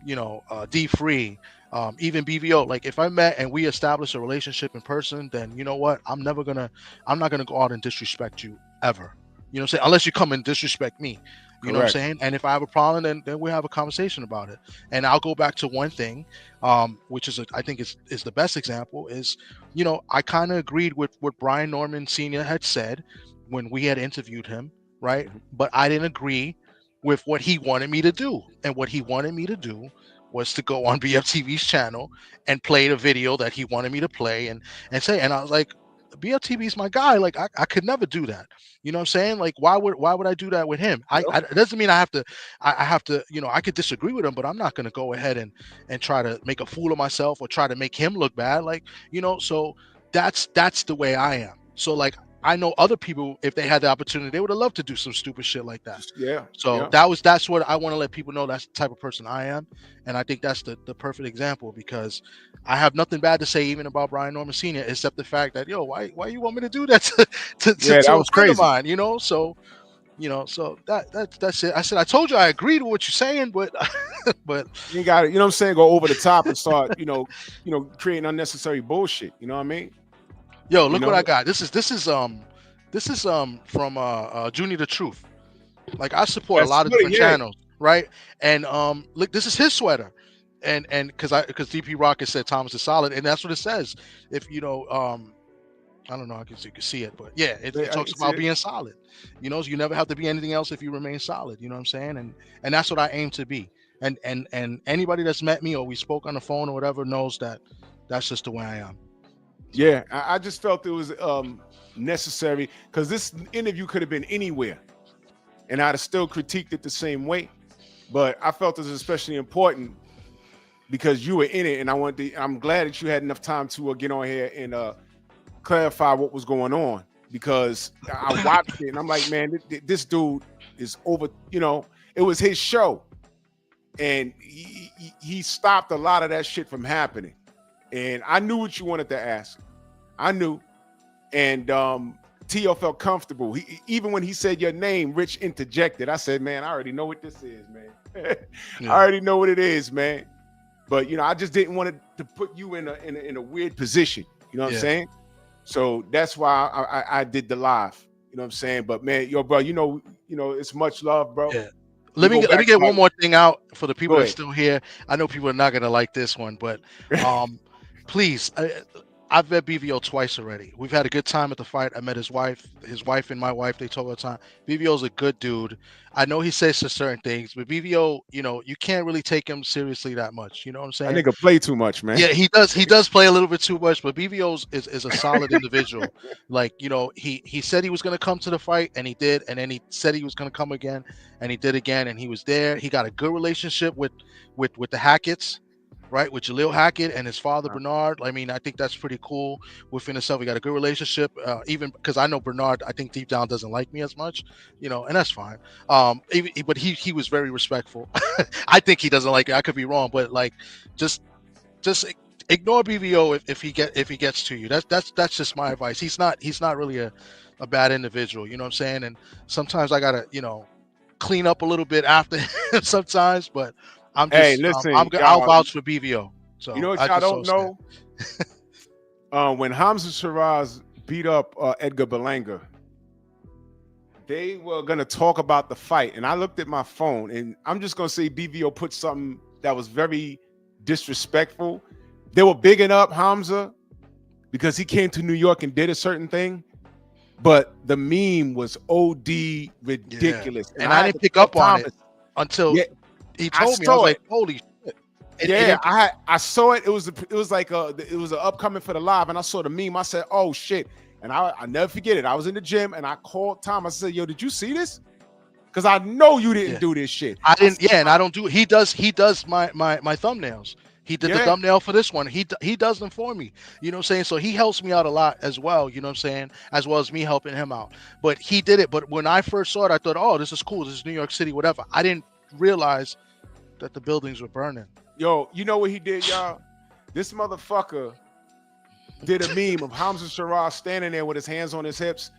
you know, D Free, even BVO. Like if I met and we established a relationship in person, then you know what? I'm not gonna go out and disrespect you ever. You know what I'm saying? Unless you come and disrespect me. You know what I'm Correct. saying? And if I have a problem, then we have a conversation about it. And I'll go back to one thing, which is I think is the best example is, you know, I kind of agreed with what Brian Norman Sr. had said when we had interviewed him, right? But I didn't agree with what he wanted me to do. And what he wanted me to do was to go on BFTV's channel and play the video that he wanted me to play and say, and I was like, BFTV is my guy. Like I could never do that. You know what I'm saying? Like why would I do that with him? It doesn't mean I have to, you know, I could disagree with him, but I'm not going to go ahead and try to make a fool of myself or try to make him look bad. Like, you know, so that's the way I am. So like I know other people, if they had the opportunity, they would have loved to do some stupid shit like that. Yeah. So yeah. that's what I want to let people know. That's the type of person I am, and I think that's the perfect example because I have nothing bad to say even about Brian Norman Sr. except the fact that why you want me to do that to that a was friend of crazy. mine, you know? So so that's it. I said I told you I agreed with what you're saying, but but You got to, you know what I'm saying, go over the top and start, creating unnecessary bullshit. You know what I mean? yo, look You what know? I got. This is from Junior the Truth. Like I support a That's lot of good, different yeah. channels, right? And look, this is his sweater, and because DP Rocket said Thomas is solid, and that's what it says. If you know, I don't know, I guess you can see it, but yeah, it I talks can see about it. being solid. You know, so you never have to be anything else if you remain solid. You know what I'm saying? And that's what I aim to be. And anybody that's met me or we spoke on the phone or whatever knows that that's just the way I am. Yeah, I just felt it was necessary because this interview could have been anywhere, and I'd have still critiqued it the same way. But I felt it was especially important because you were in it, and I'm glad that you had enough time to get on here and clarify what was going on because I watched it and I'm like, man, this dude is over. You know, it was his show, and he stopped a lot of that shit from happening. And I knew what you wanted to ask. I knew. And Tio felt comfortable. Even when he said your name, Rich interjected. I said, man, I already know what this is, man. I already know what it is, man. But, I just didn't want to put you in a weird position. You know what I'm saying? So that's why I did the live. You know what I'm saying? But, man, bro, it's much love, bro. Yeah. Let me get one more thing out for the people that's still here. I know people are not going to like this one, but please, I've met BVO twice already. We've had a good time at the fight. I met his wife and my wife. They talk all the time. BVO's a good dude. I know he says certain things, but BVO, you can't really take him seriously that much. You know what I'm saying? That nigga play too much, man. Yeah, he does. He does play a little bit too much, but BVO is a solid individual. Like, he said he was going to come to the fight, and he did, and then he said he was going to come again, and he did again, and he was there. He got a good relationship with the Hackett's, right, with Jaleel Hackett and his father Bernard. I mean, I think that's pretty cool within itself. We got a good relationship, even because I know Bernard, I think deep down doesn't like me as much, and that's fine. But he was very respectful. I think he doesn't like it. I could be wrong, but like, just ignore BVO if he gets to you. That's just my advice. He's not really a bad individual. You know what I'm saying? And sometimes I gotta clean up a little bit after him sometimes, but I'm just, hey, listen, I'll vouch for BVO. So you know what y'all don't know? When Hamza Shiraz beat up Edgar Berlanga, they were gonna talk about the fight, and I looked at my phone, and I'm just gonna say BVO put something that was very disrespectful. They were bigging up Hamza because he came to New York and did a certain thing, but the meme was OD ridiculous, and I didn't pick up on it until he told me. I was like, holy shit. Yeah, I saw it. It was like it was an upcoming for the live, and I saw the meme. I said, "Oh shit!" And I never forget it. I was in the gym and I called Tom. I said, "Yo, did you see this? Because I know you didn't do this shit." I didn't. Yeah, and I don't do. He does my thumbnails. He did the thumbnail for this one. He does them for me. You know what I'm saying? So he helps me out a lot as well. You know what I'm saying? As well as me helping him out. But he did it. But when I first saw it, I thought, oh, this is cool. This is New York City, whatever. I didn't realize that the buildings were burning. Yo, you know what he did, y'all? This motherfucker did a meme of Hamza Shiraz standing there with his hands on his hips,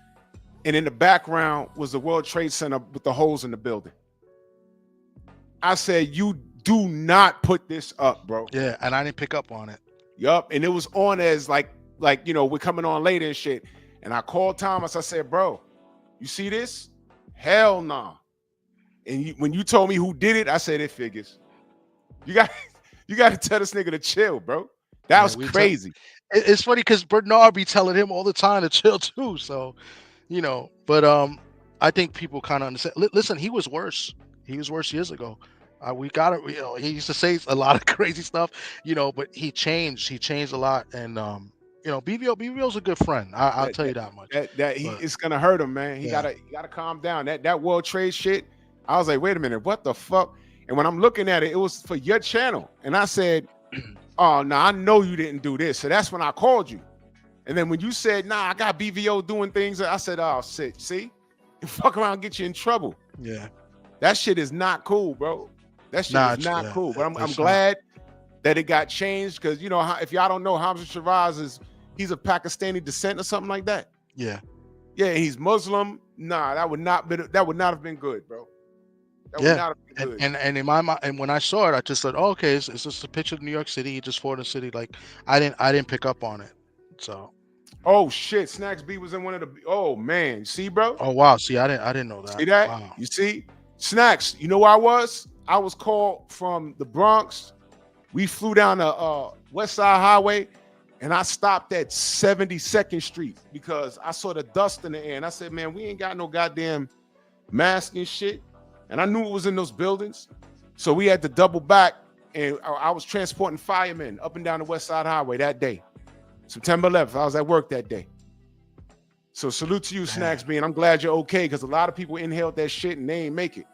and in the background was the World Trade Center with the holes in the building. I said, you do not put this up, bro. Yeah, and I didn't pick up on it. Yup, and it was on as like you know, we're coming on later and shit. And I called Thomas. I said, bro, you see this? Hell nah. And when you told me who did it, I said it figures. You got to tell this nigga to chill, bro. That was crazy. It's funny because Bernard be telling him all the time to chill too. So, you know, but I think people kind of understand. Listen, he was worse. He was worse years ago. We got it. You know, he used to say a lot of crazy stuff, you know, but he changed. He changed a lot. And, you know, BVO's a good friend. I'll tell you that much. It's going to hurt him, man. He gotta calm down. That World Trade shit. I was like, wait a minute. What the fuck? And when I'm looking at it, it was for your channel. And I said, oh, no, I know you didn't do this. So that's when I called you. And then when you said, nah, I got BVO doing things, I said, oh, shit, see? You fuck around and get you in trouble. Yeah. That shit is not cool, bro. That shit is not cool. But I'm glad that it got changed because, you know, if y'all don't know, Hamza Shiraz he's of Pakistani descent or something like that. Yeah. Yeah, he's Muslim. Nah, that would not have been good, bro. That would not have been good. And in my mind, and when I saw it, I just thought, oh, okay, it's just a picture of New York City. He just fought in the city. Like I didn't pick up on it. So. Oh shit, Snacks B was in one of the. Oh man, see, bro. Oh wow, see, I didn't know that. See that? Wow. You see, Snacks. You know where I was? I was called from the Bronx. We flew down the West Side Highway, and I stopped at 72nd Street because I saw the dust in the air, and I said, man, we ain't got no goddamn mask and shit. And I knew it was in those buildings. So we had to double back, and I was transporting firemen up and down the West Side Highway that day. September 11th, I was at work that day. So salute to you, Snacks B, and I'm glad you're okay, because a lot of people inhaled that shit and they ain't make it.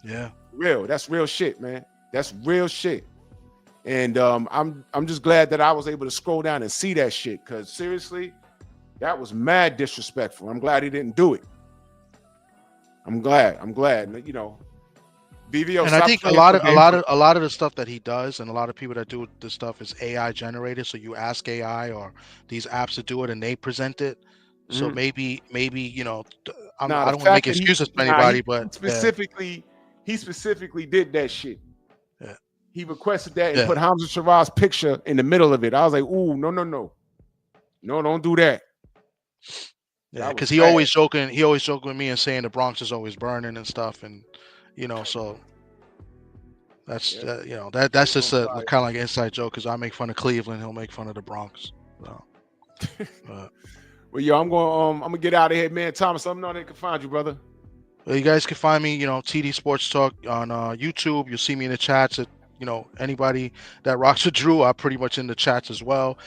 Yeah. Real. That's real shit, man. That's real shit. And I'm just glad that I was able to scroll down and see that shit, because seriously, that was mad disrespectful. I'm glad he didn't do it. I'm glad. You know, BVO. And I think a lot of the stuff that he does, and a lot of people that do this stuff is AI generated. So you ask AI or these apps to do it, and they present it. So maybe you know, I don't want to make excuses for anybody, but he specifically did that shit. Yeah. He requested that and put Hamza Shiraz's picture in the middle of it. I was like, ooh, no, don't do that. Yeah, because he always joking with me and saying the Bronx is always burning and stuff, and you know, so that's you know, that's just a kind of like an inside joke, because I make fun of Cleveland, he'll make fun of the Bronx. So, well, yo, I'm gonna get out of here, man. Thomas, let me know how they can find you, brother. Well, you guys can find me, you know, TD Sports Talk on YouTube. You'll see me in the chats. You know, anybody that rocks with Drew, I'm pretty much in the chats as well.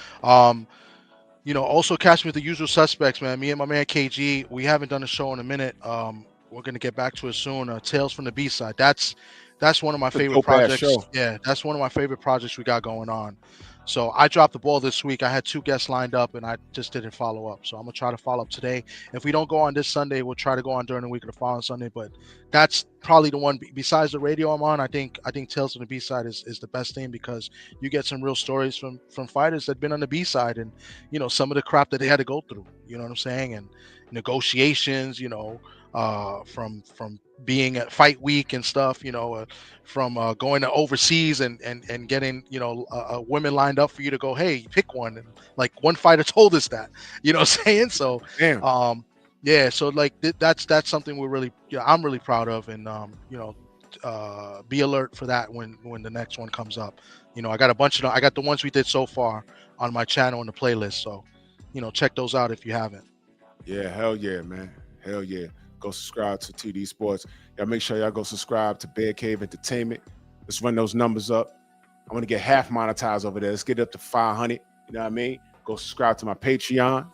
You know, also catch me with the usual suspects, man. Me and my man KG, we haven't done a show in a minute. We're gonna get back to it soon. Tales from the B-side. That's one of my favorite projects. Yeah, that's one of my favorite projects we got going on. So I dropped the ball this week. I had 2 guests lined up, and I just didn't follow up. So I'm gonna try to follow up today. If we don't go on this Sunday, we'll try to go on during the week of the following Sunday. But that's probably the one besides the radio I'm on. I think Tales from the B-side is the best thing, because you get some real stories from fighters that've been on the B-side, and you know, some of the crap that they had to go through. You know what I'm saying? And negotiations. You know, from being at fight week and stuff, you know, from going to overseas and getting, you know, women lined up for you to go, hey, pick one. And like one fighter told us that, you know what I'm saying? So, yeah, so like that's something we're really, I'm really proud of. And, you know, be alert for that when the next one comes up. You know, I got the ones we did so far on my channel in the playlist. So, you know, check those out if you haven't. Yeah, hell yeah, man. Hell yeah. Go subscribe to TD Sports. Y'all make sure y'all go subscribe to Bear Cave Entertainment. Let's run those numbers up. I want to get half monetized over there. Let's get it up to 500. You know what I mean? Go subscribe to my Patreon.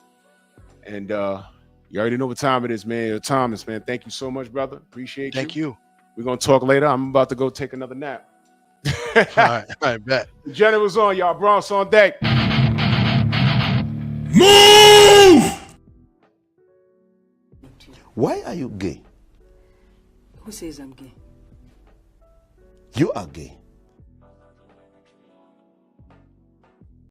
And you already know what time it is, man. Thomas, man, thank you so much, brother. Appreciate you. Thank you. We're going to talk later. I'm about to go take another nap. All right, I bet. The General's on, y'all. Bronx on deck. Why are you gay? Who says I'm gay? You are gay.